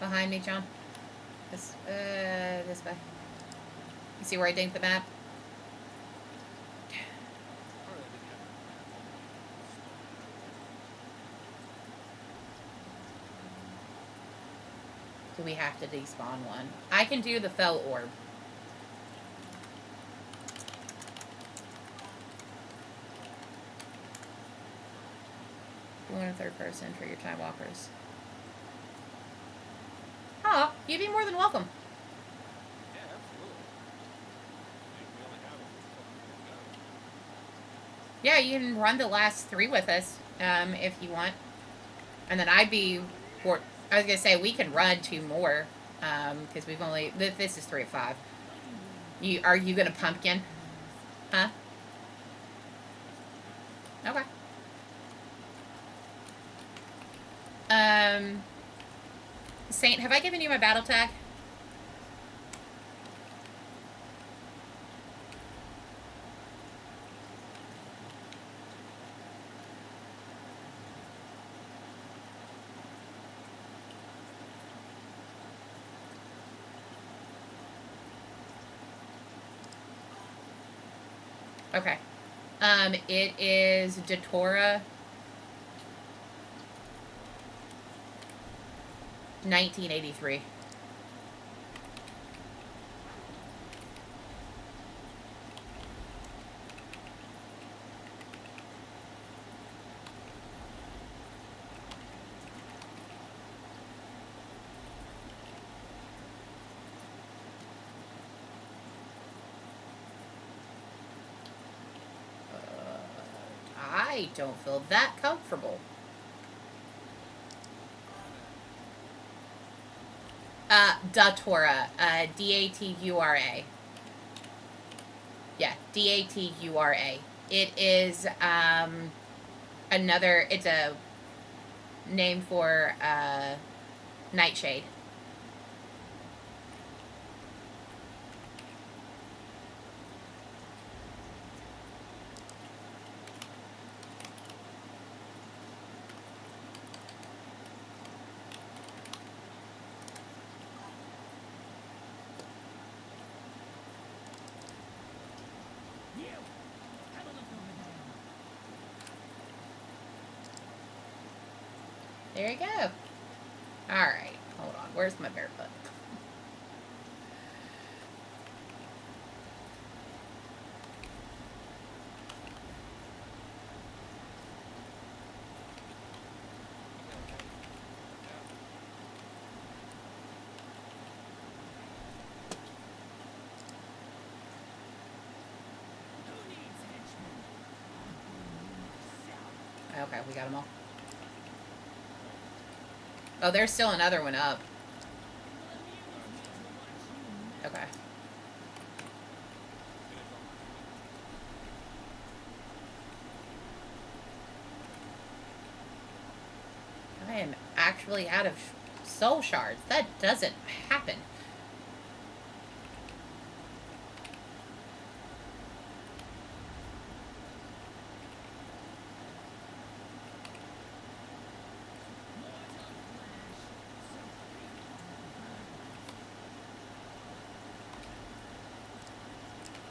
Behind me, John. This way. You see where I dinked the map? Do we have to despawn one? I can do the fell orb. You want a third person for your time walkers. Oh, you'd be more than welcome. Yeah, absolutely. We only have a Yeah, you can run the last 3 with us, if you want. And then I'd be... I was going to say, we can run 2 more, because we've only... This is 3 of 5. Are you going to pumpkin? Huh? Okay. Saint, have I given you my battle tag? Okay. It is Datora 1983. I don't feel that comfortable. Datura. Datura. Yeah, Datura. It is another. It's a name for nightshade. There you go. Alright, hold on. Where's my barefoot? Okay, we got them all. Oh, there's still another one up. Okay. I am actually out of soul shards. That doesn't happen.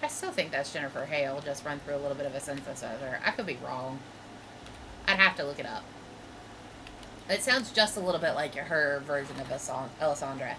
I still think that's Jennifer Hale, just run through a little bit of a synthesizer. I could be wrong. I'd have to look it up. It sounds just a little bit like her version of Alessandra.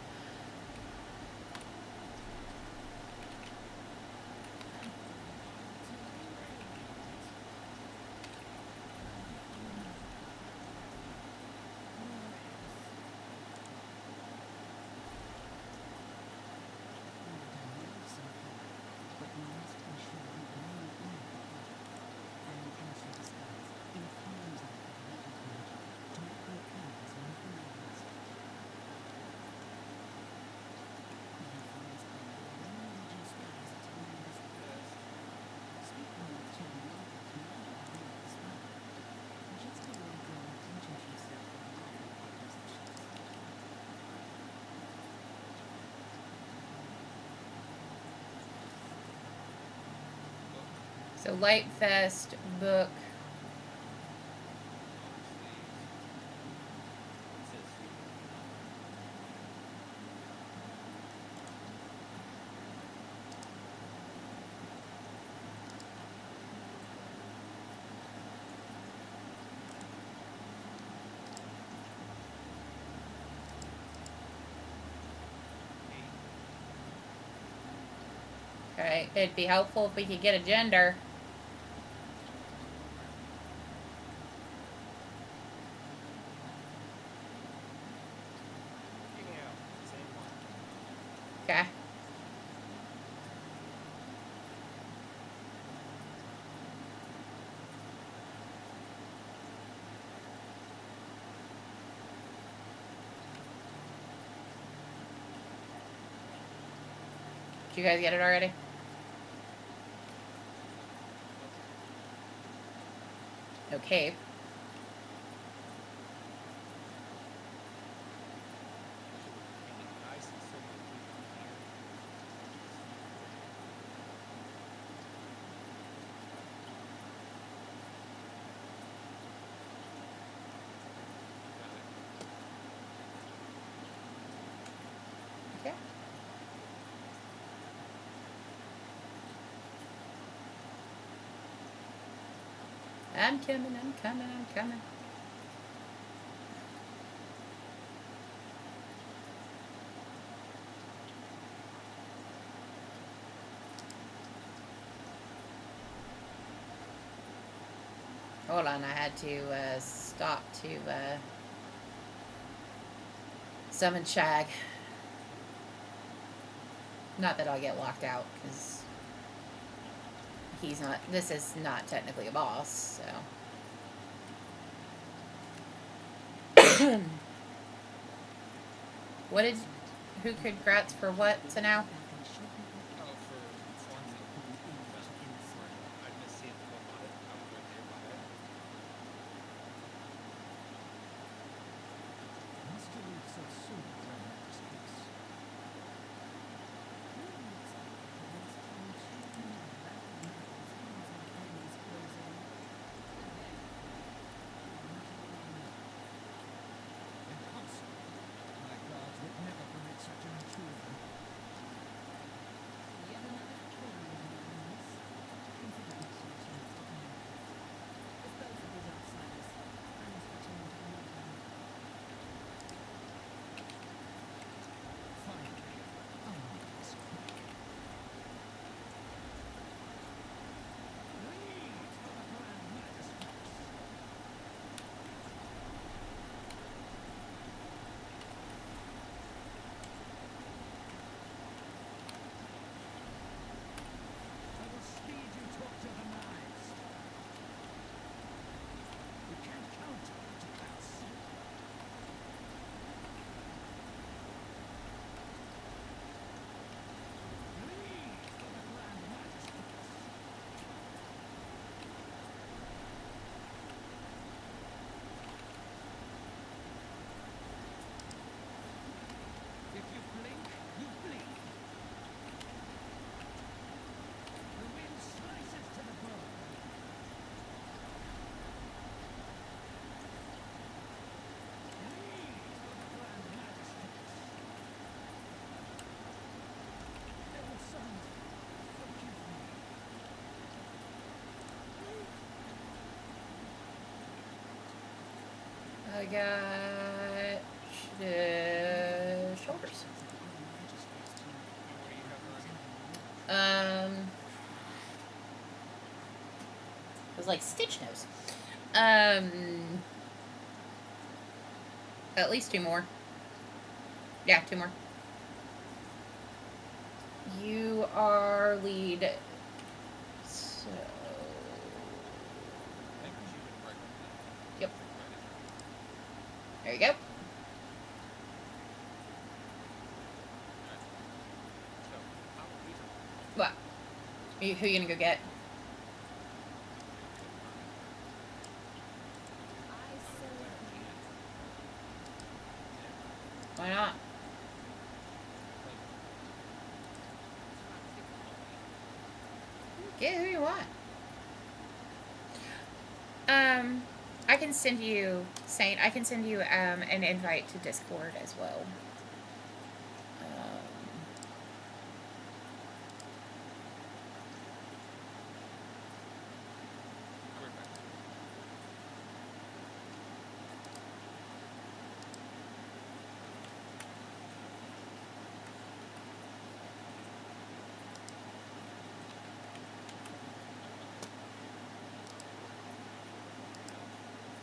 So Lightfest book. Okay, it'd be helpful if we could get a gender. Okay. Did you guys get it already? Okay. Okay. I'm coming, I'm coming, I'm coming. Hold on, I had to stop to summon Shag. Not that I'll get locked out, because he's not, this is not technically a boss, so. What did... Who could grats for what, so now? Oh, for Swansea. I missed seeing the club on it. I was right there by it. Must you leave so soon, Grandmaster's case? Impossible. My gods would never permit such an intrusion. Finally, I'll make this quick. Leave for the Grand Magistrates. I will speed you to the knives. You can't count on it, that's leave for the Grand Magistrates. If you blink, you bleed. The wind slices to the bone. Leave for the Grand Magistrates. Elder sons, forgive me. I got... shoulders. And what do you have running? It was like Stitch Nose. At least 2 more. Yeah, 2 more. You are lead. So... I think you would recommend. Yep. There you go. So, how these are What? Who you gonna go get? Why not? Get who you want. I can send you, Saint, I can send you an invite to Discord as well. I'll be right back.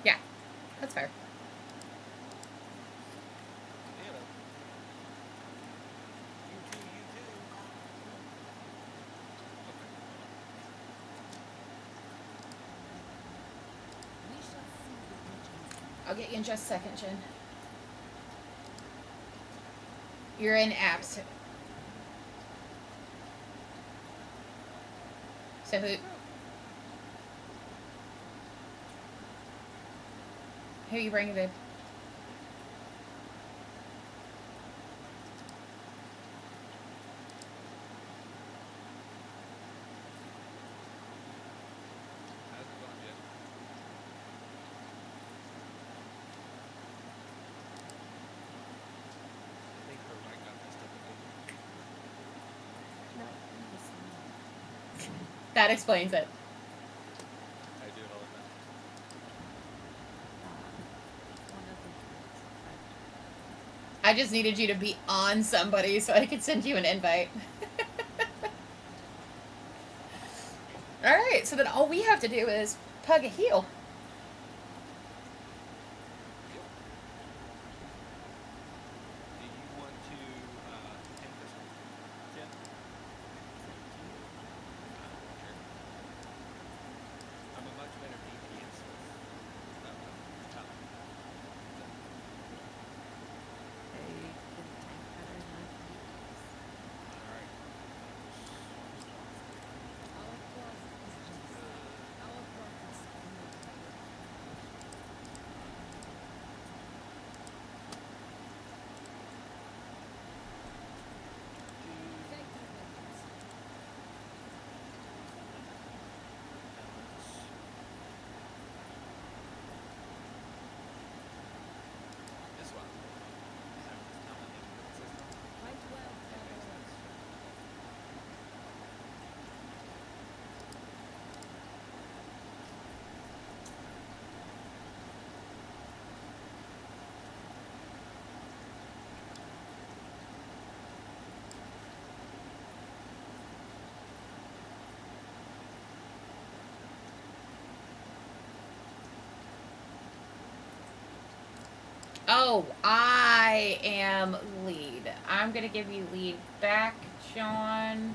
Yeah, that's fair. Yeah. You too. Okay. I'll get you in just a second, Jen. You're in apps. So who you bringing, babe? Hasn't gone yet. I think her mic got messed up again. That explains it. I do it all the time. I just needed you to be on somebody so I could send you an invite. Alright, so then all we have to do is pug a heel. Do you want to take this one? Jen? I don't care. I'm a much better DPS with top. Oh, I am lead. I'm gonna give you lead back, John.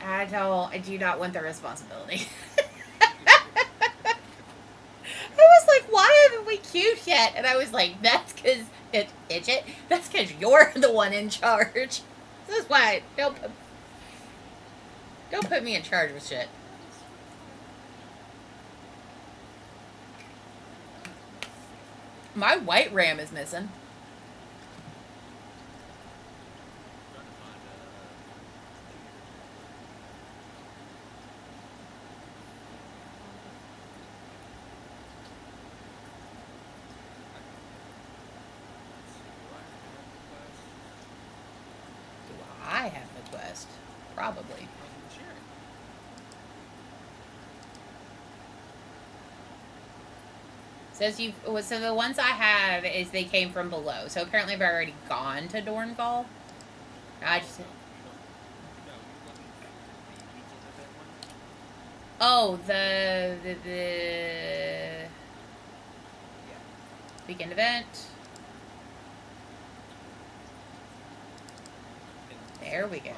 I do not want the responsibility. I was like, why haven't we queued yet? And I was like, that's because that's because you're the one in charge. This is why don't put me in charge with shit. My white ram is missing. Trying to find Do I have the quest? Probably. Says you. So the ones I have is they came from below. So apparently I've already gone to Dorngall. I just. Oh, the weekend event. There we go.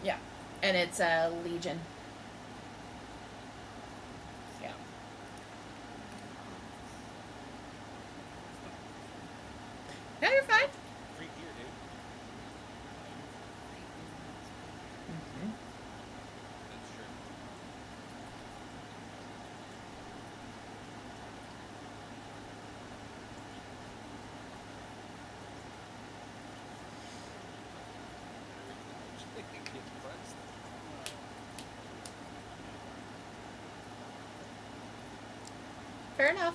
Yeah, and it's a Legion. Yeah. No, you're fine. free gear, dude. Mm-hmm. That's true. Get pressed. Fair enough.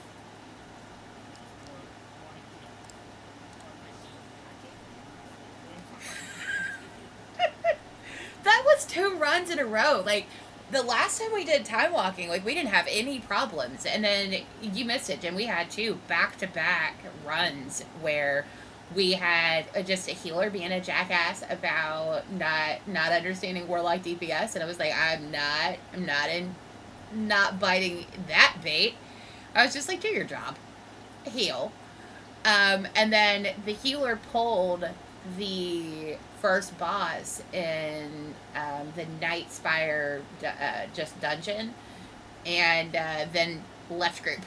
That was 2 runs in a row. Like, the last time we did time walking, like, we didn't have any problems. And then you missed it, Jim. We had 2 back-to-back runs where we had just a healer being a jackass about not understanding warlock DPS, and I was like, not biting that bait. I was just like, do your job, heal. And then the healer pulled the first boss in the Night Spire just dungeon, and then left group.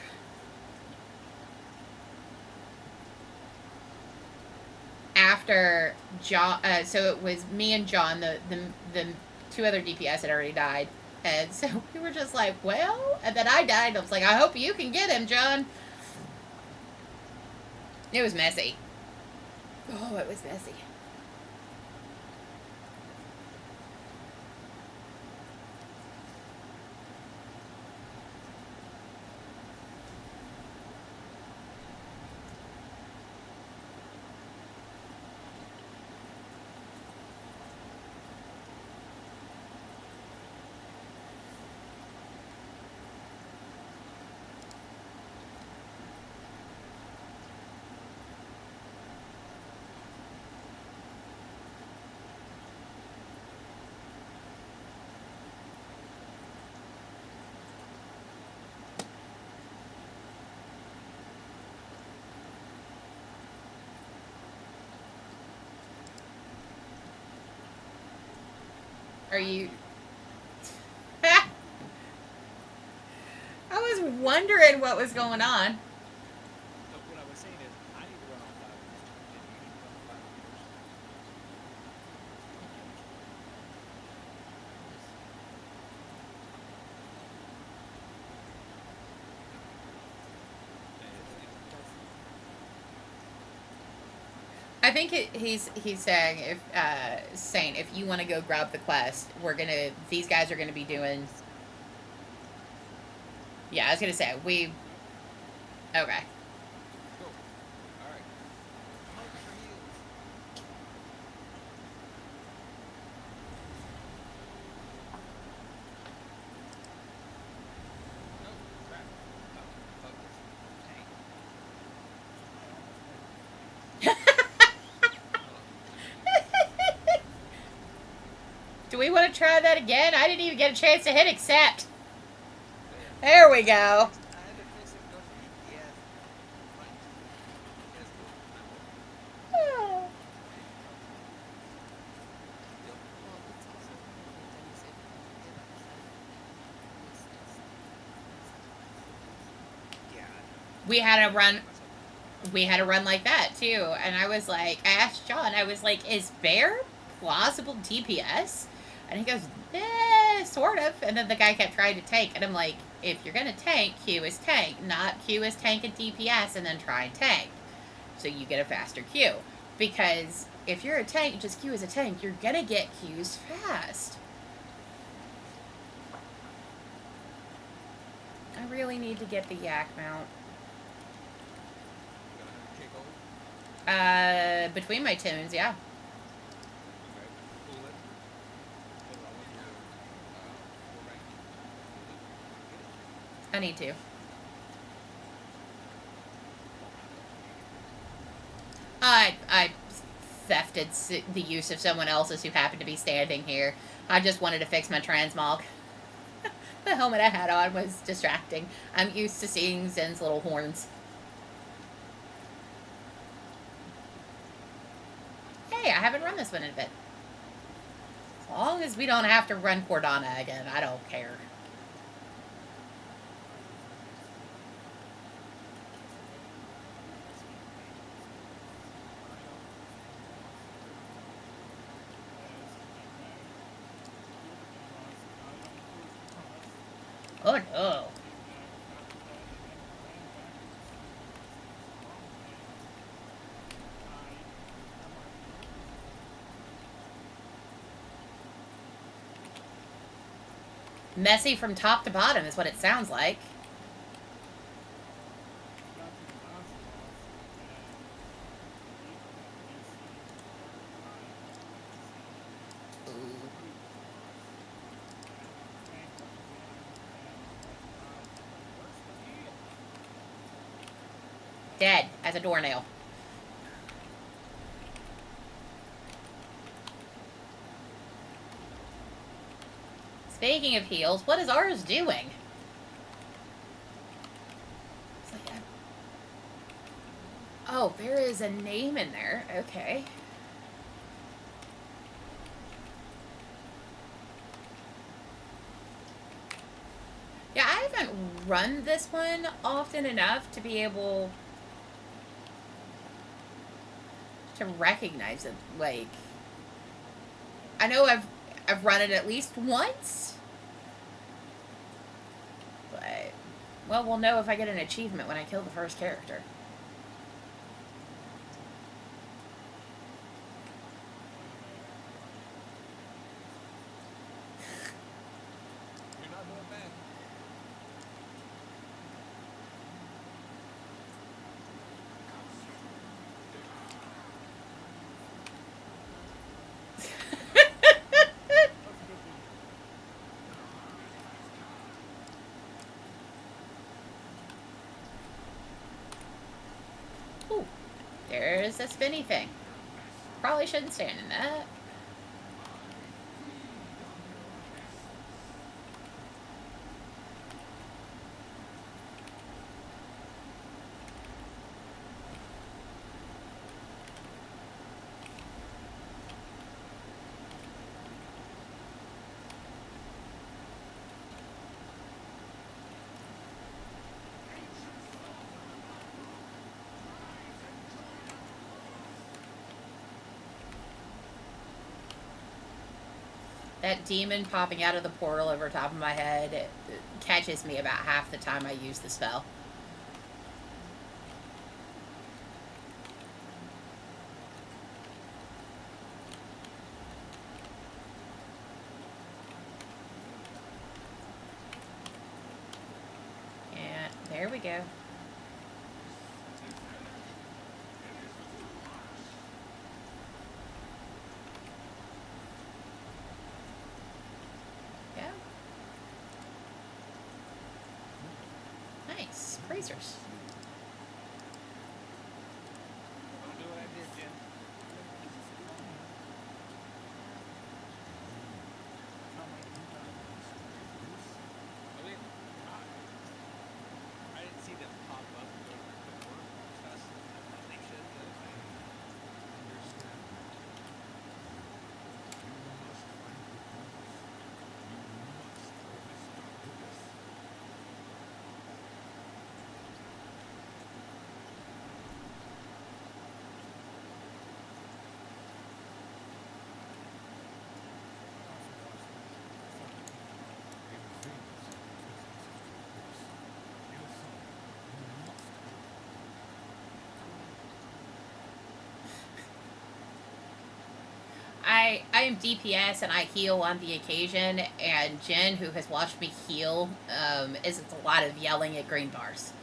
After John, so it was me and John, the 2 other DPS had already died, and so we were just like, well, and then I died. I was like, I hope you can get him, John. It was messy. Oh, it was messy. Are you... I was wondering what was going on. So what I was saying is, I need to run on 5 meters, and you need to run on 5 meters. I think he's saying if you want to go grab the quest, these guys are gonna be doing. Yeah, I was gonna say we. Okay. Go. All right. Mark for heals. No, crap. Oh, fuck this. Dang. Do we want to try that again? I didn't even get a chance to hit accept. There. There we go. I had to fix it go for EPS. Like, EPS go for my work. Oh. Yep. Well, it's also when you say Yeah, I know. We had a run. Myself. We had a run like that too, and I was like, I asked John, I was like, is bear plausible DPS? And he goes, sort of. And then the guy kept trying to tank, and I'm like, if you're gonna tank, Q is tank, not Q is tank and DPS, and then try and tank, so you get a faster Q. Because if you're a tank, just Q as a tank, you're gonna get Qs fast. I really need to get the yak mount. You got 100K gold? Between my tunes, yeah. Okay. Pull it. Put it all in your full rank. Pull it. Get it. I need to. I thefted the use of someone else's who happened to be standing here. I just wanted to fix my transmog. The helmet I had on was distracting. I'm used to seeing Zen's little horns. Hey, I haven't run this one in a bit. As long as we don't have to run Cordana again, I don't care. Oh no. Messy from top to bottom is what it sounds like. Dead as a doornail. Speaking of heals, what is ours doing? It's like oh, there is a name in there. Okay. Yeah, I haven't run this one often enough to be able to recognize it. Like, I know I've run it at least once, but well, we'll know if I get an achievement when I kill the first character. You're not doing bad. Ooh, there's a spinny thing. Probably shouldn't stand in that. That demon popping out of the portal over top of my head, it catches me about half the time I use the spell. Yeah, there we go. Nice. Bracers. Don't do what I did, Jen. I am DPS and I heal on the occasion, and Jen, who has watched me heal, is a lot of yelling at green bars.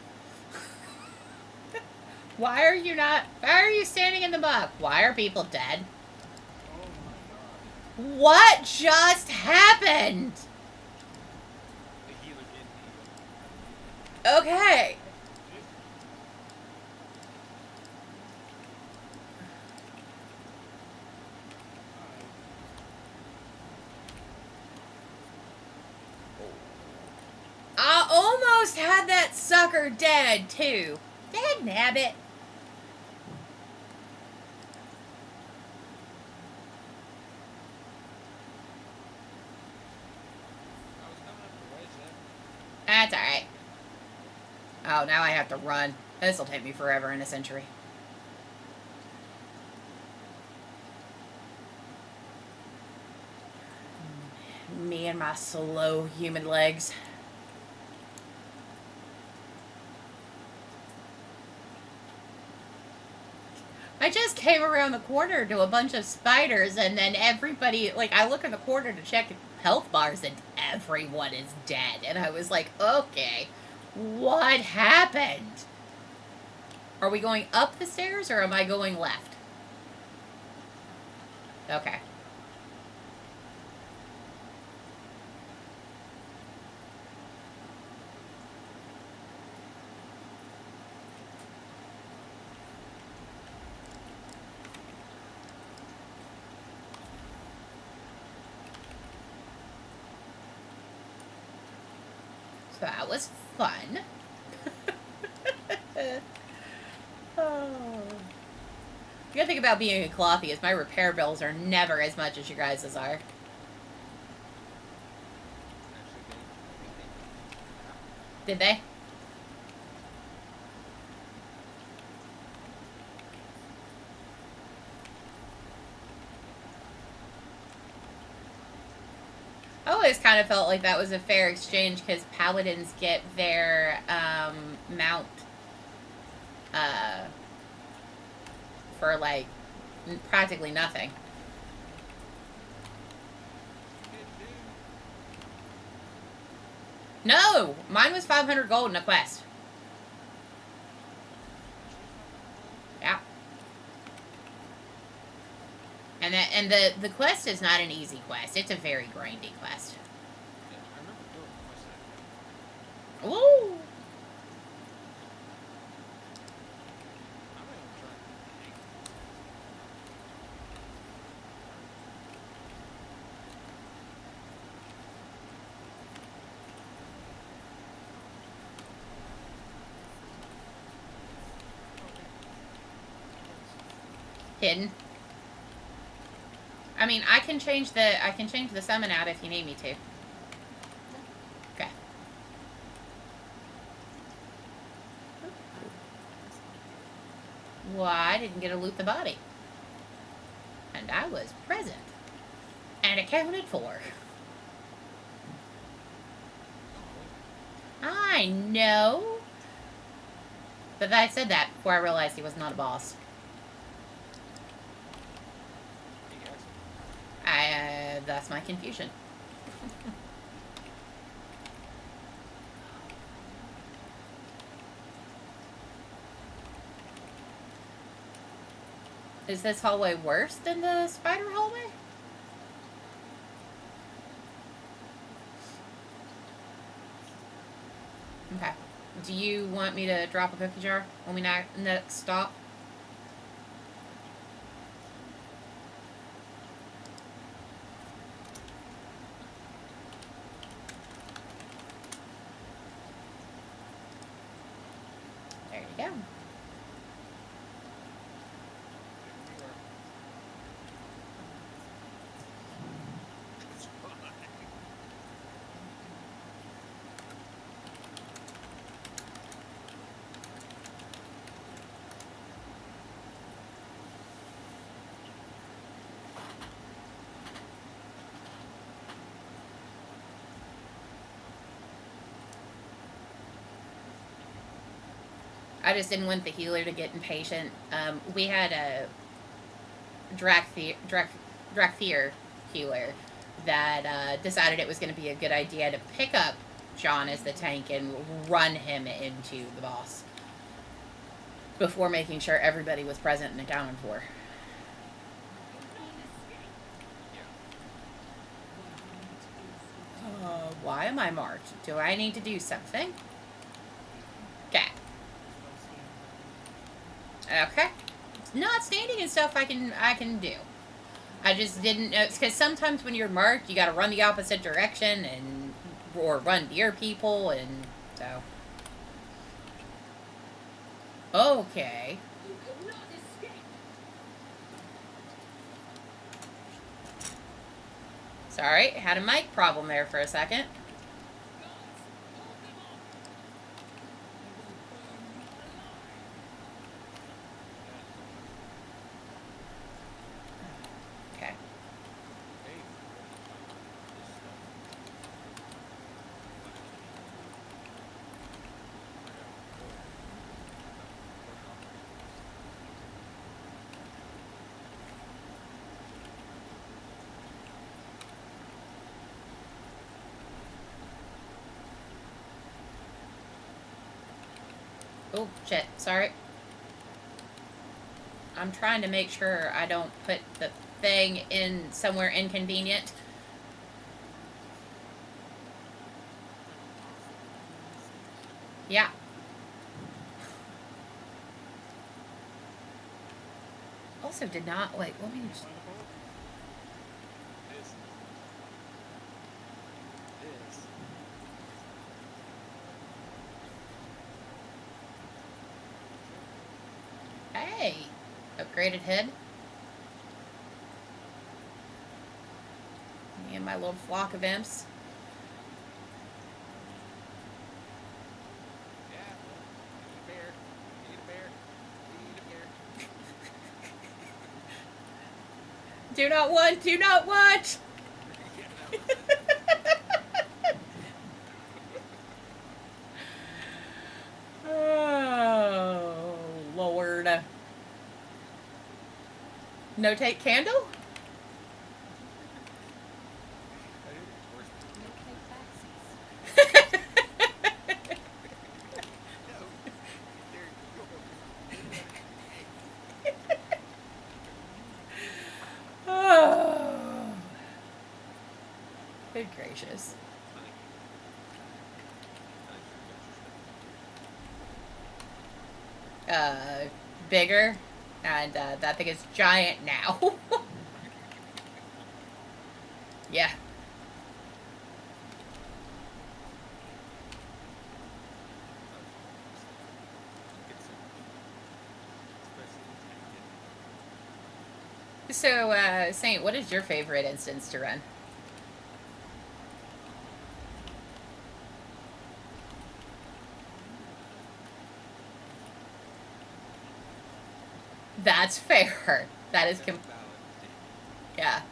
Why are you standing in the muck? Why are people dead? Oh my god. What just happened? The healer didn't heal. Okay. I almost had that sucker dead, too. Dag nabbit. I was coming up the wedge then. That's alright. Oh, now I have to run. This'll take me forever and a century. Me and my slow human legs. I just came around the corner to a bunch of spiders, and then everybody, like, I look in the corner to check health bars, and everyone is dead. And I was like, okay, what happened? Are we going up the stairs, or am I going left? Okay. So that was fun. Oh. The good thing about being a clothy is my repair bills are never as much as you guys' are. Actually, Did they? I always kind of felt like that was a fair exchange because paladins get their mount for like practically nothing. No, mine was 500 gold in a quest. Yeah. And the quest is not an easy quest. It's a very grindy quest. yeah, I remember doing the quest that. Woo! I'm not even trying to think. Hidden. I mean, I can change the summon out if you need me to. Okay. Well, I didn't get to loot the body. And I was present. And accounted for. I know. But I said that before I realized he was not a boss. That's my confusion. Is this hallway worse than the spider hallway? Okay. Do you want me to drop a cookie jar when we next stop? There you go. It's fine. I just didn't want the healer to get impatient. We had a Drakthir healer that decided it was going to be a good idea to pick up John as the tank and run him into the boss before making sure everybody was present and accounted for. Why am I marked? Do I need to do something? Okay. Okay. Not standing and stuff I can do. I just didn't know, because sometimes when you're marked, you got to run the opposite direction or run near people, and so. Okay. Sorry, had a mic problem there for a second. Okay. Oh, shit. Sorry. I'm trying to make sure I don't put the thing in somewhere inconvenient. Yeah. Also did not, like, let me just... Hey! Upgraded head. Me and my little flock of imps. Do not want, do not want! Oh, Lord. No take candle? No take backsies. Oh. Good gracious. Bigger, and that thing is giant now. Yeah. So, Saint, what is your favorite instance to run? That's fair. That is yeah.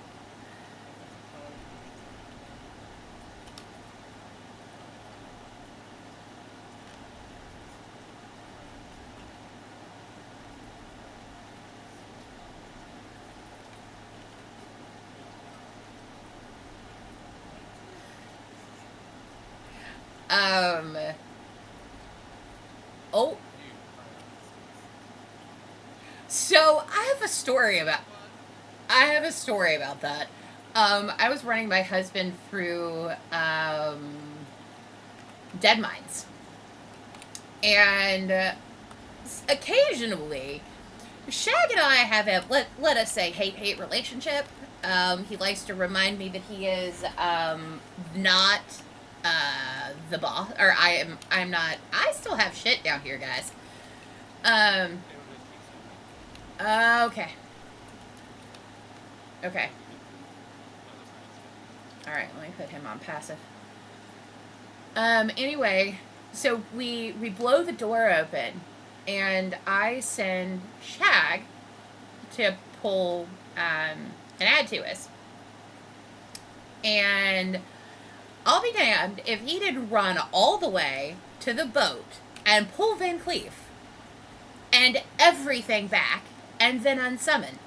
Oh. So I have a story about that. I was running my husband through Dead Mines, and occasionally, Shag and I have a let us say hate relationship. He likes to remind me that he is not the boss, or I'm not. I still have shit down here, guys. Okay. Okay. Alright, let me put him on passive. Anyway, so we blow the door open, and I send Shag to pull an add to us. And I'll be damned if he didn't run all the way to the boat and pull Van Cleef and everything back and then unsummon.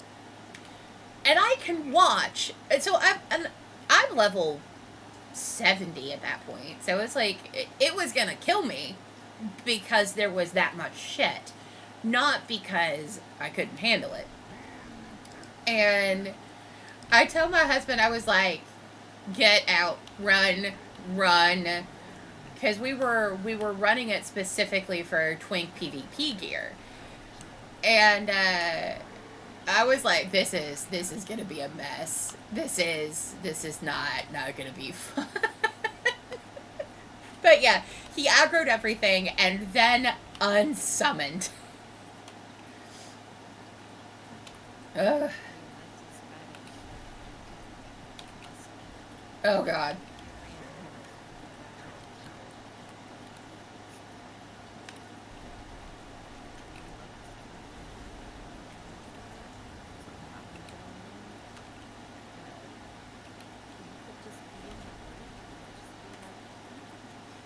and I can watch. And so I'm level 70 at that point. So it's like it was gonna kill me because there was that much shit, not because I couldn't handle it. And I told my husband, I was like, get out, run, run, because we were running it specifically for Twink PvP gear, and I was like, this is gonna be a mess. This is not gonna be fun. But yeah, he aggroed everything and then unsummoned. Ugh. Oh god.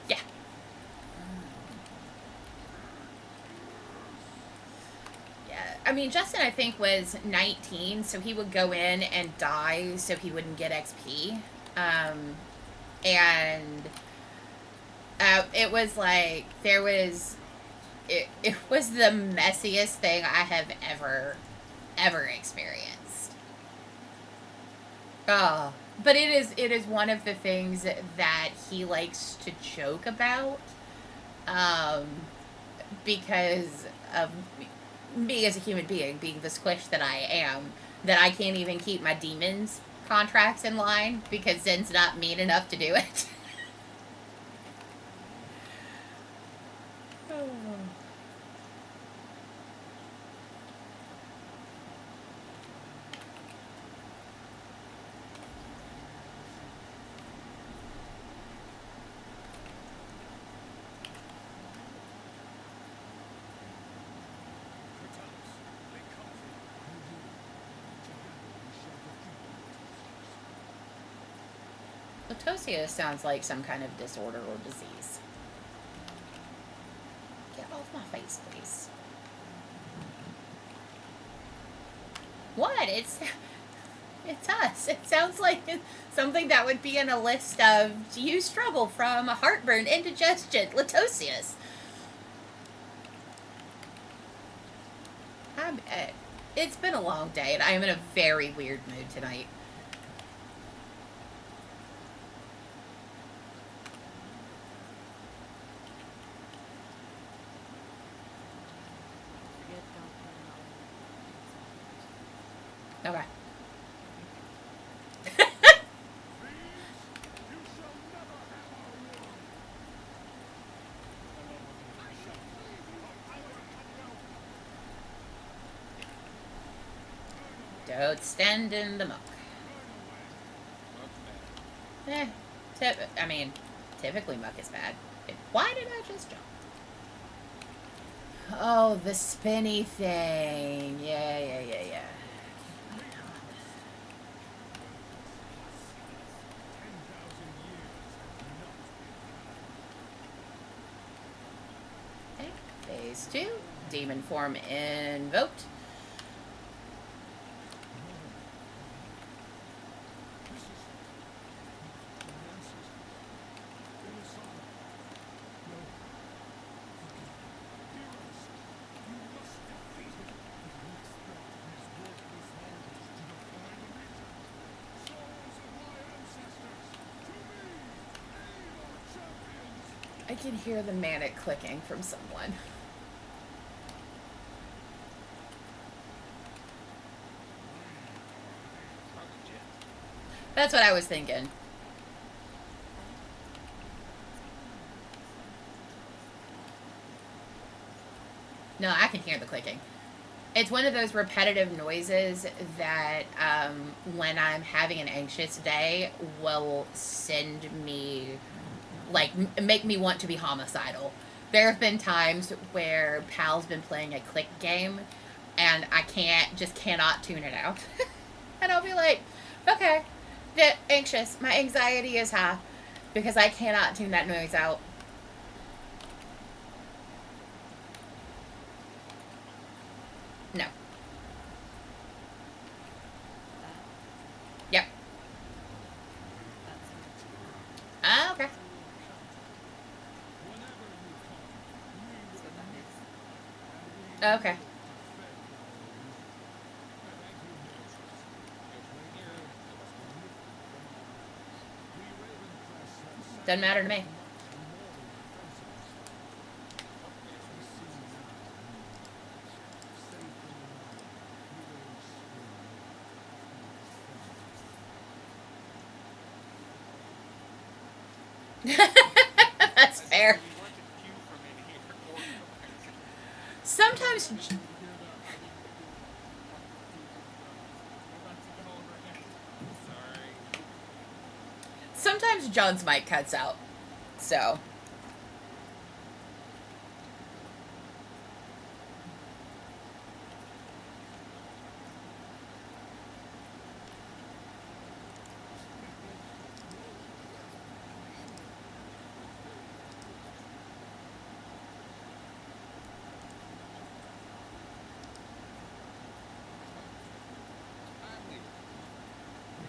Yeah. Yeah. I mean, Justin, I think, was 19, so he would go in and die so he wouldn't get XP. And it was like, it was the messiest thing I have ever experienced. Oh, but it is one of the things that he likes to joke about, um, because of me as a human being the squish that I am, that I can't even keep my demons contracts in line because Zen's not mean enough to do it. Oh. Latosia sounds like some kind of disorder or disease. Get off my face, please. What? It's us. It sounds like something that would be in a list of, do you struggle from heartburn, indigestion, Latosias? It's been a long day, and I am in a very weird mood tonight. Okay. Don't stand in the muck. I mean, typically muck is bad. Why did I just jump? Oh, the spinny thing. Yeah. Okay, phase 2. Demon form invoked. I can hear the manic clicking from someone. That's what I was thinking. No, I can hear the clicking. It's one of those repetitive noises that, when I'm having an anxious day, will send me, like, make me want to be homicidal. There have been times where Pal's been playing a click game, and I cannot tune it out. And I'll be like, okay, get anxious. My anxiety is high because I cannot tune that noise out. No. Okay. Doesn't matter to me. That's fair. Sometimes, sometimes John's mic cuts out. So,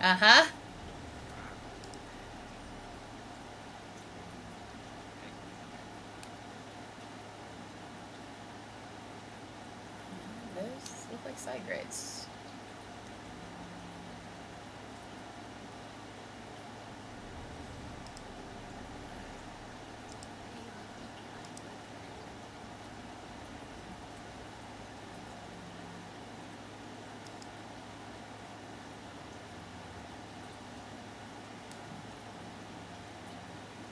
uh-huh. Those look like side grades.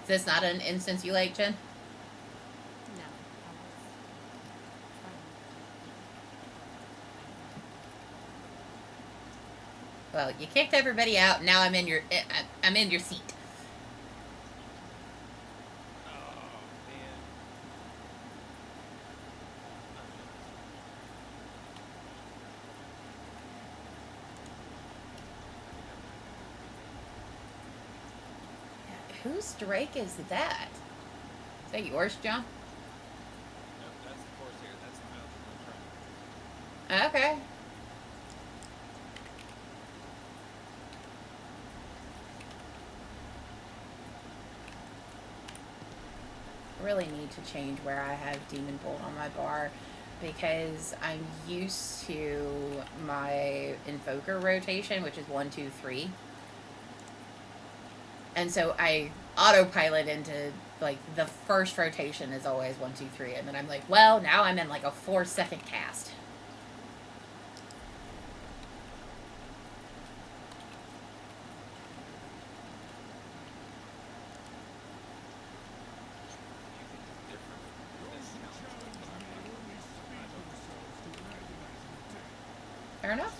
Is this not an instance you like, Jen? No, Well, you kicked everybody out. Now I'm in your seat. Whose Drake is that? Is that yours, John? That's the Corsair. That's the mount we're trying. Okay. Really need to change where I have Demon Bolt on my bar because I'm used to my Invoker rotation, which is 1, 2, 3. And so I autopilot into, like, the first rotation is always 1, 2, 3. And then I'm like, well, now I'm in, like, a 4-second cast. Fair enough.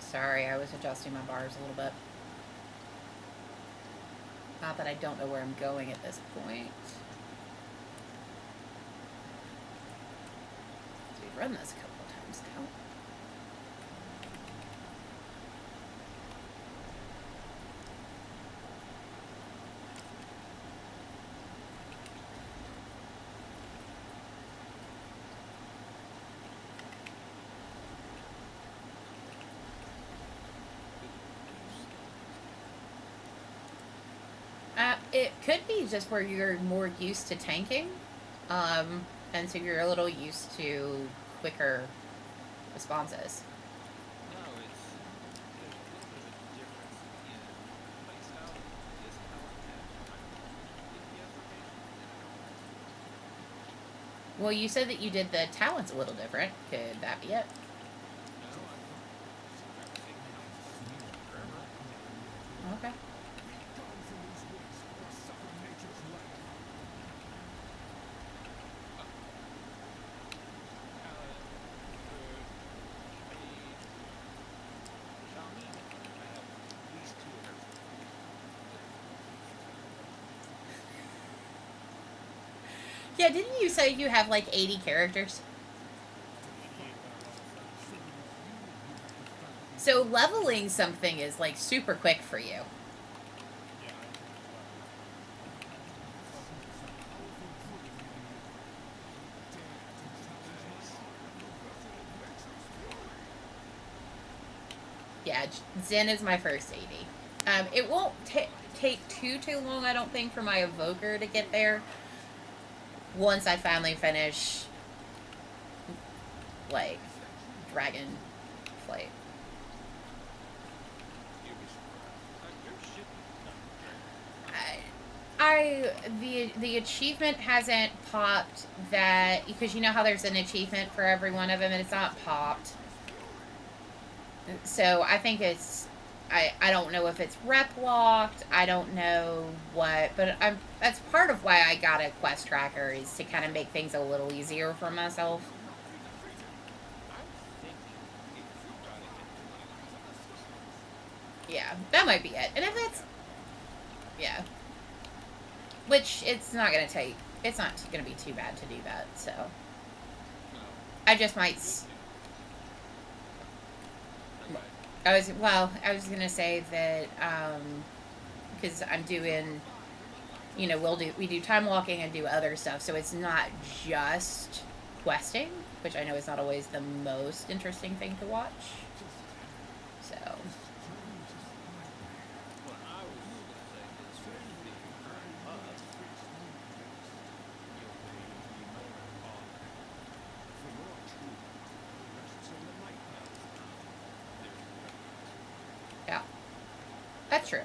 Sorry, I was adjusting my bars a little bit. Not that I don't know where I'm going at this point. We've run this a couple of times now. It could be just where you're more used to tanking, and so you're a little used to quicker responses. No, it's there's a little bit of a difference in playstyle with this talent and DPS rotation. Well, you said that you did the talents a little different. Could that be it? No, Okay. Gone from these woods or suffer nature's wrath. Yeah, didn't you say you have like 80 characters? So leveling something is like super quick for you. Yeah, Zen is my first 80. It won't take too long, I don't think, for my evoker to get there. Once I finally finish, like, Dragonflight. The achievement hasn't popped that, because you know how there's an achievement for every one of them and it's not popped. So I think it's, I don't know if it's rep locked. I don't know what, but that's part of why I got a quest tracker, is to kind of make things a little easier for myself. Yeah, that might be it. And if that's, yeah, which it's not gonna take. It's not gonna be too bad to do that. So I just might. I was gonna say that because I'm doing, we do time walking and do other stuff, so it's not just questing, which I know is not always the most interesting thing to watch. So. Yeah, that's true.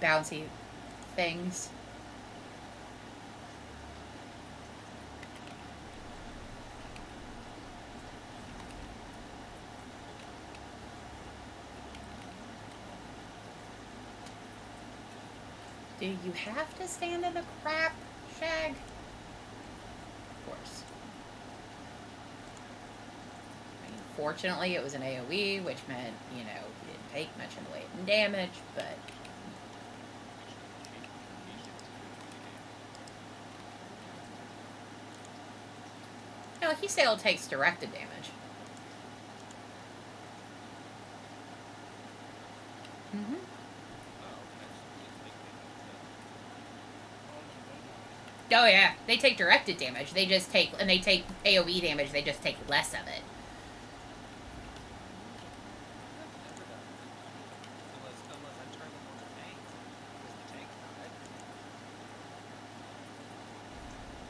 Bouncy things. Do you have to stand in the crap shag? Of course. I mean, fortunately, it was an AoE, which meant, you didn't take much in the way of damage, but... No, he still takes directed damage. Mm-hmm. Oh yeah, they take directed damage. They just take, and they take AoE damage, they just take less of it.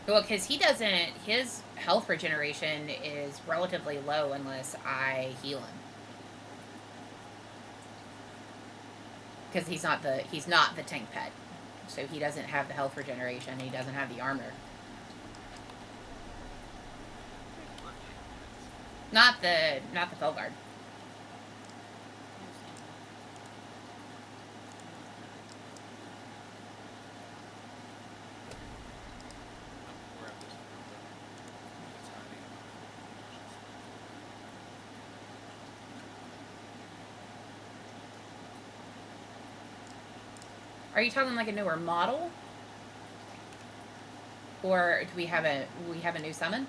Well, because he doesn't, his health regeneration is relatively low unless I heal him. Because he's not the tank pet. So he doesn't have the health regeneration, he doesn't have the armor. Not the Felguard. Are you talking like a newer model? Or do we have a new summon?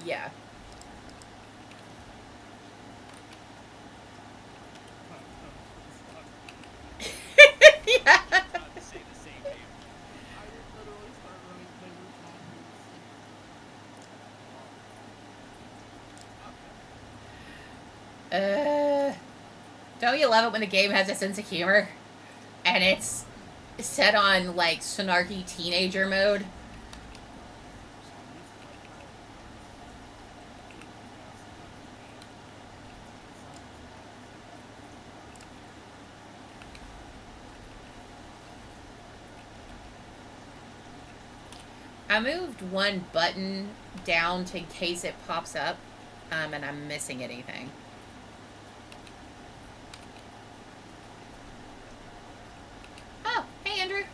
Yeah. Yeah. Don't you love it when the game has a sense of humor? And it's set on, like, snarky teenager mode? I moved one button down in case it pops up, and I'm missing anything. Oh, hey, Andrew. Okay.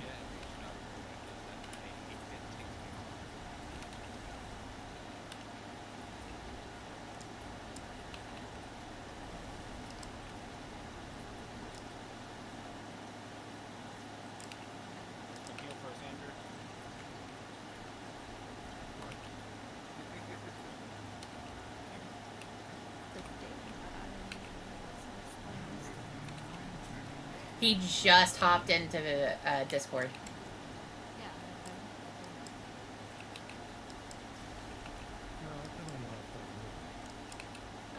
Yeah, it's not really good, does that? I hate that it takes me off. Some heal first, Andrew. The day that I don't even know what's this. He just hopped into the Discord. Yeah,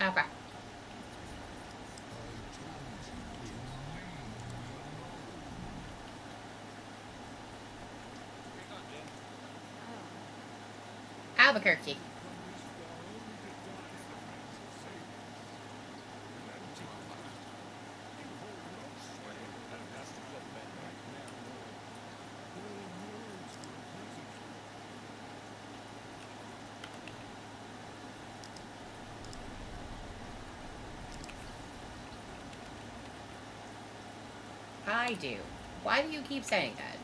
Okay. Where you going, Jen? Albuquerque. That's the flip bed, right? I do. Why do you keep saying that?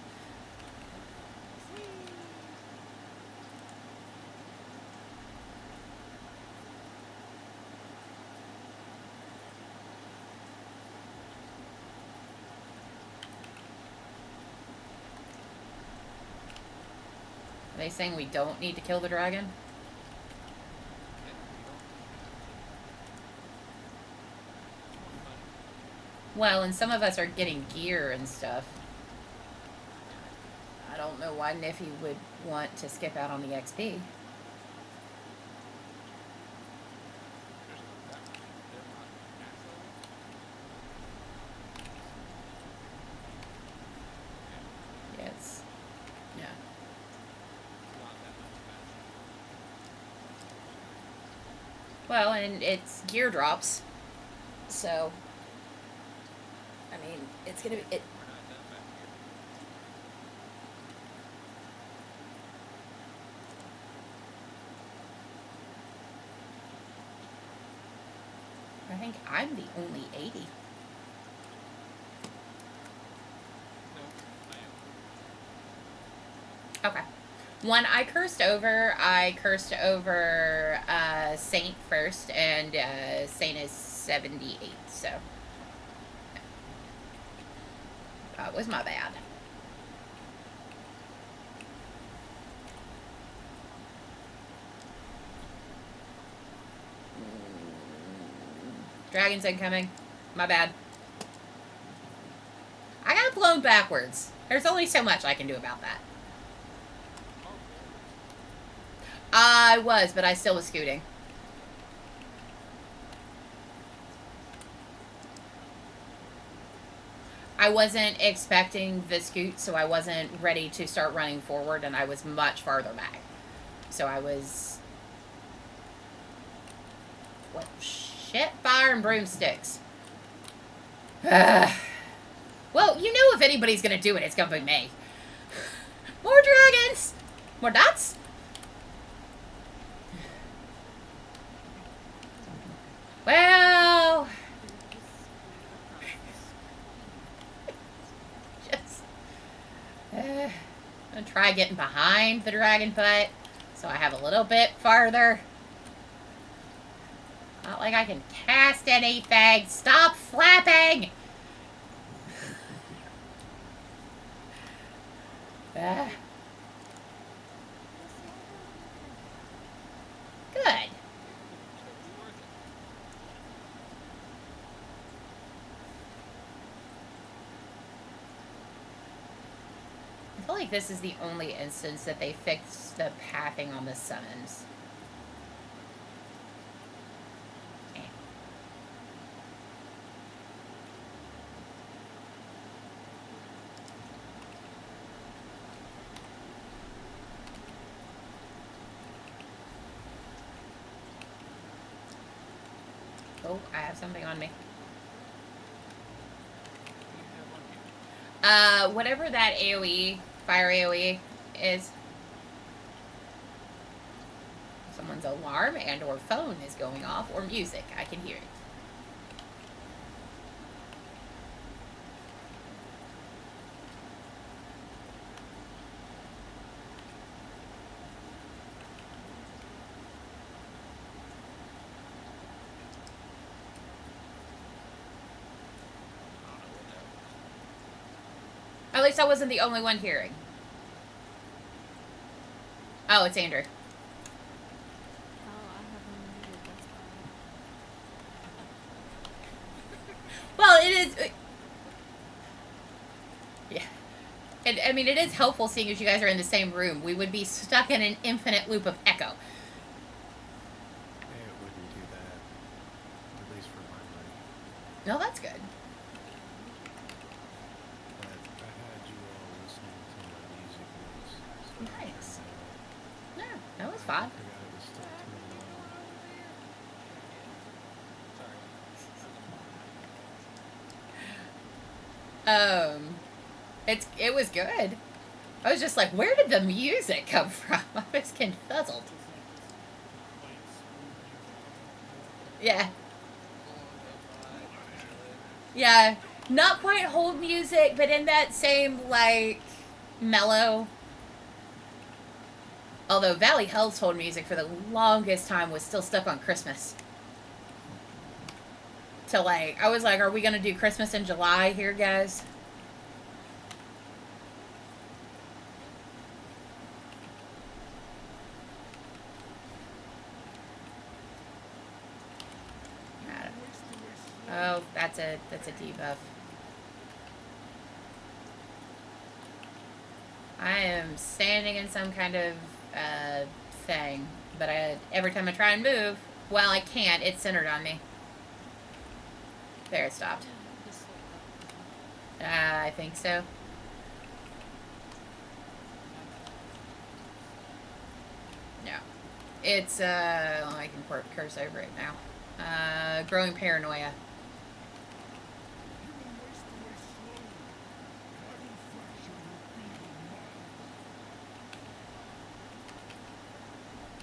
Are they saying we don't need to kill the dragon? Well, and some of us are getting gear and stuff. I don't know why Niffy would want to skip out on the XP. Yes. Yeah. Well, and it's gear drops. So, I mean, it's gonna be... I think I'm the only 80. Okay. When I cursed over Saint first, and Saint is 78, so that was my bad. Dragon's incoming. My bad. I got blown backwards. There's only so much I can do about that. I was, but I still was scooting. I wasn't expecting the scoot, so I wasn't ready to start running forward, and I was much farther back. So I was... What? Shit, fire and broomsticks. Well, you know if anybody's gonna do it, it's gonna be me. More dragons! More dots? Well... Just... I'm gonna try getting behind the dragon butt, so I have a little bit farther. Not like I can cast anything. Stop flapping! Good. I feel like this is the only instance that they fixed the pathing on the summons. Eh. Oh, I have something on me. Whatever that AoE, fire AoE is. Someone's alarm and or phone is going off, or music. I can hear it. At least I wasn't the only one hearing. Oh, it's Andrew. Oh, I have him muted, that's why. Well, it is. Yeah. And I mean, it is helpful seeing as you guys are in the same room. We would be stuck in an infinite loop of echo. It wouldn't do that. At least for my mic. No, that's good. But I had you all listening to my music notes. So Nice. I No, that was fun. forgot it was still turned It was good. I was just like, where did the music come from? I was confuzzled. Yeah. Yeah. Not quite hold music, but in that same, like, mellow. Although Valley Hell's hold music for the longest time was still stuck on Christmas. So, like, I was like, are we going to do Christmas in July here, guys? Oh, that's a debuff. I am standing in some kind of thing, but every time I try and move, well, I can't. It's centered on me. There, it stopped. I think so. No, it's I can curse over it now. Growing paranoia.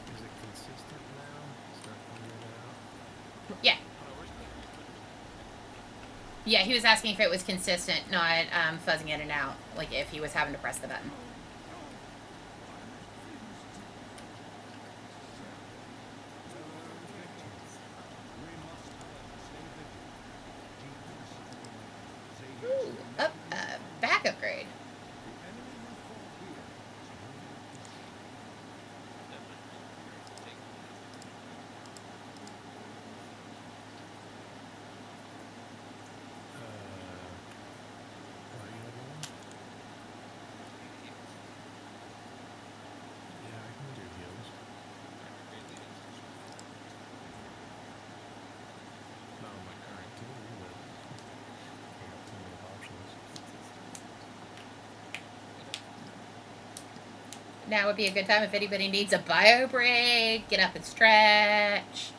Is it consistent now? It's not coming out? Yeah. Yeah, he was asking if it was consistent, not fuzzing in and out, like if he was having to press the button. Ooh, back upgrade. What are you looking at? Yeah, I can do heals. Not on my current team, but I got plenty of options. Now would be a good time if anybody needs a bio break, get up and stretch.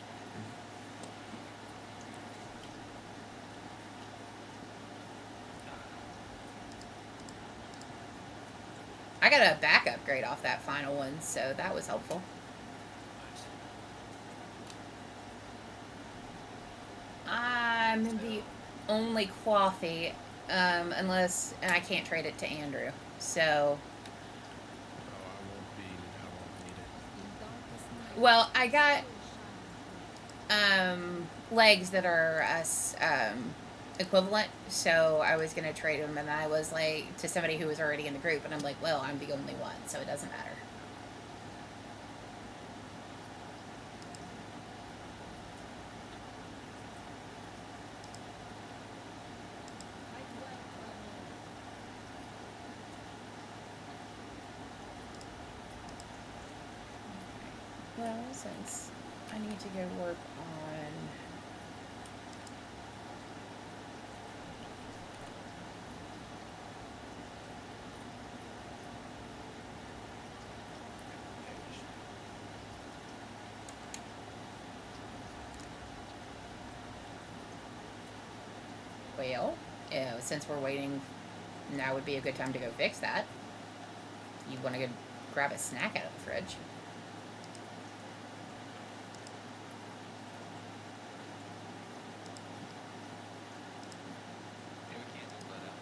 I got a back upgrade off that final one, so that was helpful. I'm the only coffee, unless, and I can't trade it to Andrew, so. Oh, I won't need it. Well, I got legs that are equivalent, so I was gonna trade them, and I was like to somebody who was already in the group, and I'm like, well, I'm the only one, so it doesn't matter. Well, since I need to go work on. Well, since we're waiting, now would be a good time to go fix that. You want to go grab a snack out of the fridge. Yeah, we can't hold that out.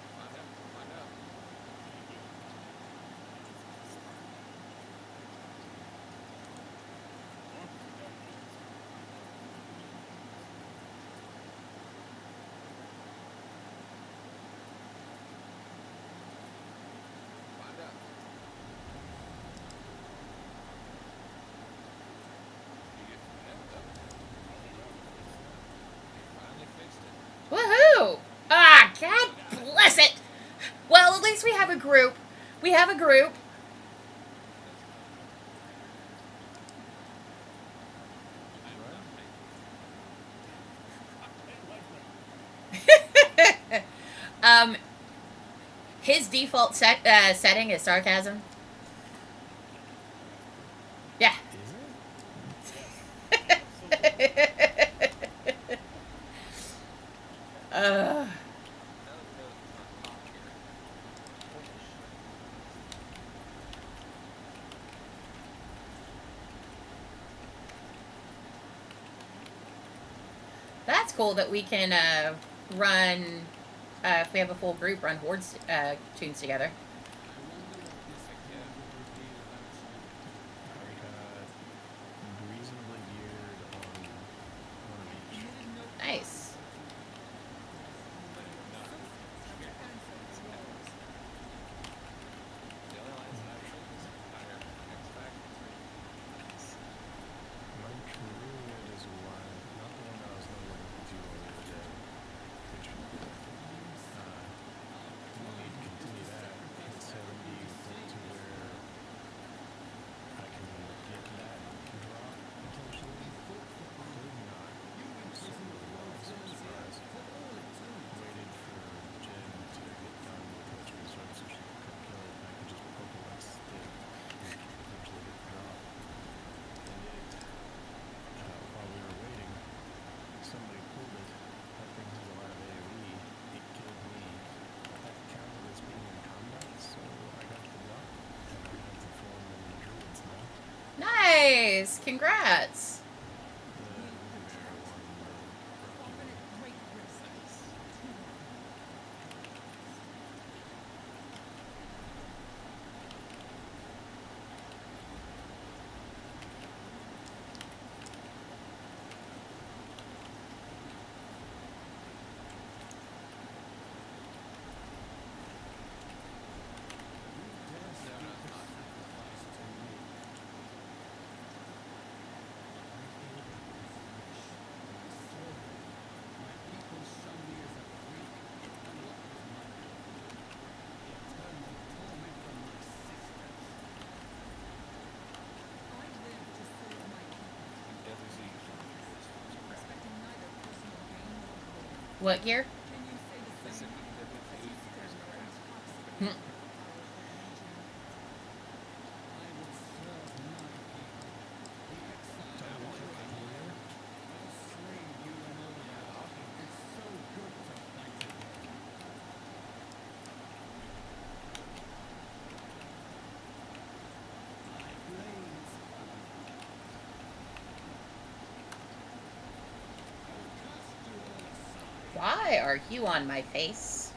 Find out. Find out. You get that up. You finally fixed it. Woohoo! Ah, God bless it! Well, at least we have a group. We have a group. His default setting is sarcasm. Yeah. uh, that's cool that we can run, if we have a full group, run Horde tunes together. Nice. Nice! Congrats! What gear? Hmm. Why are you on my face?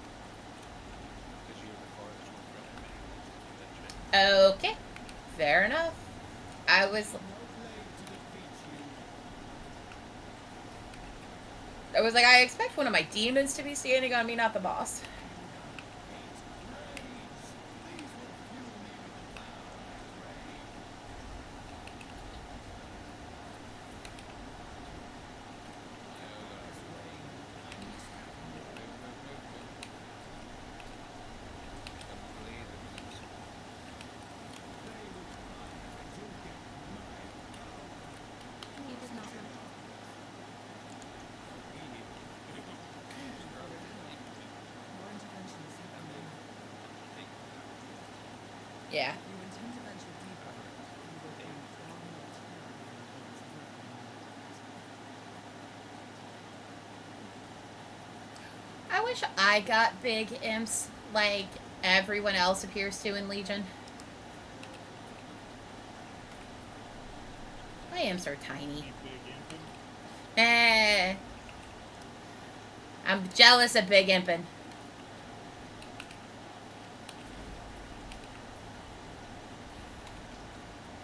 Okay, fair enough. I was like, I expect one of my demons to be standing on me, not the boss. Yeah. You intend to venture deeper, you will find far more terror than those lurking in the I wish I got big imps like everyone else appears to in Legion. My imps are tiny. You big impin'? Eh. I'm jealous of big impin'.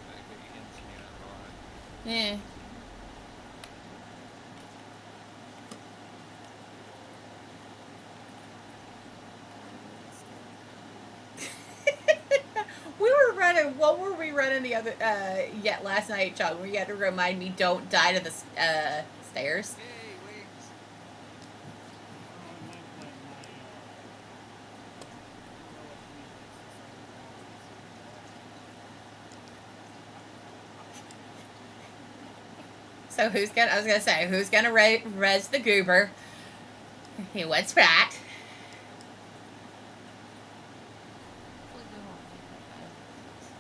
I think big imps may not ride. Eh. We were running. What were we running the other yet last night, Chuck? Where you had to remind me, don't die to the stairs. Hey, wings! So who's gonna? I was gonna say, who's gonna res the goober? He went fat. Hopefully we won't need that 5 minutes.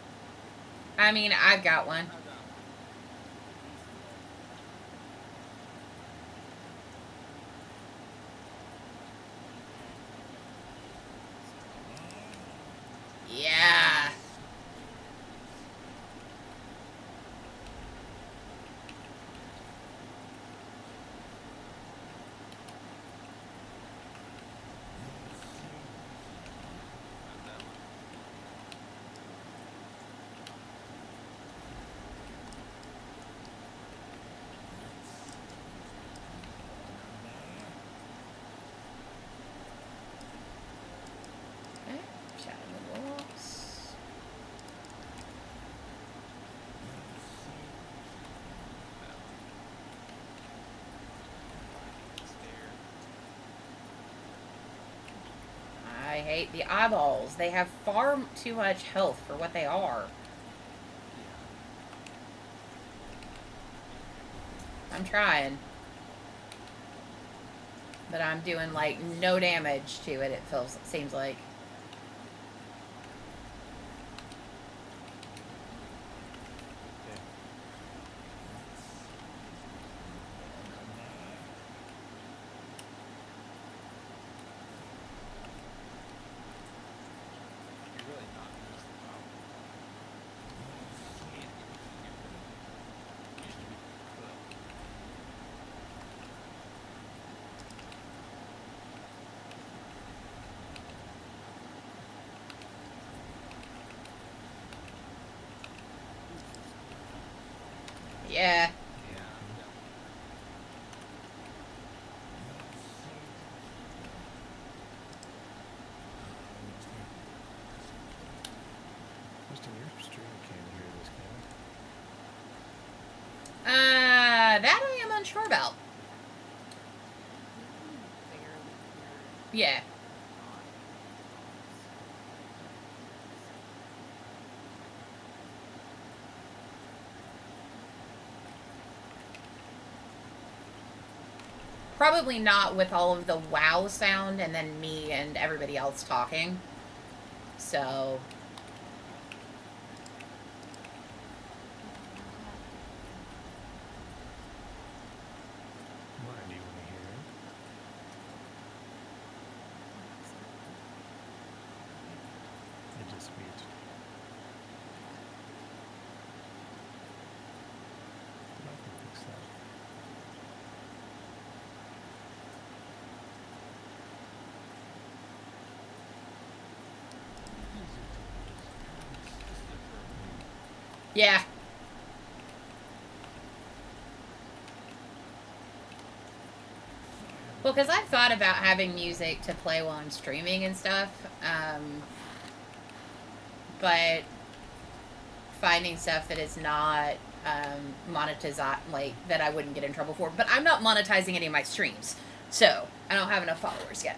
I mean, I've got one. I got one. Yeah. Got that one. Okay. Shadow the wolves. That one. Finding the stair. I hate the eyeballs. They have far too much health for what they are. Yeah. I'm trying. But I'm doing like no damage to it, seems like. Okay. You're really not used to the problem. Can't get rid of it. Used to be could. Yeah. Yeah, definitely. Justin, your stream can't hear this, can it? That I am unsure about. Barely Yeah. hear Probably not with all of the wow sound and then me and everybody else talking. So, Mine, do you want to hear it? It just mutes. But I can fix that. This is a purple. yeah. Well, because I've thought about having music to play while I'm streaming and stuff, but finding stuff that is not like that I wouldn't get in trouble for. But I'm not monetizing any of my streams, so I don't have enough followers yet.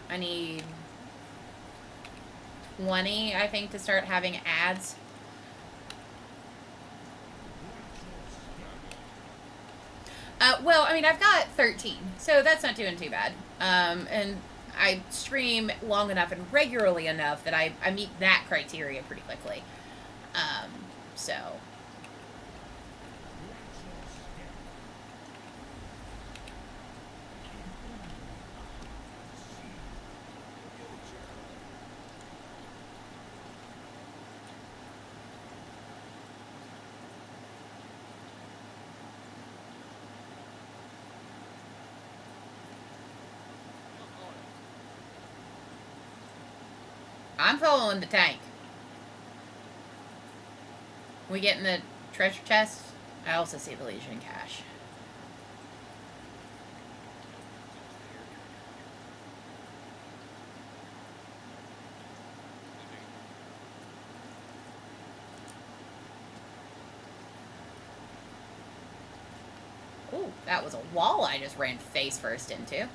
I need 20, I think, to start having ads. Well, I mean, I've got 13, so that's not doing too bad. And I stream long enough and regularly enough that I meet that criteria pretty quickly. Um, so, I'm following the tank. We get in the treasure chest. I also see the Legion cache. Ooh, that was a wall I just ran face first into.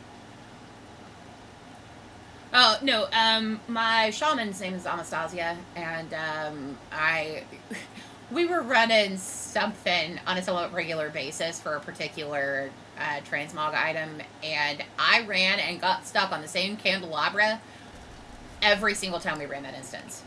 Oh no, my shaman's name is Anastasia, and we were running something on a somewhat regular basis for a particular transmog item, and I ran and got stuck on the same candelabra every single time we ran that instance.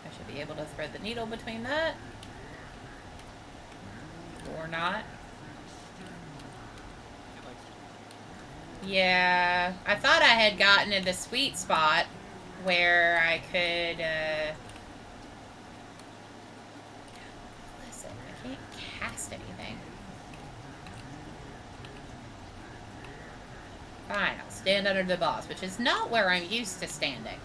I should be able to thread the needle between that. Or not. Yeah, I thought I had gotten in the sweet spot where I could, listen, I can't cast anything. Fine, I'll stand under the boss, which is not where I'm used to standing.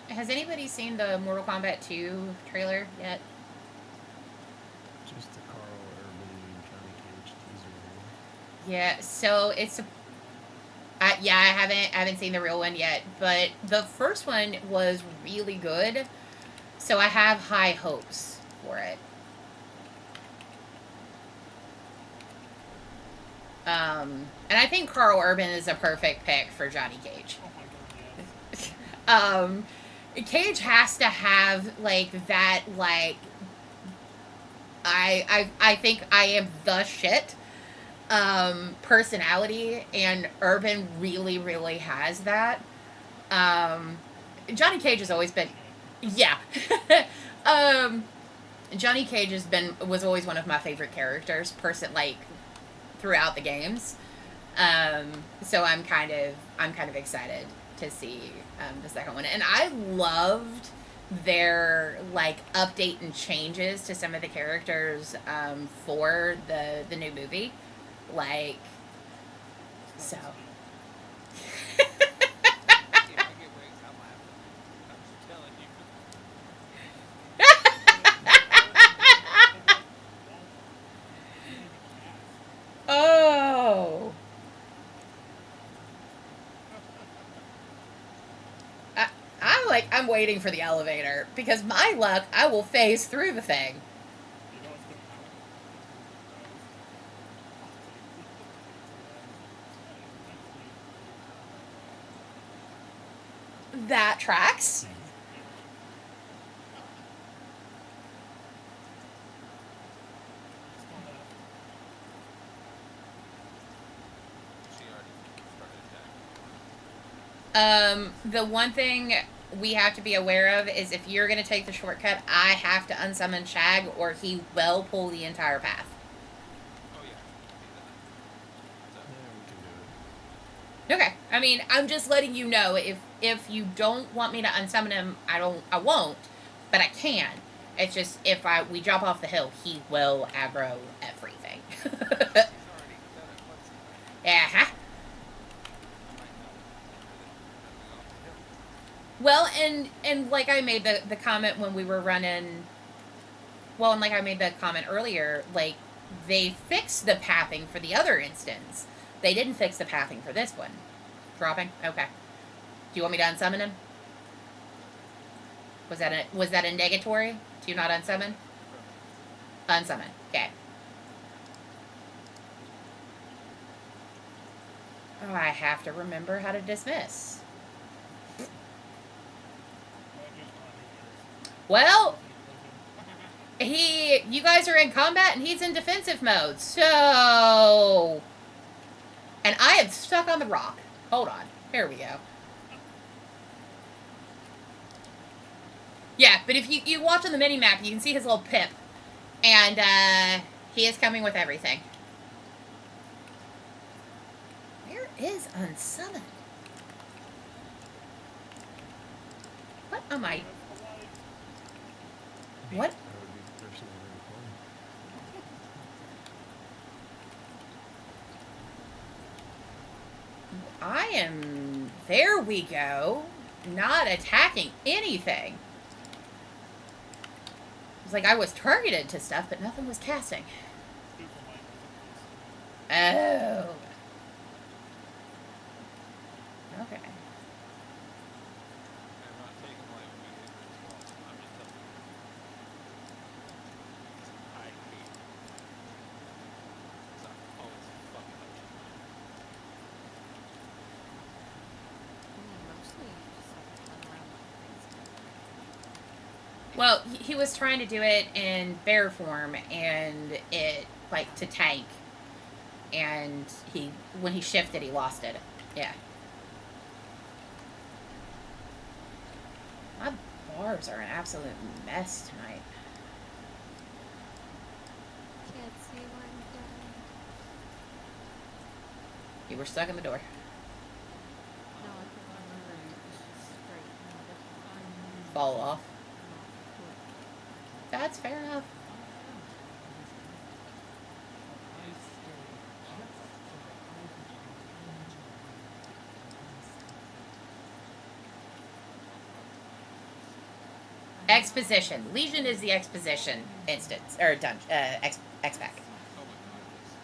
Has anybody seen the Mortal Kombat 2 trailer yet? Just the Carl Urban Johnny Cage teaser. Yeah, so it's yeah, I haven't seen the real one yet, but the first one was really good, so I have high hopes for it. And I think Carl Urban is a perfect pick for Johnny Cage. Cage has to have like that, like I think I am the shit personality, and Urban really has that. Johnny Cage has always been, yeah. Johnny Cage was always one of my favorite characters, like throughout the games. So I'm kind of excited to see the second one, and I loved their like update and changes to some of the characters for the new movie, like so. Oh. I'm waiting for the elevator, because my luck, I will phase through the thing. That tracks. The one thing we have to be aware of is if you're going to take the shortcut, I have to unsummon Shag, or he will pull the entire path. Oh yeah. Yeah, we can do it. Okay. I mean, I'm just letting you know, if you don't want me to unsummon him, I won't, but I can. It's just if we drop off the hill, he will aggro everything. He's already done it once tonight. Yeah. I might not have off the hill. Well, and like I made the comment when we were running. Well, and like I made the comment earlier, like they fixed the pathing for the other instance. They didn't fix the pathing for this one. Dropping? Okay. Do you want me to unsummon him? Was that a negatory? Do you not unsummon? Unsummon. Okay. Oh, I have to remember how to dismiss. Well, you guys are in combat and he's in defensive mode, so... And I am stuck on the rock. Hold on. Here we go. Yeah, but if you watch on the mini-map, you can see his little pip. And, he is coming with everything. Where is unsummoned? What am I... What? That would be the person that would I am... There we go. Not attacking anything. It's like I was targeted to stuff, but nothing was casting. Oh. Okay. I'm not taking my own behavior as well. I'm just telling you. I hate it. So I'm always fucking up. Mostly you just have to run around like crazy. Well, he was trying to do it in bear form, and it, like, to tank. And when he shifted, he lost it. Yeah. My bars are an absolute mess tonight. Can't see where I'm going. You were stuck in the door. No, I think I'm moving. It's just straight. No, different. Fall off. No, That's fair enough. Exposition. Legion is the exposition instance, or dungeon, X-Pack. Oh my god, this.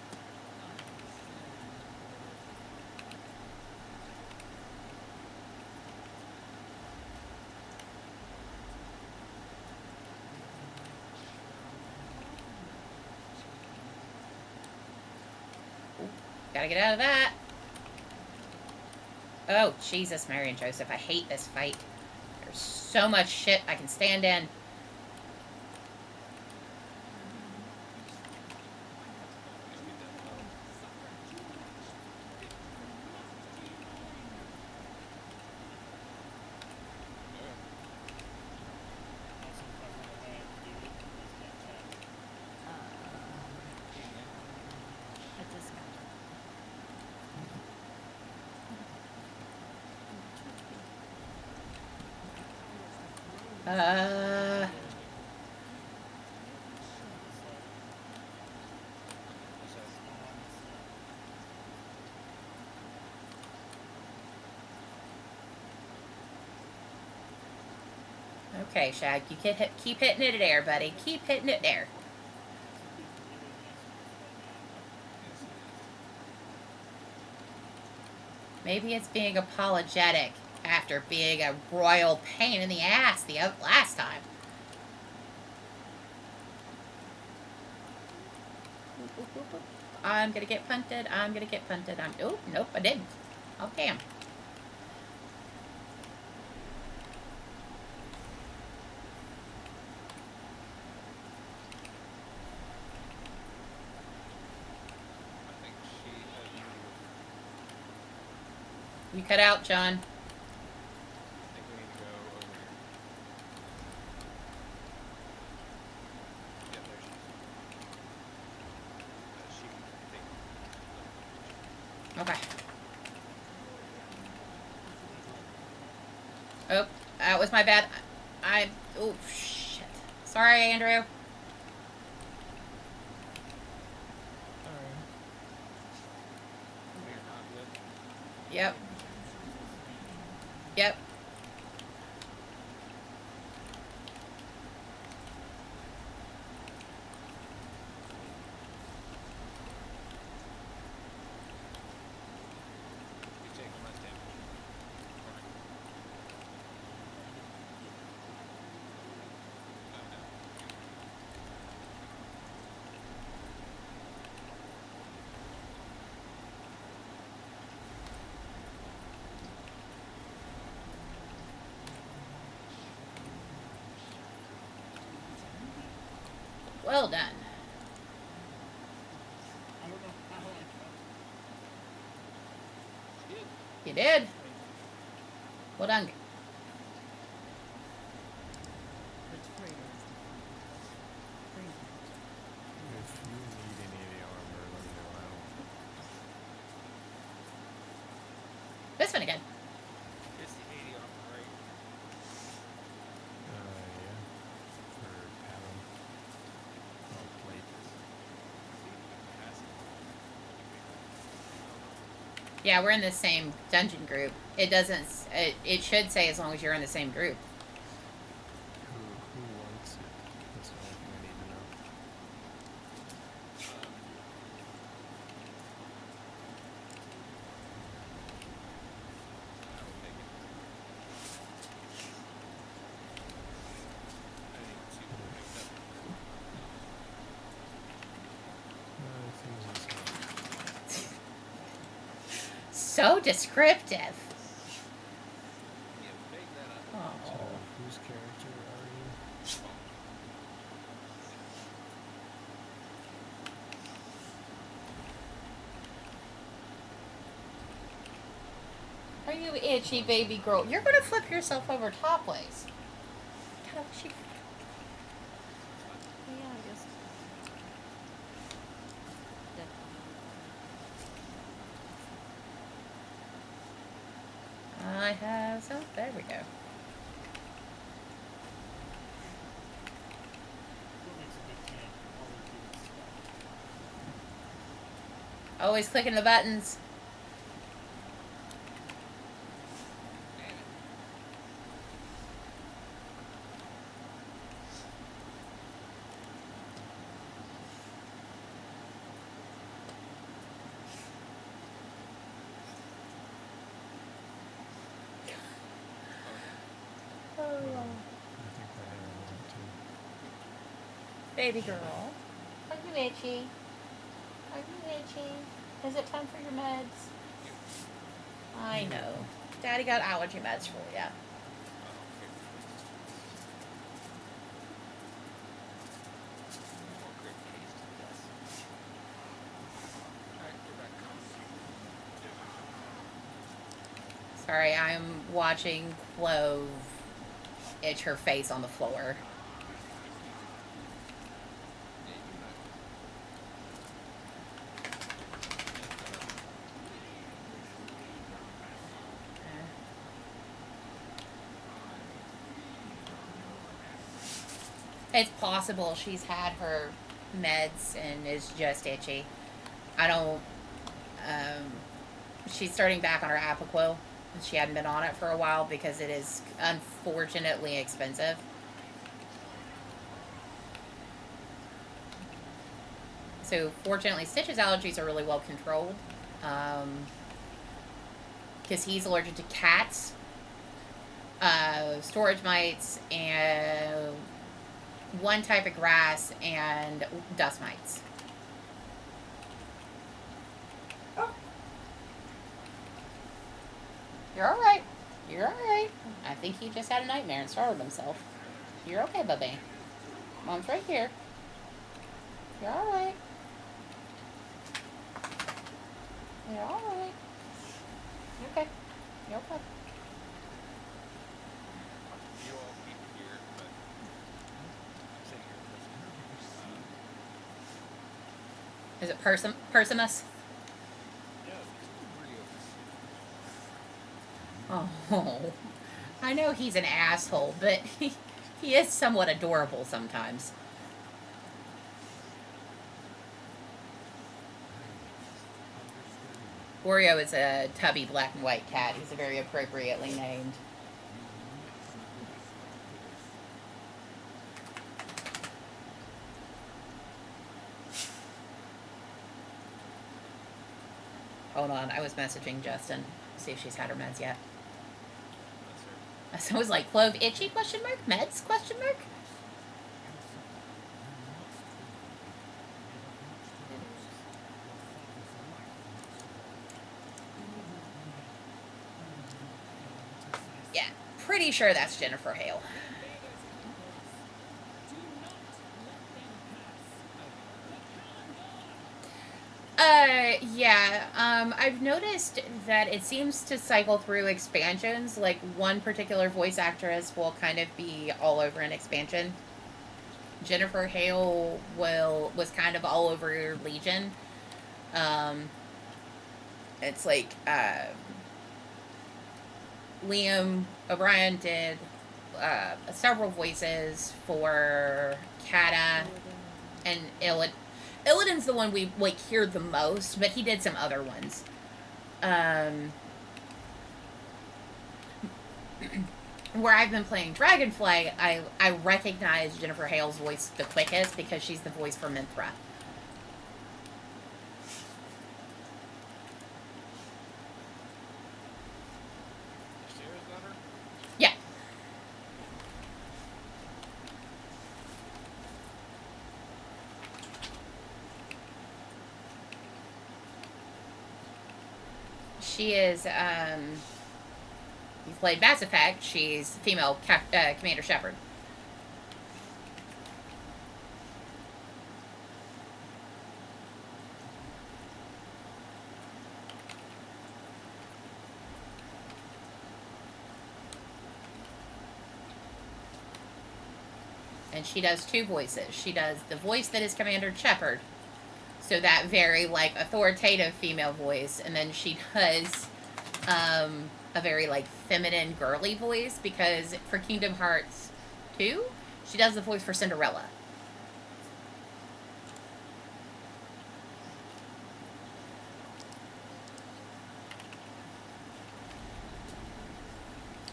Gotta get out of that. Oh, Jesus, Mary and Joseph. I hate this fight. There's so much shit I can stand in. I just got it. Okay, Shag, you keep hitting it there, buddy. Keep hitting it there. Maybe it's being apologetic after being a royal pain in the ass the last time. I'm gonna get punted. I'm gonna get punted. Oh, nope, I didn't. Oh, damn. I think she had you. You cut out, John. I think we need to go over here. Yeah, there she is. She can take. Okay. Oh, that was my bad. Oh, shit. Sorry, Andrew. Alright. You're not lit. Yep. Yep. You take less damage. Okay. No, no. Well done. I don't know how I got You did. You did. Well done. Betrayers. Crazy. If you need any of the armor, let me know. I don't. This one again. It's the 80 armor, right? Yeah. For paddle. Oh, plate. Yeah, we're in the same dungeon group. It doesn't. It should say as long as you're in the same group. Who wants it? That's the only thing I need to know. I will take it. I didn't even see what I picked up. Things and stuff. So descriptive. Yeah, make that up. So, Oh. whose character are you? Are you itchy baby girl? You're gonna flip yourself over topways. God, she. Yeah, I guess. Definitely. I have some. There we go. what makes a good tank. Always doing stuff. Always clicking the buttons. Damn it. Oh, I think I have one too. baby girl. Are you itchy? Are you itchy? Is it time for your meds? I know. Daddy got allergy meds for you. More crit taste. Yes. Alright, we're back. Sorry, I'm watching Clove itch her face on the floor. Yeah, you know. It's possible she's had her meds and is just itchy. I don't. She's starting back on her Apoquil. She hadn't been on it for a while because it is unfortunately expensive. So fortunately, Stitch's allergies are really well controlled. Because he's allergic to cats, storage mites, and one type of grass, and dust mites. Oh. You're alright. You're alright. I think he just had a nightmare and startled himself. You're okay, baby. Mom's right here. You're alright. You're alright. You're okay. You're okay. You all keep here, but I'm sitting here listening. Is it Persimus? Yeah, it's Oh. Brios. I know he's an asshole, but He is somewhat adorable sometimes. Oreo is a tubby black and white cat. He's very appropriately named. Hold on, I was messaging Justin. See if she's had her meds yet. So I was like, Clove itchy? Question mark. Meds? Question mark. Yeah, pretty sure that's Jennifer Hale. Yeah. I've noticed that it seems to cycle through expansions. Like one particular voice actress will kind of be all over an expansion. Jennifer Hale was kind of all over Legion. Um, it's like Liam O'Brien did several voices for Kata and Illidan. Illidan's the one we like hear the most, but he did some other ones. Where I've been playing Dragonflight, I recognize Jennifer Hale's voice the quickest because she's the voice for Minthra. Sarah's got her? Yeah. She is, you've played Mass Effect, she's female Commander Shepard. And she does two voices. She does the voice that is Commander Shepard, so that very like authoritative female voice, and then she does a very like feminine girly voice because for Kingdom Hearts 2 she does the voice for Cinderella.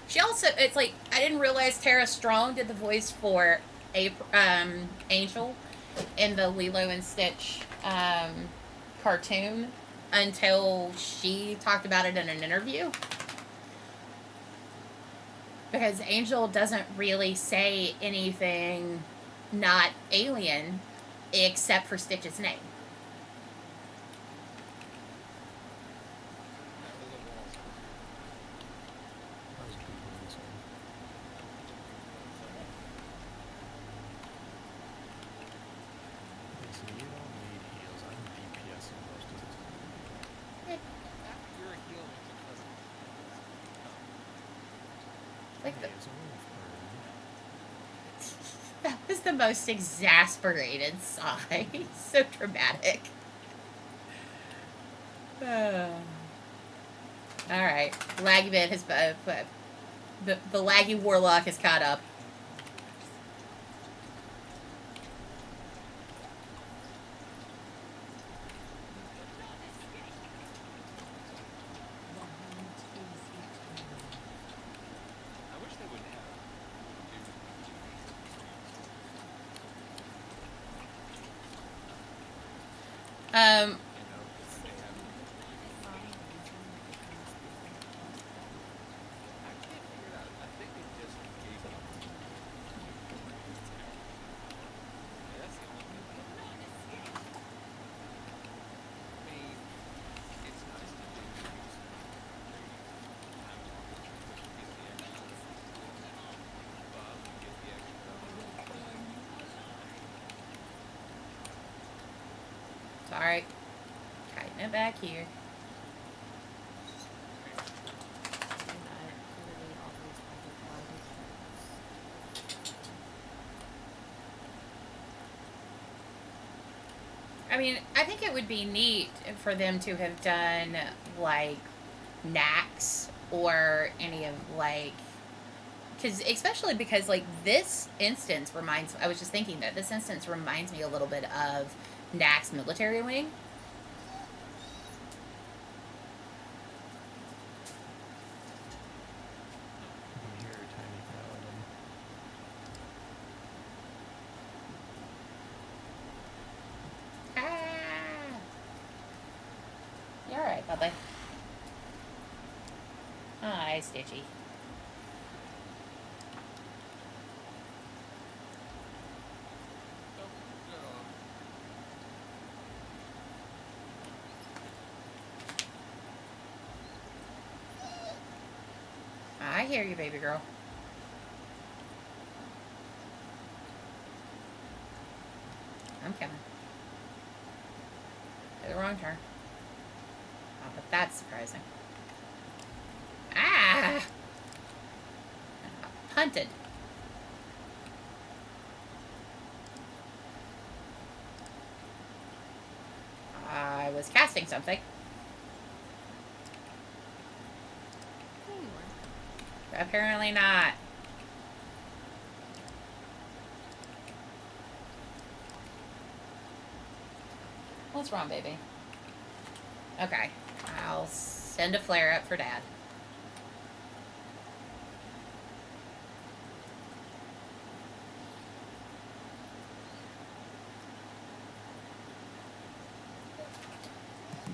She also, it's like I didn't realize Tara Strong did the voice for Angel in the Lilo and Stitch cartoon until she talked about it in an interview. Because Angel doesn't really say anything not alien except for Stitch's name. Like that was the most exasperated sigh. So dramatic. Alright. Laggy bit has the laggy warlock has caught up. Alright. Tighten it back here. I mean, I think it would be neat for them to have done, like, Nax or any of, like, Because especially because like this instance reminds, I was just thinking that this instance reminds me a little bit of Knack's military wing. You can hear a tiny paladin. Ah! You're alright, Bubba. Hi, Stitchy. Nope, no. I hear you, baby girl. I'm coming. Took the wrong turn. Oh, but that's surprising. Ah! Punted. I was casting something. There you were. Apparently not. What's wrong, baby? Okay. I'll send a flare up for Dad.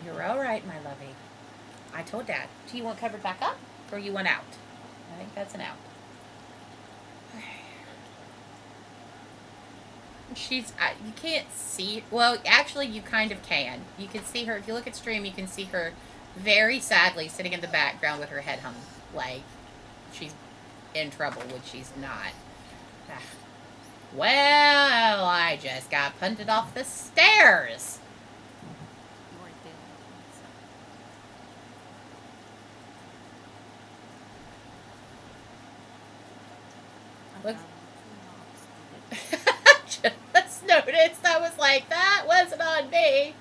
You're alright, my lovey. I told Dad. Do you want covered back up? Or you want out? I think that's an out. She's, you can't see, well, actually you kind of can. You can see her, if you look at stream, you can see her very sadly sitting in the background with her head hung. Like, she's in trouble, which she's not. Ah. Well, I just got punted off the stairs. You weren't feeling it, so. I Looks- found 2 knobs to get Just noticed, I was like, that wasn't on me.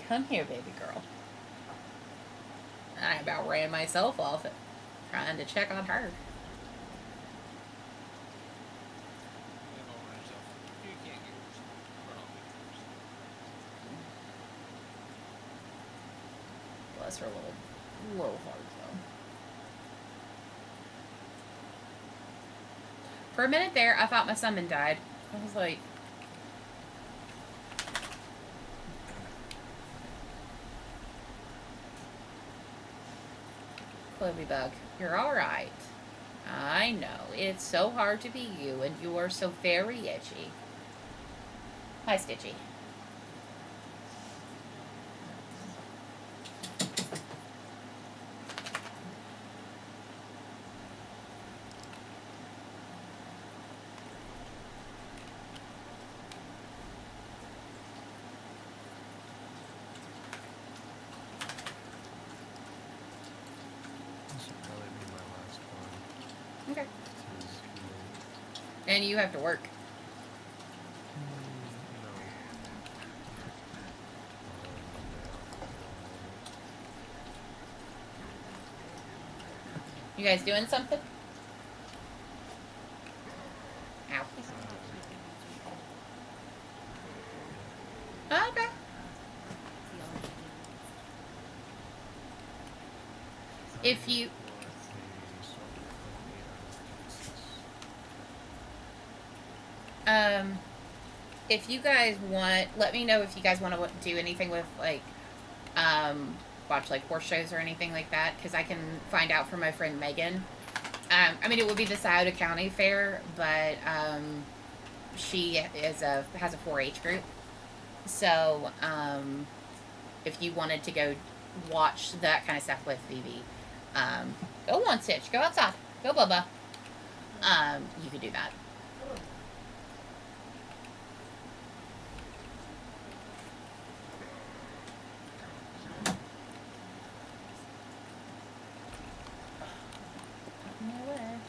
Come here, baby girl. I about ran myself off it, trying to check on her. And over yourself. You can't get yourself. Run off with yourself. Bless her little heart, though. For a minute there, I thought my summon died. I was like... Chloe Bug, you're alright. I know, it's so hard to be you, and you are so very itchy. Hi, Stitchy. This will probably be my last one. Okay. This is really- And you have to work. No. You guys doing something? Ow. He's not actually doing Okay. the only If you... If you guys want, let me know if you guys want to do anything with, like, watch, like, horse shows or anything like that, because I can find out from my friend Megan. I mean, it would be the Scioto County Fair, but, she has a 4-H group. So, if you wanted to go watch that kind of stuff with Phoebe, go on, Stitch, go outside, go Bubba, you could do that. No way.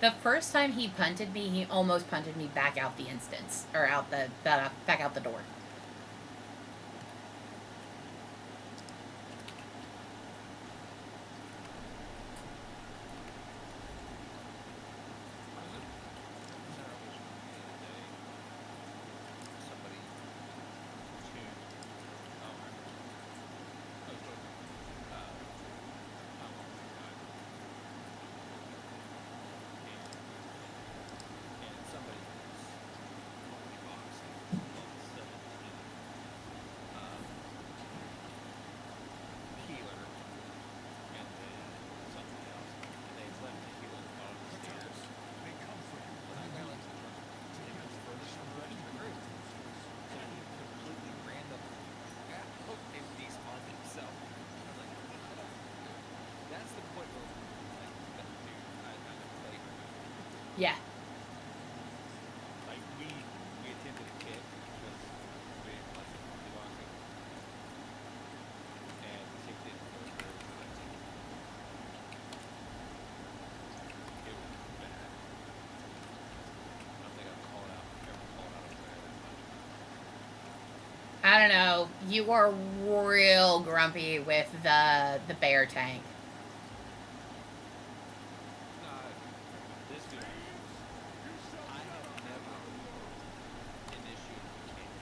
The first time he punted me, he almost punted me back out the instance, or out back out the door. Somebody tuned. Oh, I was doing, how long ago? And somebody was multi-boxing level 17 healer, and then something else, and they left the healer at the bottom of the stairs. They come for you. When I got into the him in the furthest direction of the group, so he completely randomly hooked and despawned himself. I was like, that's the point where, like, dude, I don't play her. Yeah. Like, we attended a kit because we didn't like boxing, and the kid didn't go very good. It was bad. I don't think I've ever called out a player that much. I don't know. You are real grumpy with the bear tank. This dude, I have never initiated a kit.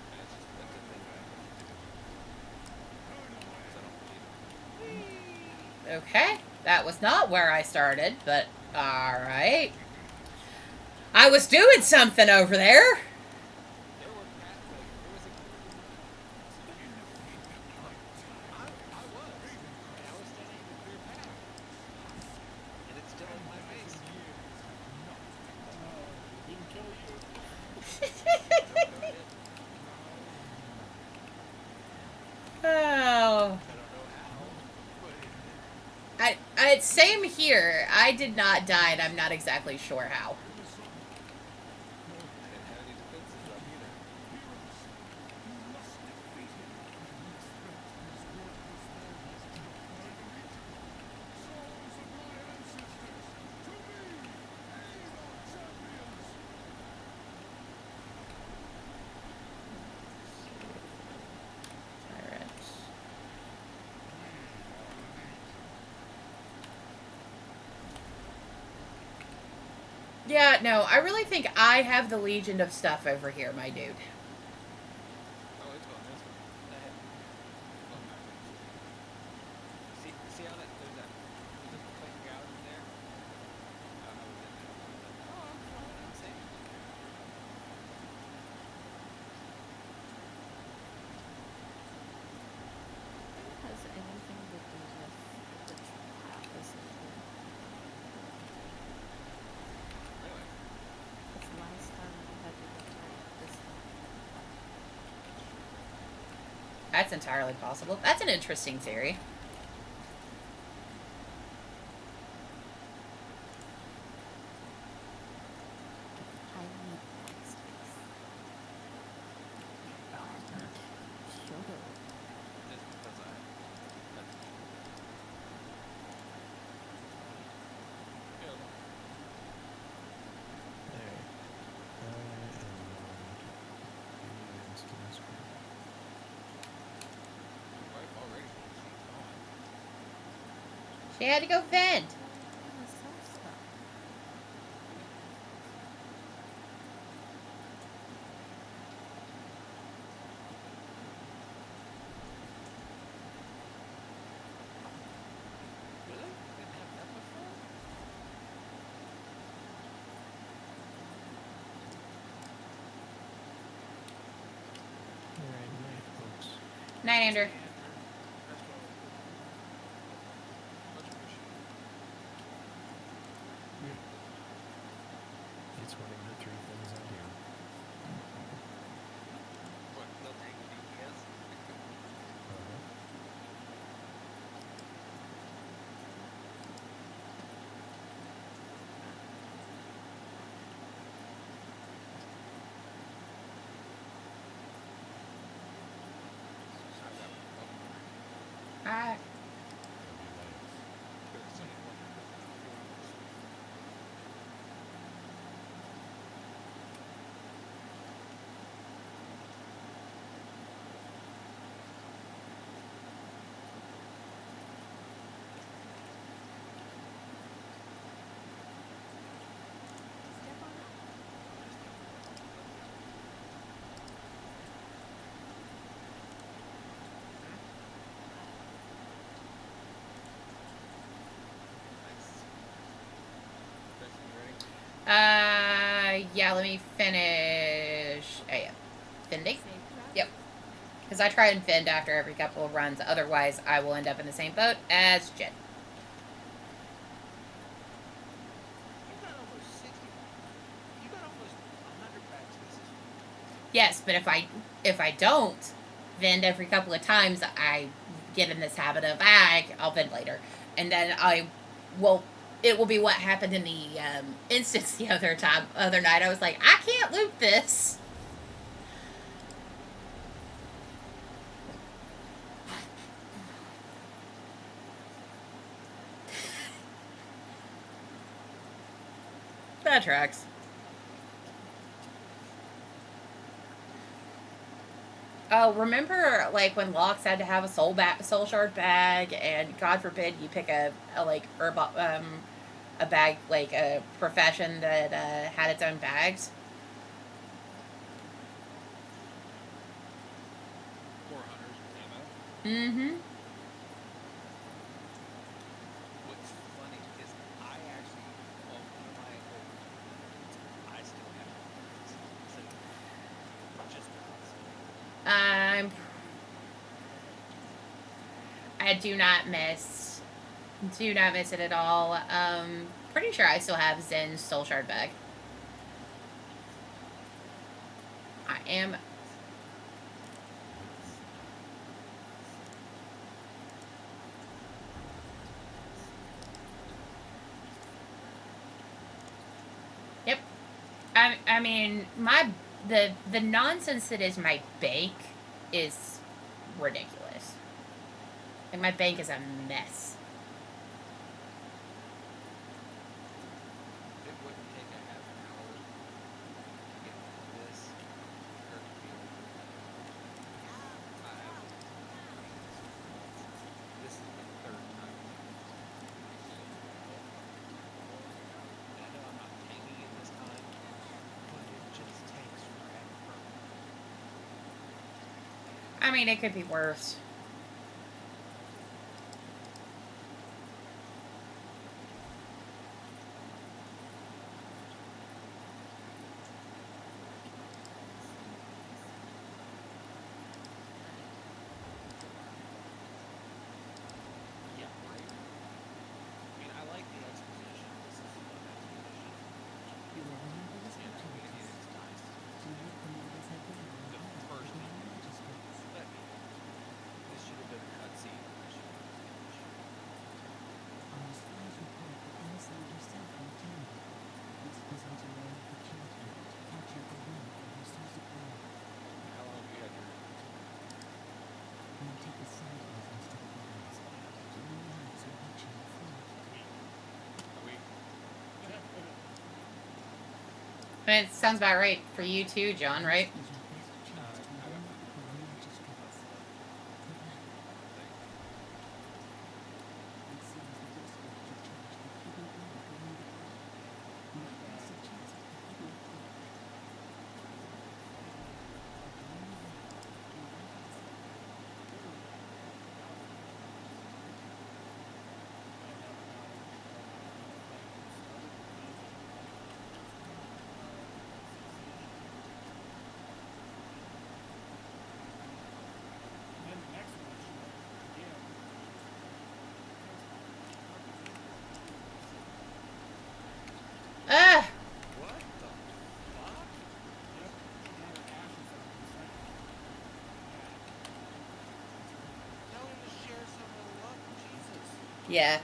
And that's a thing that I don't believe it. Okay. That was not where I started, but alright. I was doing something over there. There were pathways. There was a I was. And I was standing in a clear path. And it's still in my face. Didn't kill you. No, it didn't. Oh. I don't know how, but it did. Same here. I did not die, and I'm not exactly sure how. I didn't have any defenses up either. Yeah, no, I really think I have the legion of stuff over here, my dude. Oh, it's going this way. Ahead. Going backwards. See how there's a clean gallery there? I was in there. Oh, I'm fine. I'm safe. Has anything to do with the trap, essentially? Really? Because last time we had to return this time. That's entirely possible. That's an interesting theory. I need that space. Shut up. Just because I. Yeah. Alright. I am on the instance. Your wife already thinks she's gone. She had to go vent. I'm gonna sell stuff. Really? Didn't have that before? Alright, night, folks. Night, Andrew. That's what much appreciated. It's one of the 3 things I do. What, no tango DPS? Uh-huh. I got Yeah, let me finish. Oh, yeah. Fending? Safe travels. Yep. Because I try and fend after every couple of runs, otherwise I will end up in the same boat as Jen. You got almost 60. You got almost 100 bags this is. Yes, but if I don't vend every couple of times, I get in this habit of I'll vend later, and then I will. It will be what happened in the instance the other night. I was like, I can't loot this. That tracks. Oh, remember like when Locks had to have a soul shard bag, and God forbid you pick a like a bag like a profession that had its own bags. 400s with ammo. Mm-hmm. What's funny is I actually, well, one of my old, I still have so just because. Um, I do not miss it at all. Pretty sure I still have Zen's soul shard bag. I am. Yep. I mean, the nonsense that is my bank is ridiculous. Like my bank is a mess. It wouldn't take a half an hour to get this or to be able to. This is the third time. And I know I'm not tanking it this time, but it just takes forever. I mean, it could be worse. Yeah, right. I mean, I like the exposition. This is a fun exposition. You will remember this You know, picture it with is us. nice. Tonight the members have been The invited first to the one. magistrates. Let me. This should have been a cutscene. I should have used it. Our spies report that Innocent yourself in town. This presents a role for Champion to capture the room and restore supply. How long have you had your? We'll take a side entrance to the grounds. So no lights are watching the front. Are we? It sounds about right for you too, John, right? This is your best chance to I got win my. before the magistrates. Good luck. It seems the district are charged with hidden ammo during the fight. We have suggested a hidden cloak. Ugh. What the fuck? Tell him to share some of the love, Jesus. Yeah.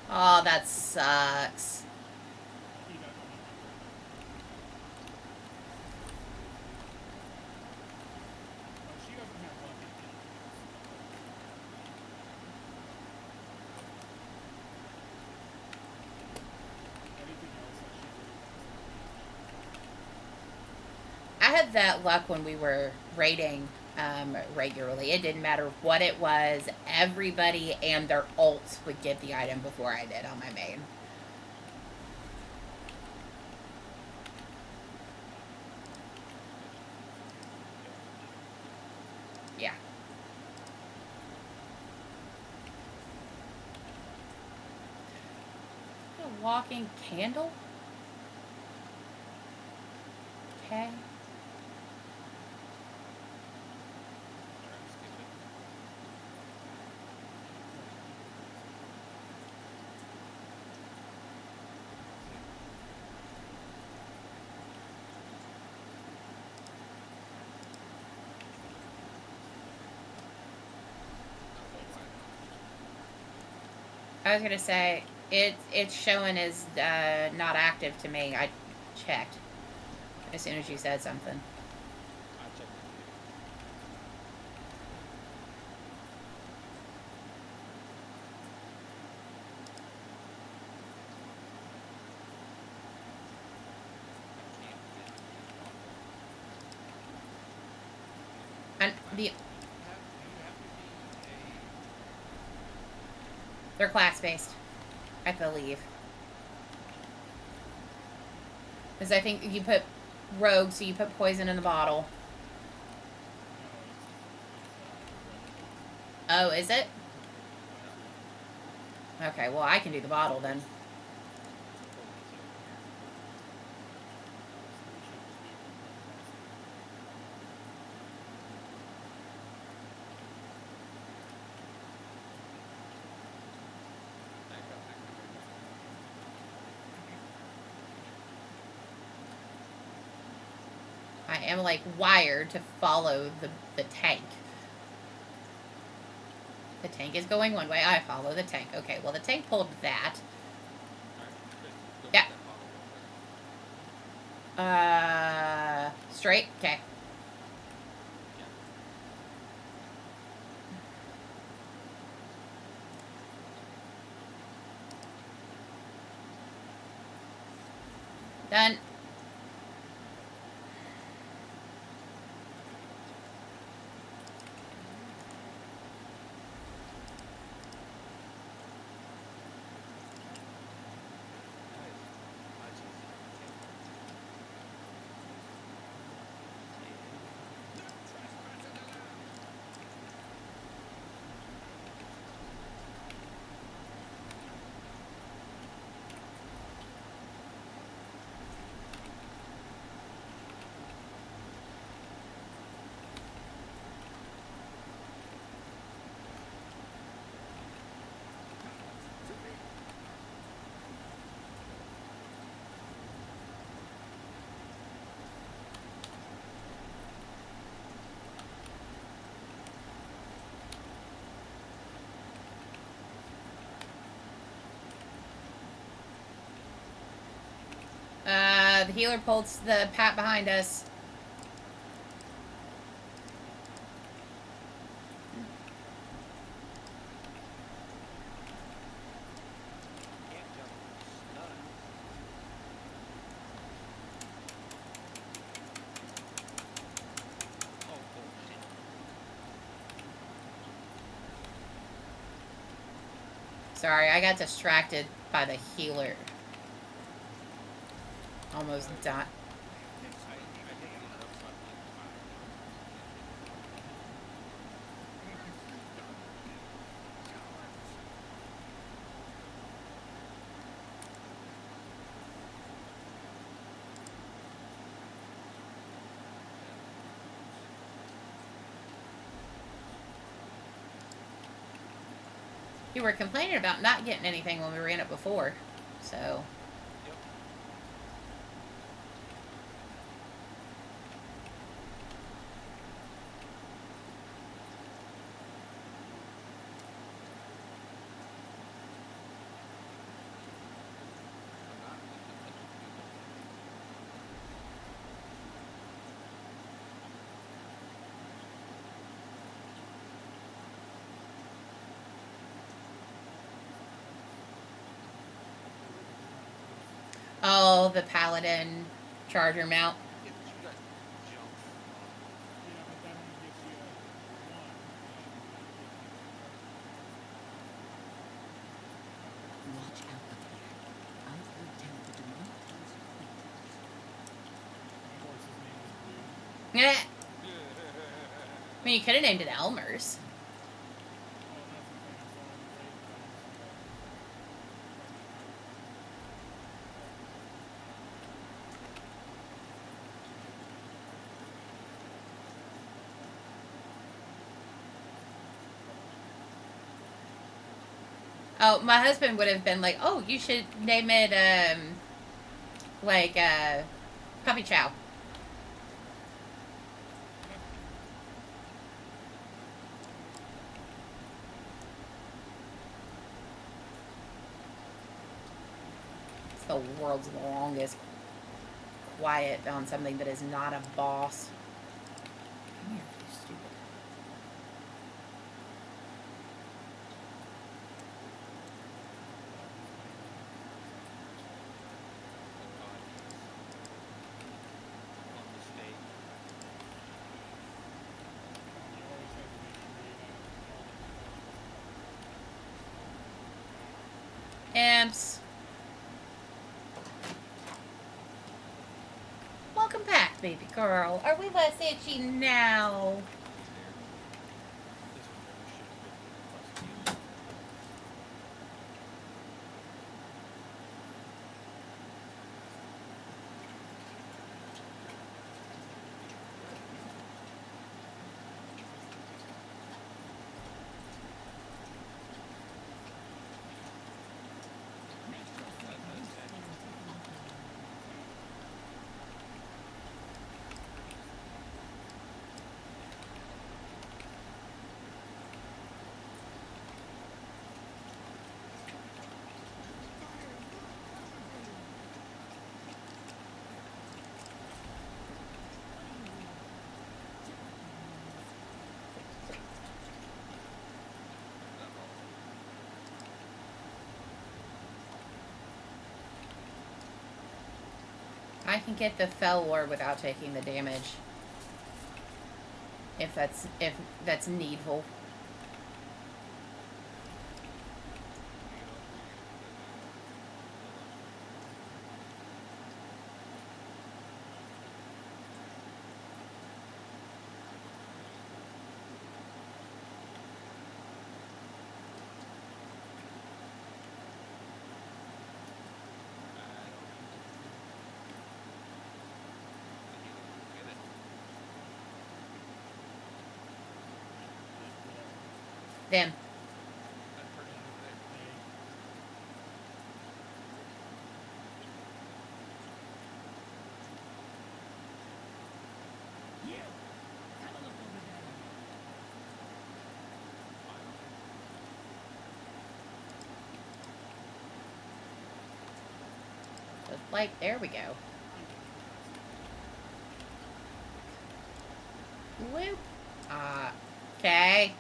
Oh, that sucks. I had that luck when we were raiding regularly. It didn't matter what it was. Everybody and their alts would get the item before I did on my main. Yeah. A walking candle? Okay. Alright, skip it. I was gonna say it's showing as not active to me. I checked as soon as you said something. I checked it too. I can't get it off of. And the Do you have to be a they're class based, I believe. Because I think you put rogue, so you put poison in the bottle. Oh, is it? Okay, well I can do the bottle then. I am like wired to follow the tank. The tank is going one way. I follow the tank. Okay, well the tank pulled that. Alright, good. Go Yeah. get that bottle real quick. Straight? Okay. Yeah. Done. I just can't. The healer pulled the pat behind us. Can't jump snug. Oh, bullshit. Sorry, I got distracted by the healer. Almost died. I think it looks like fine. You were complaining about not getting anything when we ran it before, so. Yep. I'm not with the touch of people. Oh, the paladin charger mount. Yeah, but you got jump on. Yeah, but that only gives you a I mean, you could have named it Elmer's. Oh, my husband would have been like, "Oh, you should name it like Puppy Chow." It's the world's longest quiet on something that is not a boss. Come here, you stupid. On the state. Imps. Welcome back, baby girl. Are we less itchy now? This one never should have been prosecuted. I can get the Fell War without taking the damage. If that's needful. Them. Like, there we go. Whoop. Okay.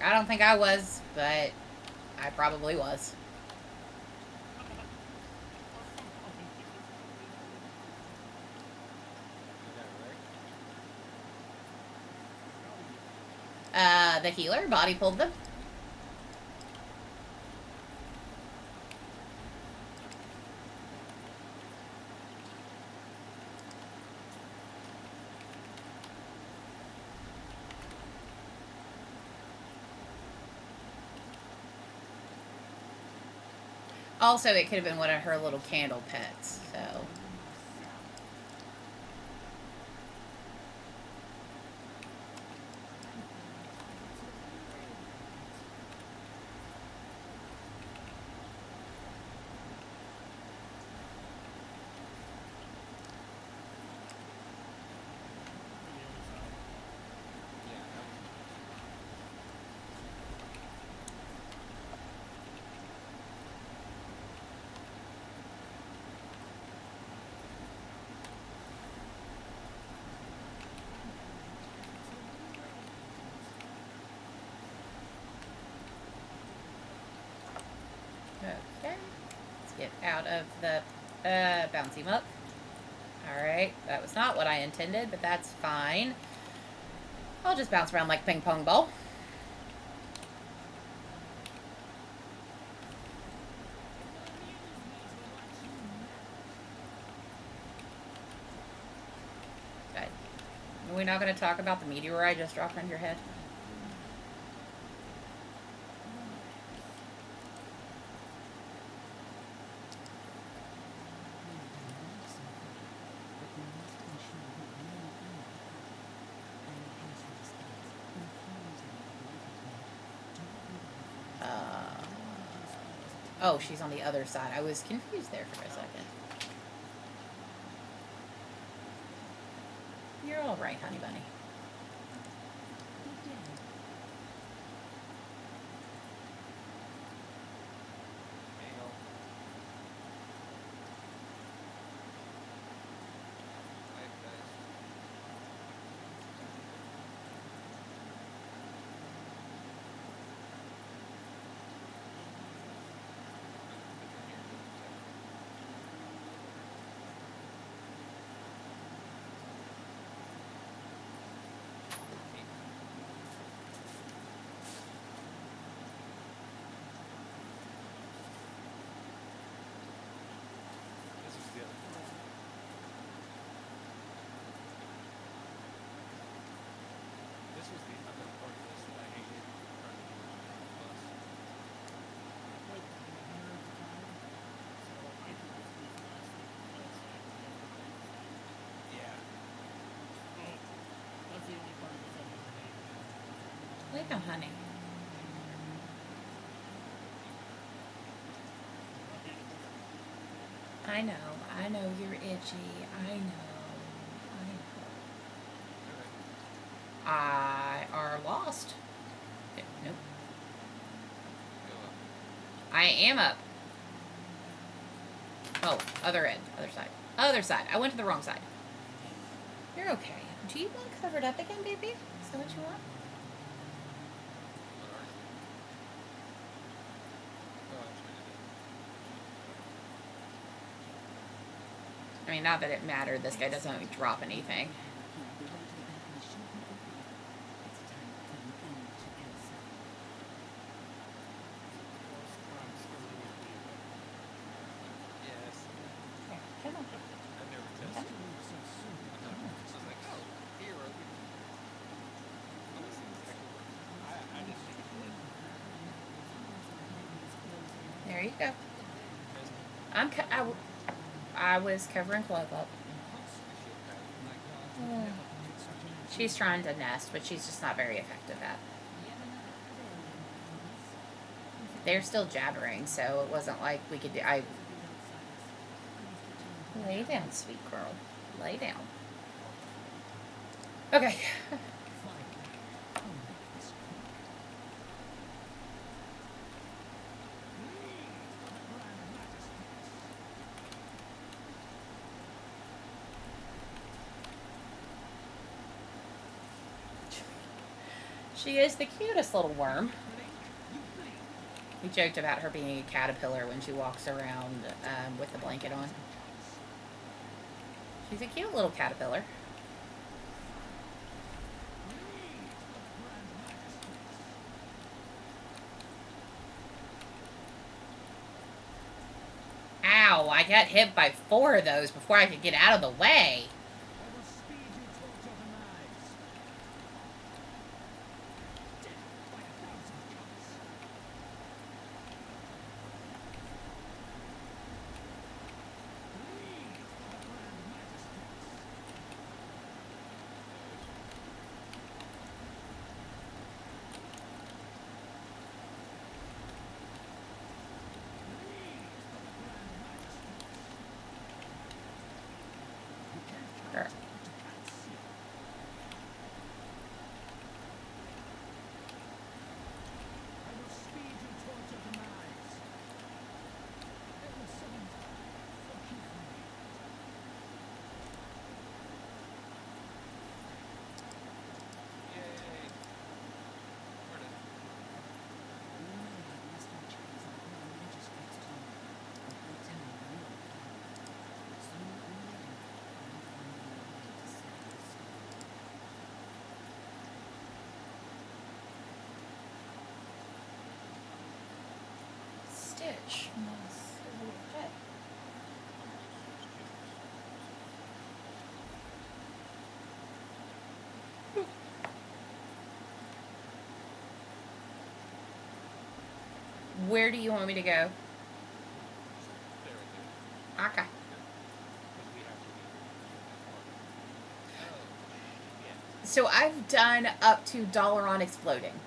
I don't think I was, but I probably was. The healer body pulled them. Also, it could have been one of her little candle pets, so. Okay, let's get out of the bouncy muck. Alright, that was not what I intended, but that's fine. I'll just bounce around like a ping pong ball. we not going to talk about the meteor I just dropped on your head? Oh, she's on the other side. I was confused there for a second. You're all right, honey bunny. Hang on. Hi, guys. This is the other part. This was the other part of this that I hated trying to do on the bus. Wait, you hammer at the time? So I think it's the last thing Yeah. that's the only part of the time that I Lay down, honey. I know you're itchy. I know. I are lost. Nope. Go up. I am up. Oh, other end, other side. Other side. I went to the wrong side. You're okay. Do you want covered up again, baby? Is that what you want? What are you? Oh, I'm trying to do. I mean, not that it mattered. This guy doesn't drop anything. Yes. Here, come on. I've never tested it. So I was like, oh, here are the. Well, this thing actually works. I didn't think it did. There you go. Because I was covering Clove up. She's trying to nest, but she's just not very effective at. They're still jabbering, so it wasn't like we could do. Lay down, sweet girl. Lay down. Okay. She is the cutest little worm. We joked about her being a caterpillar when she walks around with the blanket on. She's a cute little caterpillar. Ow, I got hit by 4 of those before I could get out of the way. Sure. Yay. Where did Stitch. Okay. Where do you want me to go? There, right Okay. there. Because we have to be. Oh, yeah. So I've done up to dollar on exploding.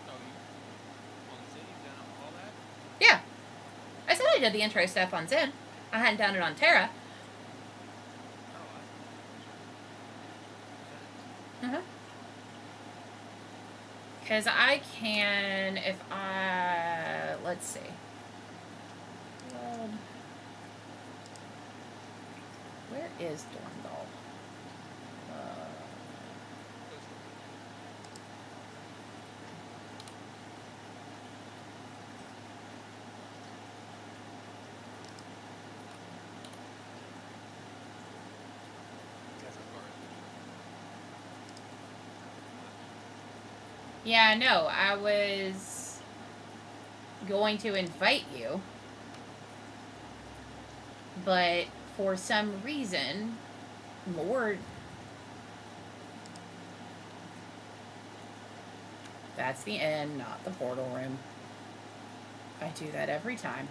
Oh, you on the city done all that? Yeah. I said I did the intro stuff on Zen. I hadn't done it on Terra. Oh, Uh-huh. Because I can, if I, let's see. Where is Dorndal? that's as far as Yeah, no, I was going to invite you, but for some reason, Lord, that's the inn, not the portal room. I do that every time.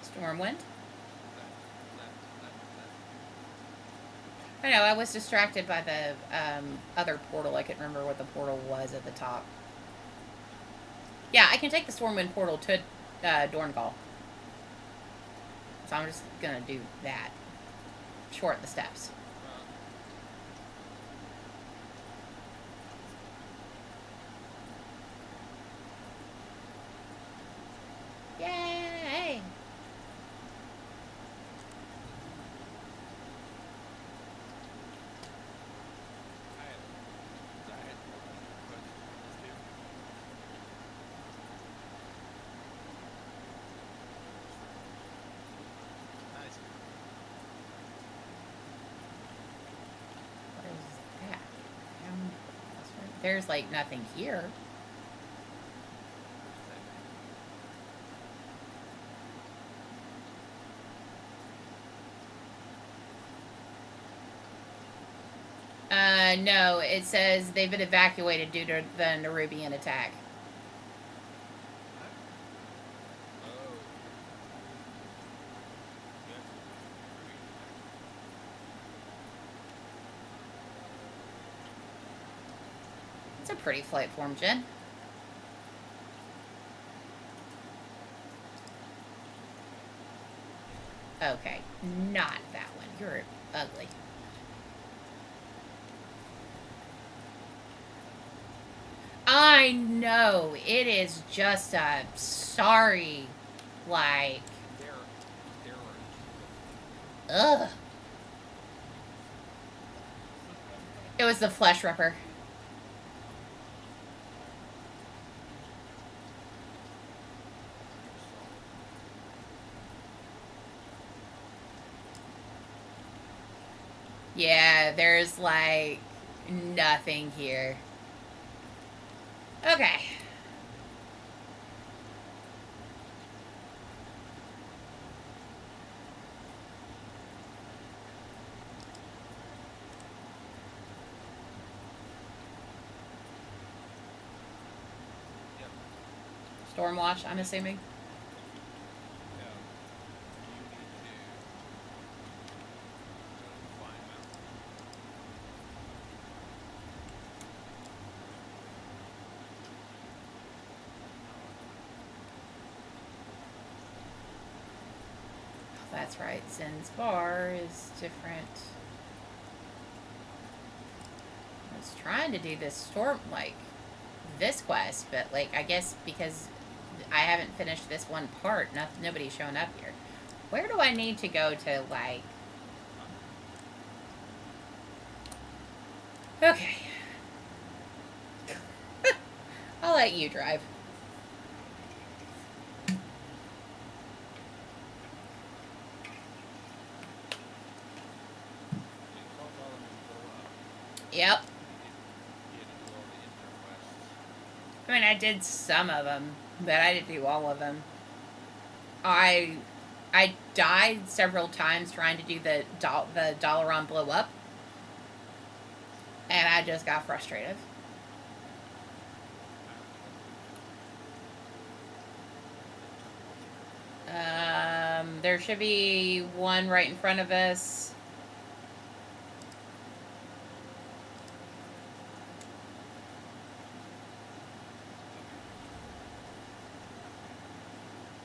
Stormwind? I know, I was distracted by the other portal. I couldn't remember what the portal was at the top. Yeah, I can take the Stormwind portal to Dorngal. So I'm just gonna do that. Short the steps. Yay! Nice. What is that? There's like nothing here. No, it says they've been evacuated due to the Nerubian attack. Oh. It's a pretty flight form, Jen. Okay, not that one. You're ugly. I know. It is just a sorry, like, ugh. It was the flesh ripper. Yeah, there's like nothing here. Okay. Yep. Stormwatch, I'm assuming. Yeah. You need to find out. That's right. Zen's bar is different. I was trying to do this storm, like, this quest, but, like, I guess because I haven't finished this one part, nobody's showing up here. Where do I need to go to, like... Okay. I'll let you drive. You called all of them to blow up. Yep. You had to do all the inner quests. I mean, I did some of them, but I didn't do all of them. I died several times trying to do the Dalaran blow up, and I just got frustrated. There should be one right in front of us.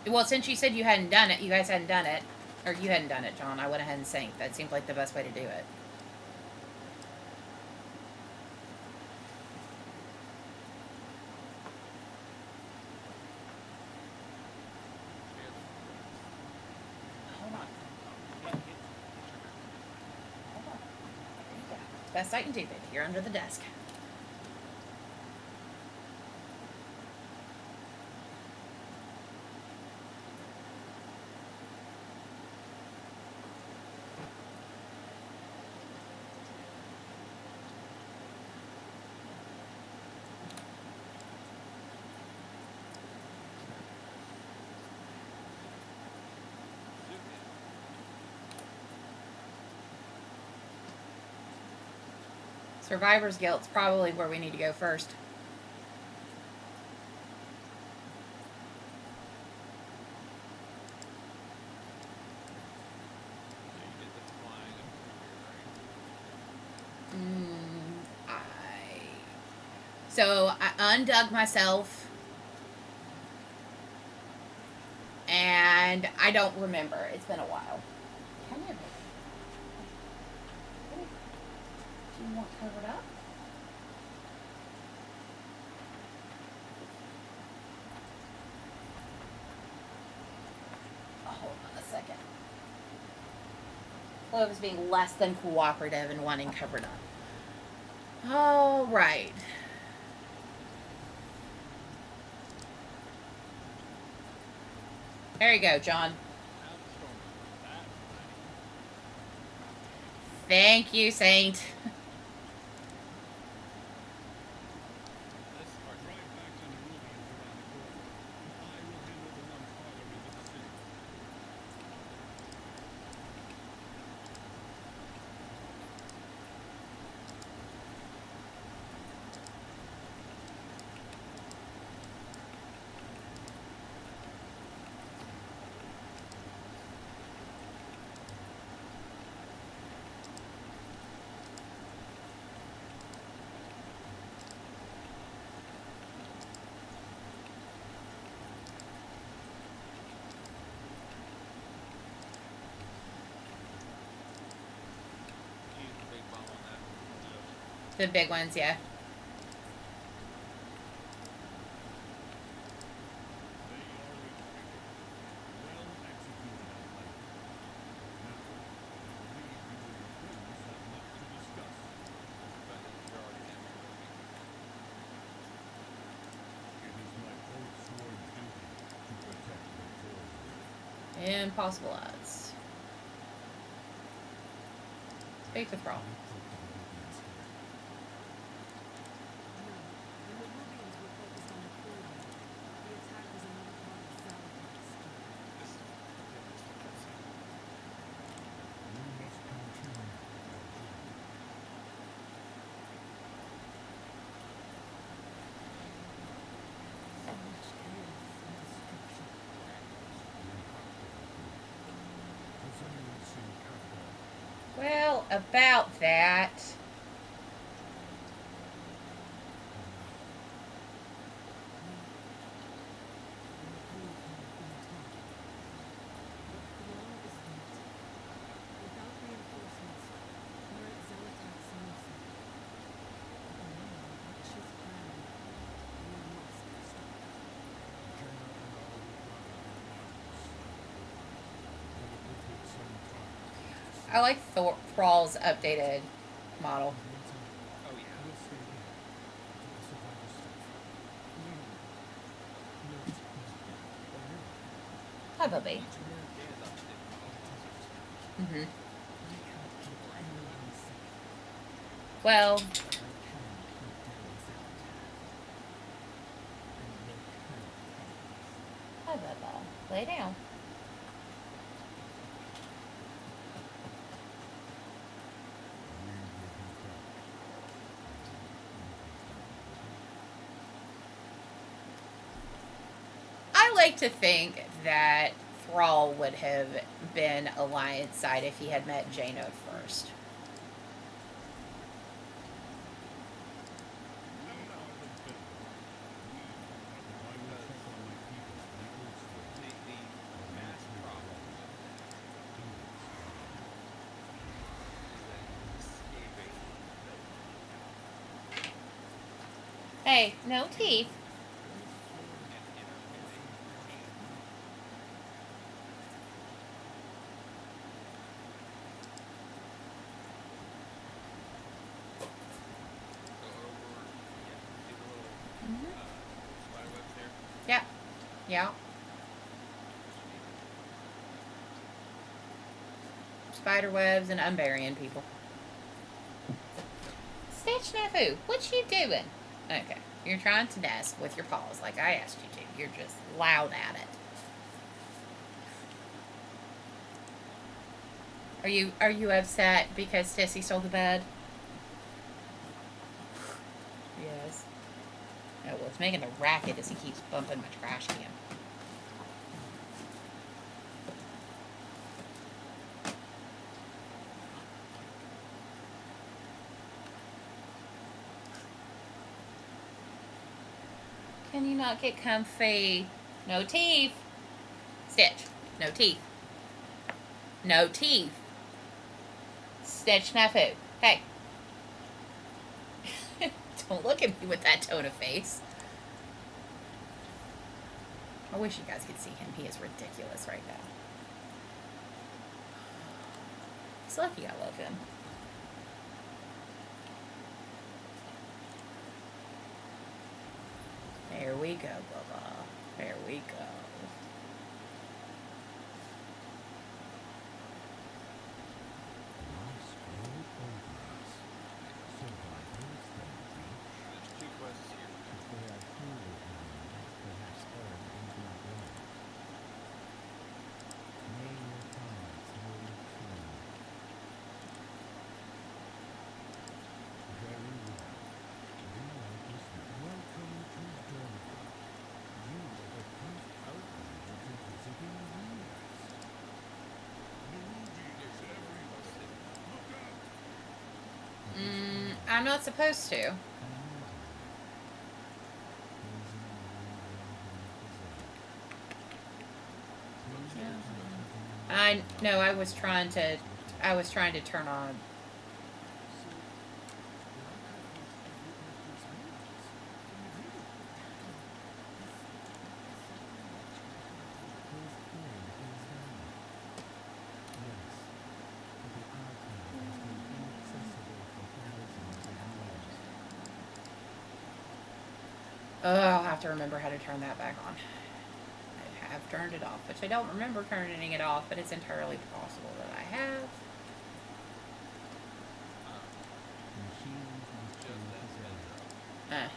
Well, since you said you hadn't done it, you guys hadn't done it, or you hadn't done it, John, I went ahead and synced. That seemed like the best way to do it. Hold on. Hold on. There you go. Best I can do, baby. You're under the desk. Survivor's Guilt's probably where we need to go first. So I undug myself, and I don't remember. It's been a while. Come here, baby. Do you want covered up? Hold on a second. Clove is being less than cooperative and wanting covered up. All right. There you go, John. Thank you, Saint. The big ones, yeah. Impossible odds. Speak the thrall. Well, about that. I like Thrall's updated model. Oh yeah. Hi, Bubby. Gandalf didn't follow the Mm-hmm. My cub kept moving sick. Well, My cub kept doing sabotage. And they could pay. hi, Bubba. Lay down. I like to think that Thrall would have been Alliance side if he had met Janode first. the mass problem with that is that he's escaping no Hey, no teeth. and go over, see the little Mm-hmm. spider webs there? Yeah. Yeah. Spider webs and unburying people. Stitch Snafu, what you doing? Okay. You're trying to nest with your paws like I asked you to. You're just loud at it. Are you upset because Tessie stole the bed? Yes. Oh, well, it's making a racket as he keeps bumping my trash can. Can you not get comfy? No teeth. Stitch. No teeth. No teeth. Stitch Snafu. Hey. Don't look at me with that tone of face. I wish you guys could see him. He is ridiculous right now. He's lucky I love him. There we go, Bubba. There we go. There's two quests here. I'm not supposed to. I no, I was trying to turn on. Oh, I'll have to remember how to turn that back on. I have turned it off, which I don't remember turning it off, but it's entirely possible that I have. Just that bedrock. Eh.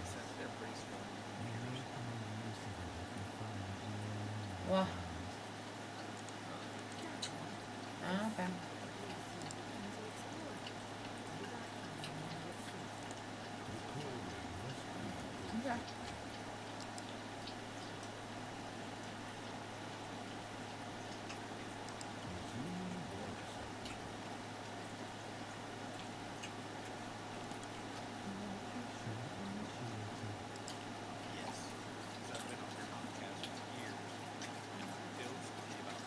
Since they're pretty strong. Well. Oh, okay. Okay. Yes. Since I've been on Comcast for years, Bill's told me about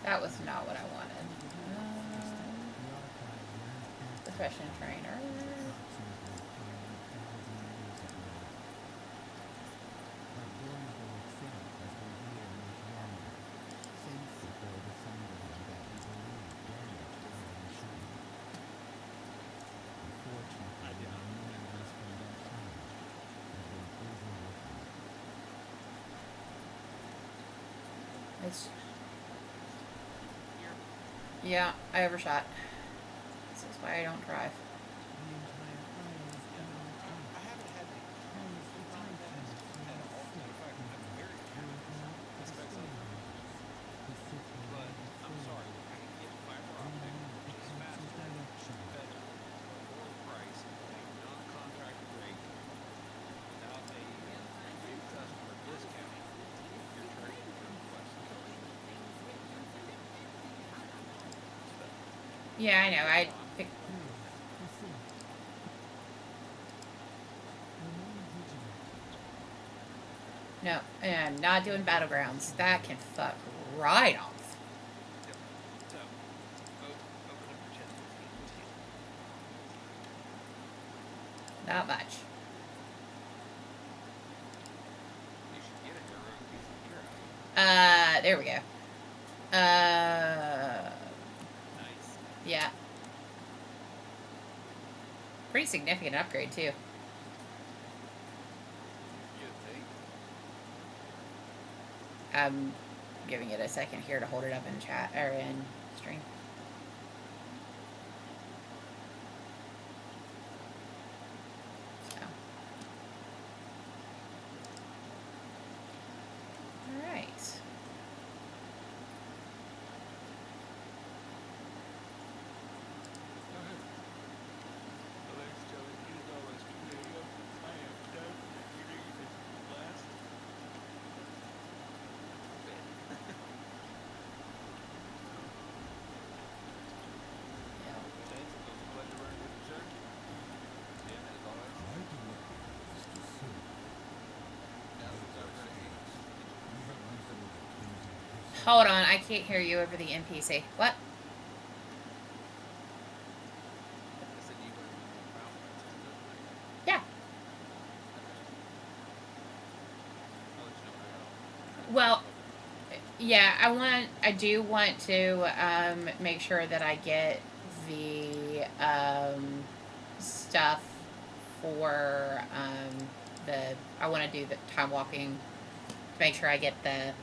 That was not what I wanted. Profession trainer. I did not. It's Here. yeah, I overshot. This is why I don't drive. I haven't had any problems at all. Matter of fact, I'm very happy with the specs of the car. But I'm sorry, I can get fiber optic, which is faster, better, for a lower price, at a non-contracted rate, without a big customer discount. You're charging me request. Yeah, I know. I no, I'm not doing battlegrounds. That can fuck right off. Yep. So, open up your chest. Not much. You should get a heroic piece of gear out of it. There we go. Nice. Yeah. Pretty significant upgrade too. You think? I'm giving it a second here to hold it up in chat or in stream. So. All right. Alex, Joey, it is always 2 a.m. I am done eating this last bit. Yeah. Thanks. It was a pleasure running with you, sir. Jim, as always. Now that it's over to 8. Hold on, I can't hear you over the NPC. What? I said you went to the pound prices, doesn't it? Yeah. I'll let you know when I got Well, yeah, I do want to make sure that I get the stuff for I want to do the time walking to make sure I get the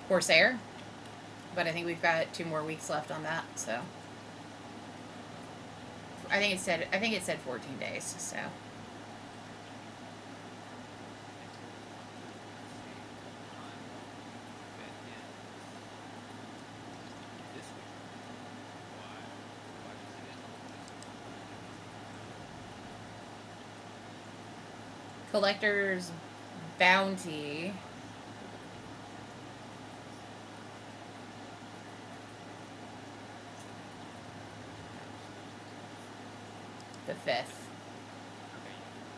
Corsair, but I think we've got 2 more weeks left on that, so I think it said 14 days, so this week. Why? Why does it end this week? collector's bounty. The 5th. Okay,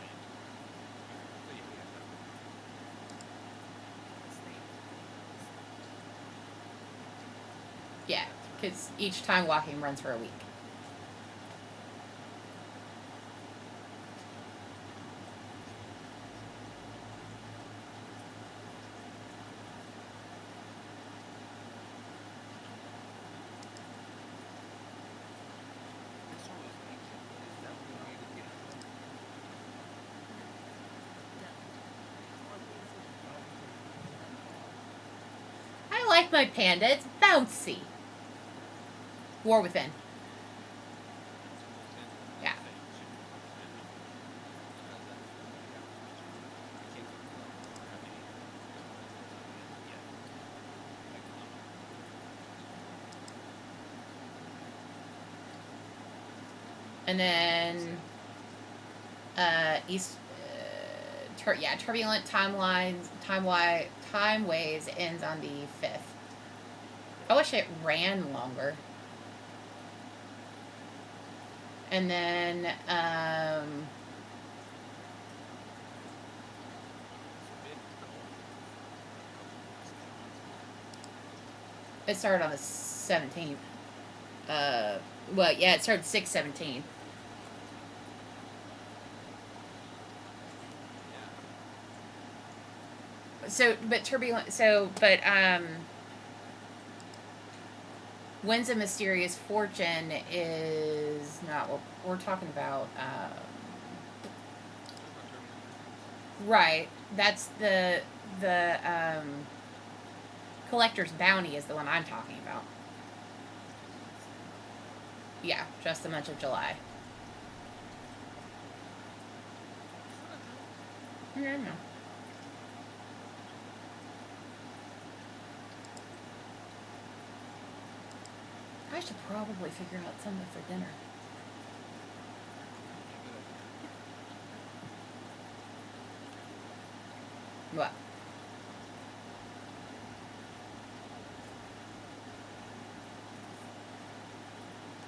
yeah. So yeah, we have time. Yeah, because each time walking runs for a week. This one was ancient. Is that what we needed to get? I like my panda. It's bouncy. War Within. Yeah. And then turbulent timelines, timeways ends on the 5th. I wish it ran longer. And then It started on the 17th. Well, yeah, it started 6/17. Yeah. So, but turbulent. Winds of Mysterious Fortune is not what we're talking about. Talking about turbulent dreams. Right. That's the Collector's Bounty is the one I'm talking about. Yeah, just the month of July. It's not a dream. Yeah, I know. I should probably figure out something for dinner. Good idea. What?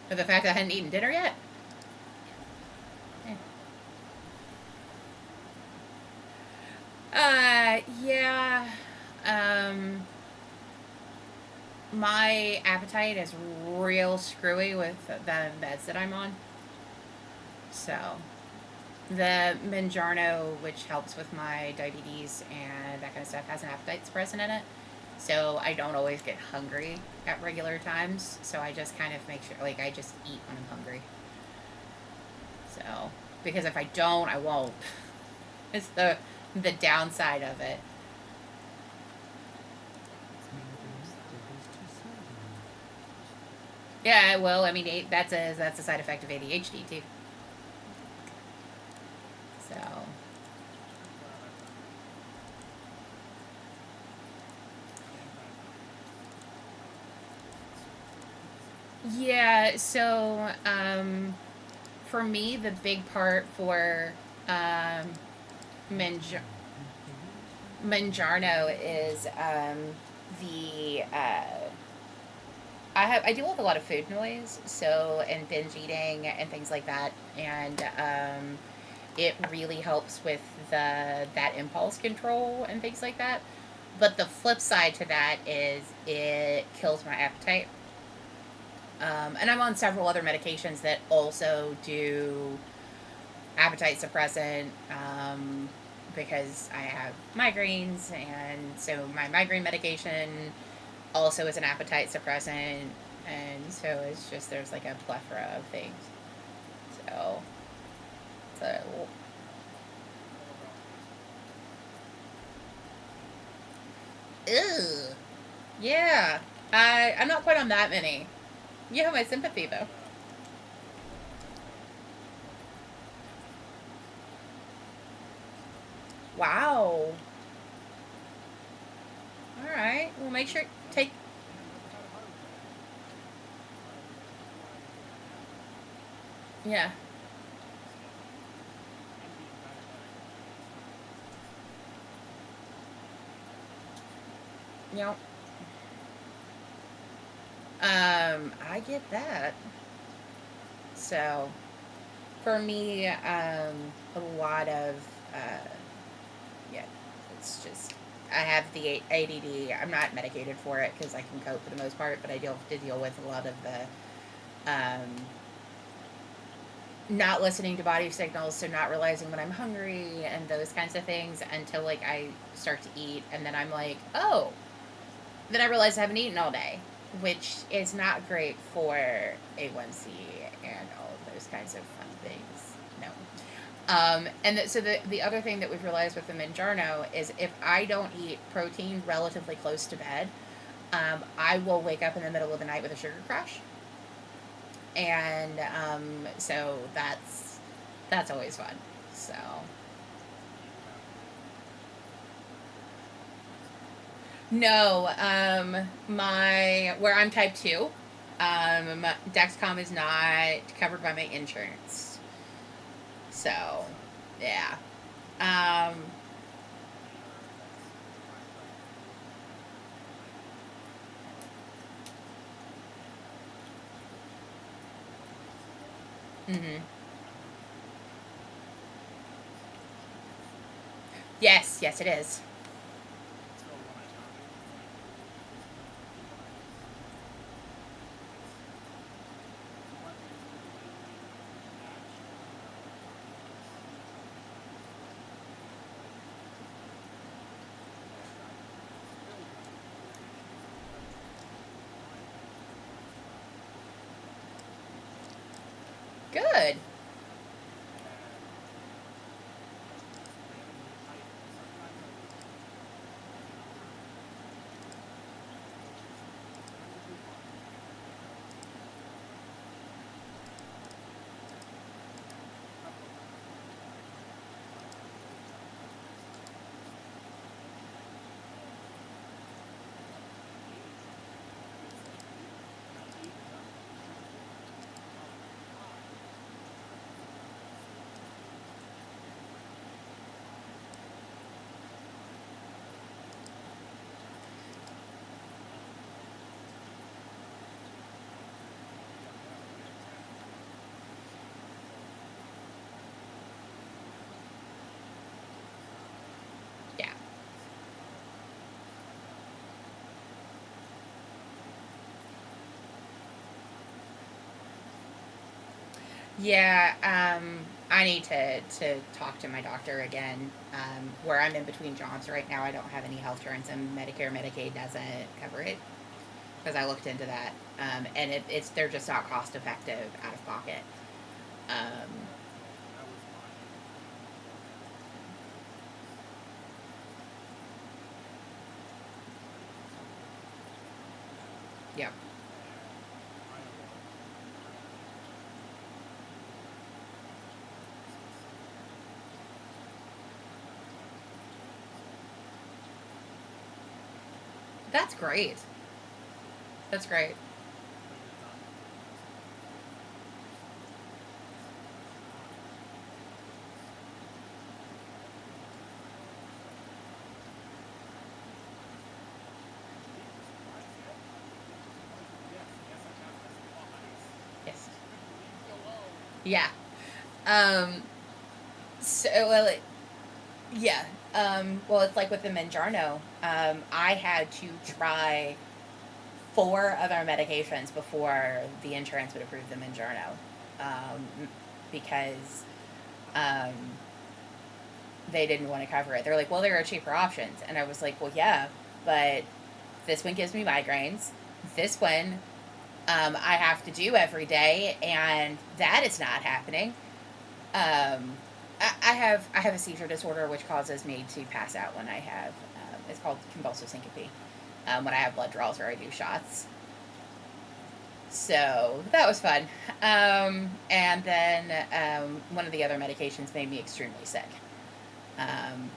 For the fact that I hadn't eaten dinner yet? Yeah. Um, my appetite is real screwy with the meds that I'm on. So, the Mangiarno, which helps with my diabetes and that kind of stuff, has an appetite suppressant in it. So, I don't always get hungry at regular times. So, I just kind of make sure, like, I just eat when I'm hungry. So, because if I don't, I won't. It's the downside of it. Yeah, well, I mean, that's a side effect of ADHD too. So, yeah. So, for me, the big part for Manj- Mangiarno is the I deal with a lot of food noise, so and binge eating and things like that, and it really helps with that impulse control and things like that. But the flip side to that is it kills my appetite. And I'm on several other medications that also do appetite suppressant because I have migraines, and so my migraine medication also is an appetite suppressant, and so it's just there's like a plethora of things. So, so ew, yeah. I'm not quite on that many. You have my sympathy though. Wow. All right. Well, make sure take. Yeah. Yep. I get that. So, for me, a lot of, yeah, it's just, I have the ADD. I'm not medicated for it because I can cope for the most part, but I deal with a lot of the, not listening to body signals, so not realizing when I'm hungry and those kinds of things until like I start to eat, and then I'm like, oh, then I realize I haven't eaten all day, which is not great for A1C and all of those kinds of fun things. No. So the other thing that we've realized with the Mangiarno is if I don't eat protein relatively close to bed, I will wake up in the middle of the night with a sugar crash, and so that's always fun. So no, my where I'm type 2, Dexcom is not covered by my insurance. So, yeah. Um, mhm. Yes, yes, it is. Good. Yeah. Yeah, I need to talk to my doctor again. Where I'm in between jobs right now, I don't have any health insurance, and Medicare, Medicaid doesn't cover it because I looked into that, and it's they're just not cost effective out of pocket. Um, yep. That's great. That's great. Yes. Yeah. Um, so well, yeah. Well, it's like with the Mangiarno. I had to try four other medications before the insurance would approve the Mangiarno, because um, they didn't want to cover it. They're like, well, there are cheaper options, and I was like, well, yeah, but this one gives me migraines. This one I have to do every day, and that is not happening. Um, I have a seizure disorder which causes me to pass out when I have it's called convulsive syncope. When I have blood draws or I do shots. So that was fun. And then one of the other medications made me extremely sick.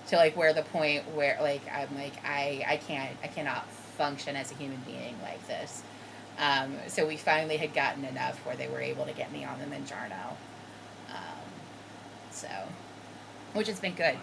To like where the point where like I'm like I cannot function as a human being like this. So we finally had gotten enough where they were able to get me on the Mangiarno. Um, so which has been good.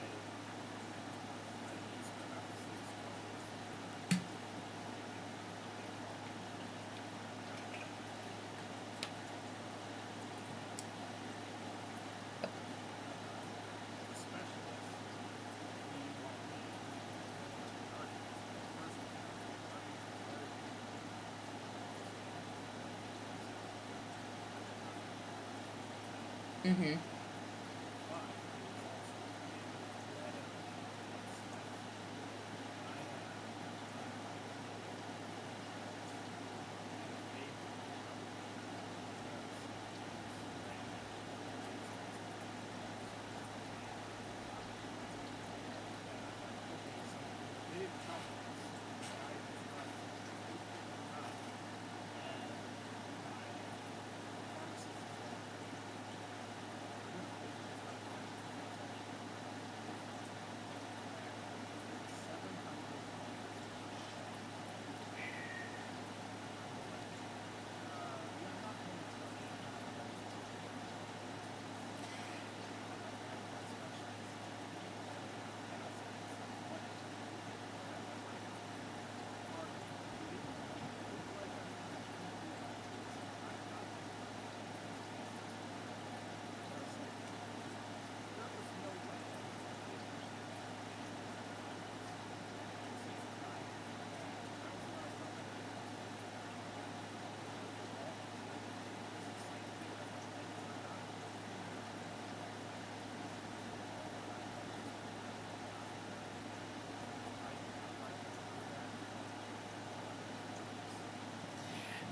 Mm-hmm.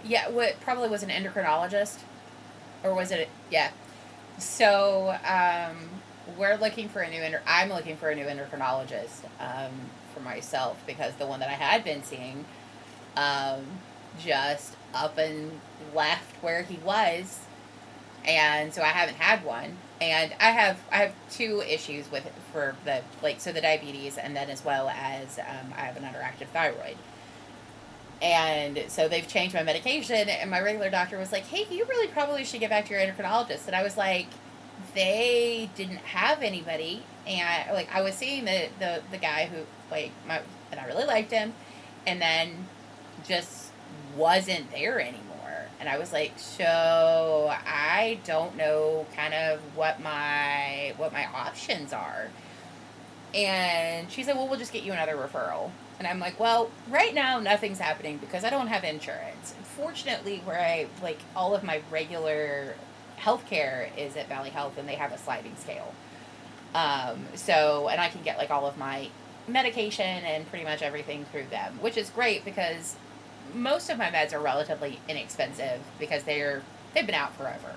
Yeah, what probably was an endocrinologist, or was it? Yeah. So we're looking for a new I'm looking for a new endocrinologist for myself because the one that I had been seeing um, just up and left where he was, and so I haven't had one. And I have two issues with it for the like so the diabetes and then as well as I have an underactive thyroid. And so they've changed my medication, and my regular doctor was like, "Hey, you really probably should get back to your endocrinologist." And I was like, "They didn't have anybody," and like I was seeing the guy who like my and I really liked him, and then just wasn't there anymore. And I was like, "So I don't know kind of what my options are." And she said, "Well, we'll just get you another referral." And I'm like, "Well, right now nothing's happening because I don't have insurance. Fortunately, where I like all of my regular healthcare is at Valley Health, and they have a sliding scale. So, and I can get like all of my medication and pretty much everything through them, which is great because most of my meds are relatively inexpensive because they've been out forever.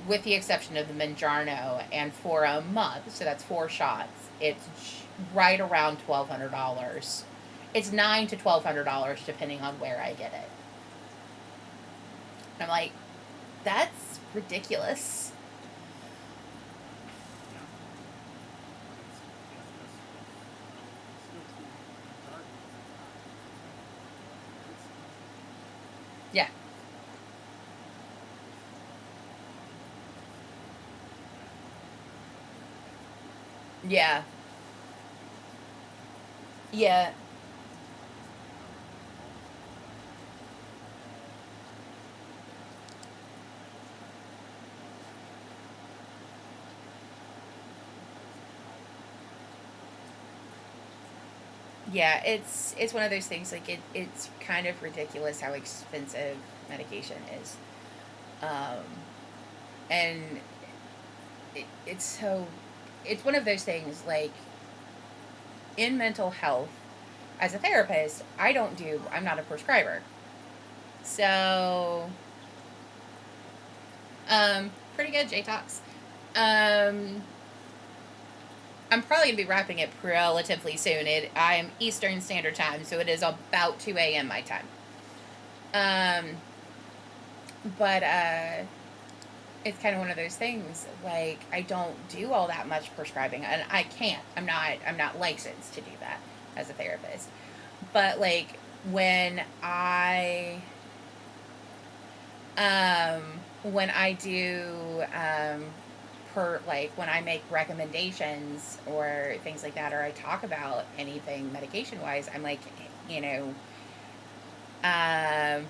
With the exception of the Manjarno, and for a month, so that's 4 shots. It's right around $1,200. It's $900 to $1,200 depending on where I get it. I'm like, that's ridiculous. Yeah, yeah, yeah, yeah. It's one of those things like it's kind of ridiculous how expensive medication is. Um, and it's so it's one of those things like in mental health as a therapist I'm not a prescriber, so pretty good J-Tox. um I'm probably gonna be wrapping it relatively soon. I'm Eastern Standard Time, so it is about 2 a.m. my time. um but it's kind of one of those things like I don't do all that much prescribing, and I can't. I'm not licensed to do that as a therapist. But like when I um when I do per like when I make recommendations or things like that, or I talk about anything medication wise, I'm like, you know, um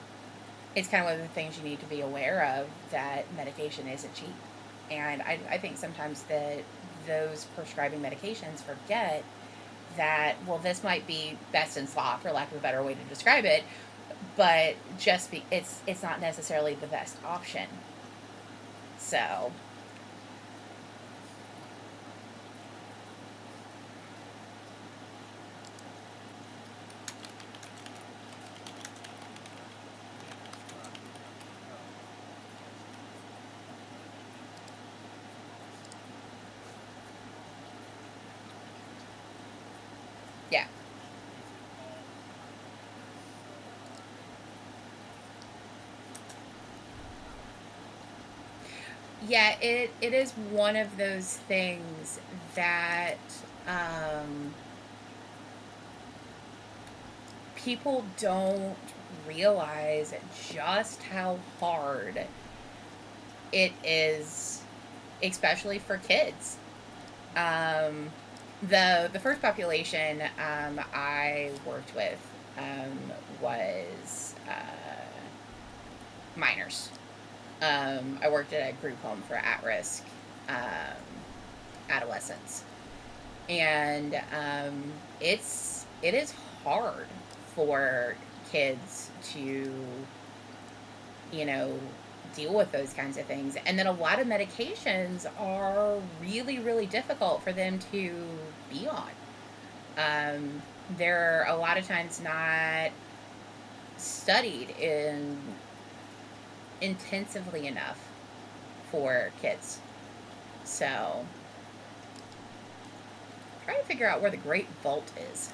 it's kind of one of the things you need to be aware of, that medication isn't cheap. And I think sometimes that those prescribing medications forget that, well, this might be best in slot, for lack of a better way to describe it, but it's not necessarily the best option. So, yeah. Yeah, it is one of those things that um, people don't realize just how hard it is, especially for kids. Um, the first population I worked with was minors. I worked at a group home for at-risk um, adolescents, and it is hard for kids to you know deal with those kinds of things. And then a lot of medications are really really difficult for them to be on. um, they're a lot of times not studied in intensively enough for kids. So, trying to figure out where the Great Vault is.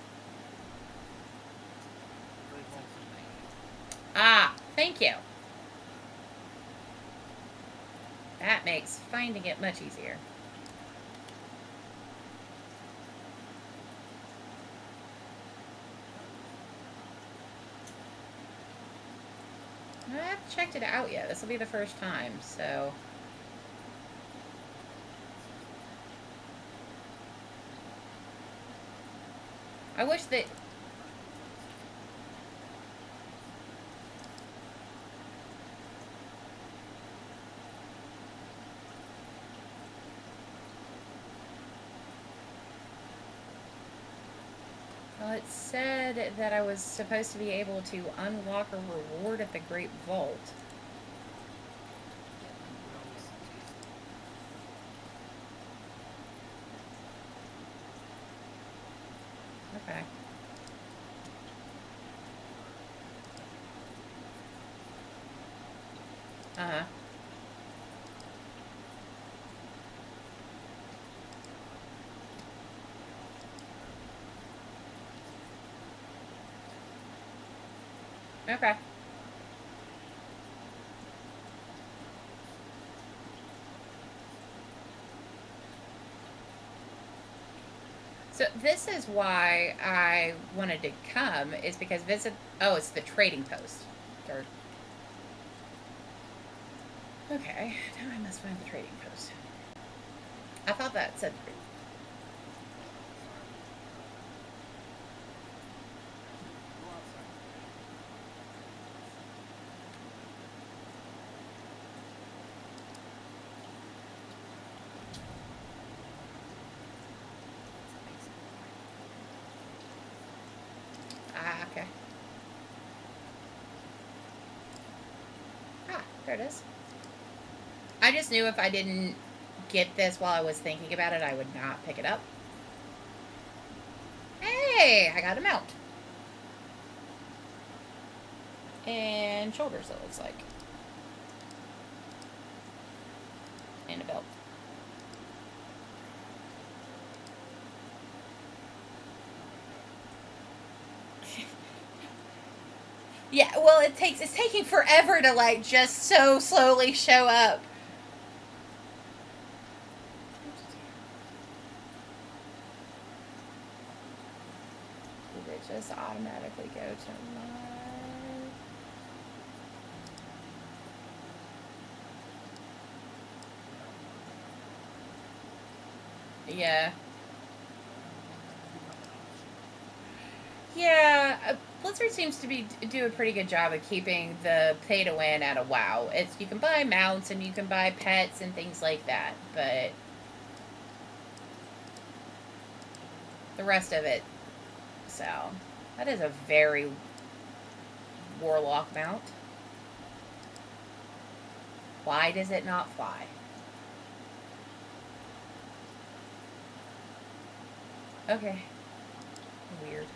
Great Vault's in Maine. Ah, thank you. That makes finding it much easier. I haven't checked it out yet. This will be the first time, so. I wish that. Well, it said that I was supposed to be able to unlock a reward at the Great Vault. Okay. Uh-huh. Okay. So this is why I wanted to come, is because visit. Oh, it's the trading post. Or, okay, now I must find the trading post. I thought that said. Go outside. Ah, okay. Ah, there it is. I just knew if I didn't get this while I was thinking about it, I would not pick it up. Hey, I got a mount. And shoulders, it looks like. And a belt. Yeah, well, it's taking forever to, like, just so slowly show up. Did it just automatically go to my... Yeah. Yeah, Blizzard seems to do a pretty good job of keeping the pay to win at a WoW. It's, you can buy mounts and you can buy pets and things like that, but the rest of it. So that is a very warlock mount. Why does it not fly? Okay. Weird.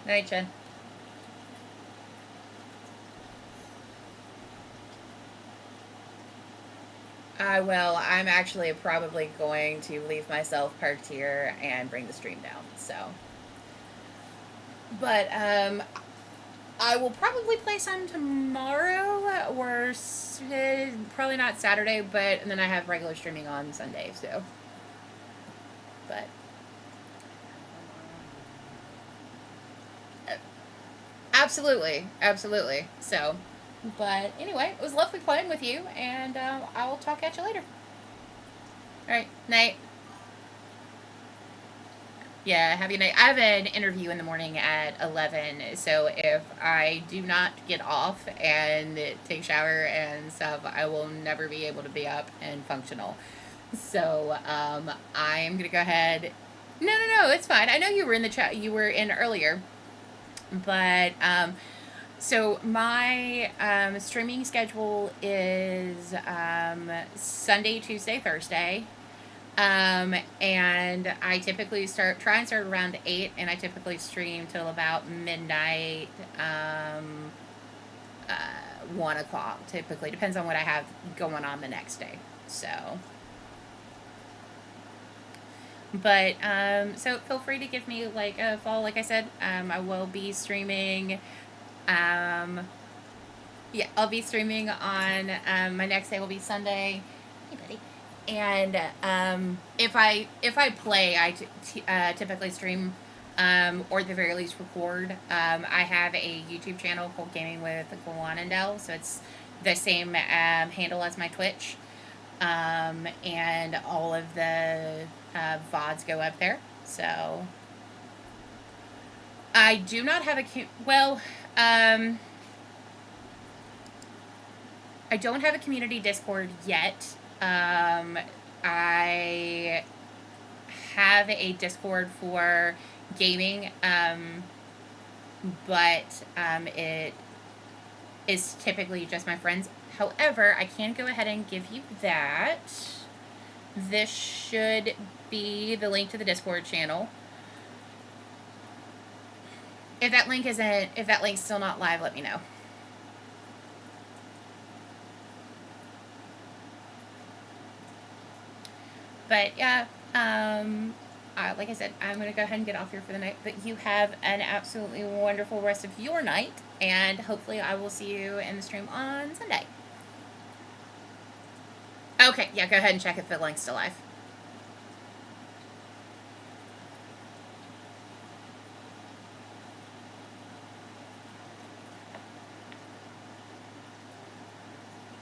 Night, Jen. I will. I'm actually probably going to leave myself parked here and bring the stream down. So, but I will probably play some tomorrow, or probably not Saturday. But and then I have regular streaming on Sunday. So, but absolutely, absolutely. So. But anyway, it was lovely playing with you, and I will talk at you later. Alright, night. Yeah, have a good night. I have an interview in the morning at 11, so if I do not get off and take a shower and stuff, I will never be able to be up and functional. So I am going to go ahead. No, it's fine. I know you were in the chat. You were in earlier. But... so my streaming schedule is Sunday, Tuesday, Thursday. And I typically try and start around 8, and I typically stream till about midnight, 1 o'clock, typically. Depends on what I have going on the next day. So, but, so feel free to give me, like, a follow. Like I said, I will be streaming, yeah, I'll be streaming on, my next day will be Sunday. Hey, buddy. And if I play, I typically stream, or at the very least record. I have a YouTube channel called Gaming with Gawanandel, so it's the same handle as my Twitch, and all of the VODs go up there. So I do not have I don't have a community Discord yet. I have a Discord for gaming, but it is typically just my friends. However, I can go ahead and give you that. This should be the link to the Discord channel. If that link's still not live, let me know. But yeah, like I said, I'm going to go ahead and get off here for the night. But you have an absolutely wonderful rest of your night. And hopefully I will see you in the stream on Sunday. Okay, yeah, go ahead and check if the link's still live.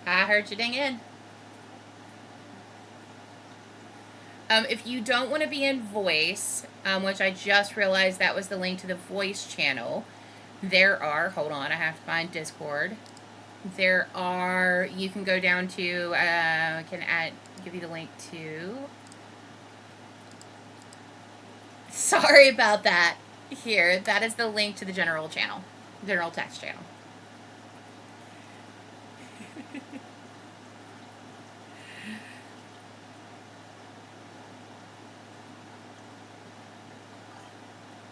I heard you ding in. If you don't want to be in voice, which I just realized that was the link to the voice channel, there are, hold on, I have to find Discord. There are, you can go down to, I can give you the link to, sorry about that. Here, that is the link to the general channel, general text channel.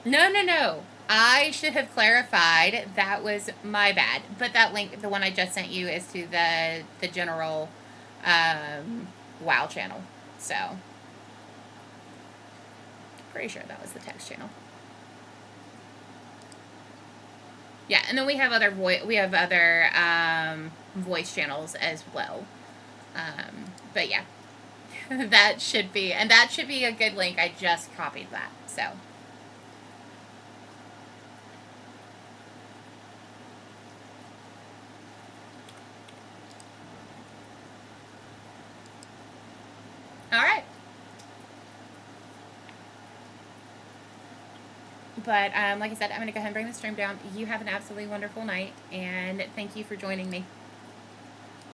No. I should have clarified. That was my bad. But that link, the one I just sent you, is to the general WoW channel. So, pretty sure that was the text channel. Yeah, and then we have other voice channels as well. But yeah, that should be a good link. I just copied that. So. All right. But like I said, I'm going to go ahead and bring the stream down. You have an absolutely wonderful night, and thank you for joining me.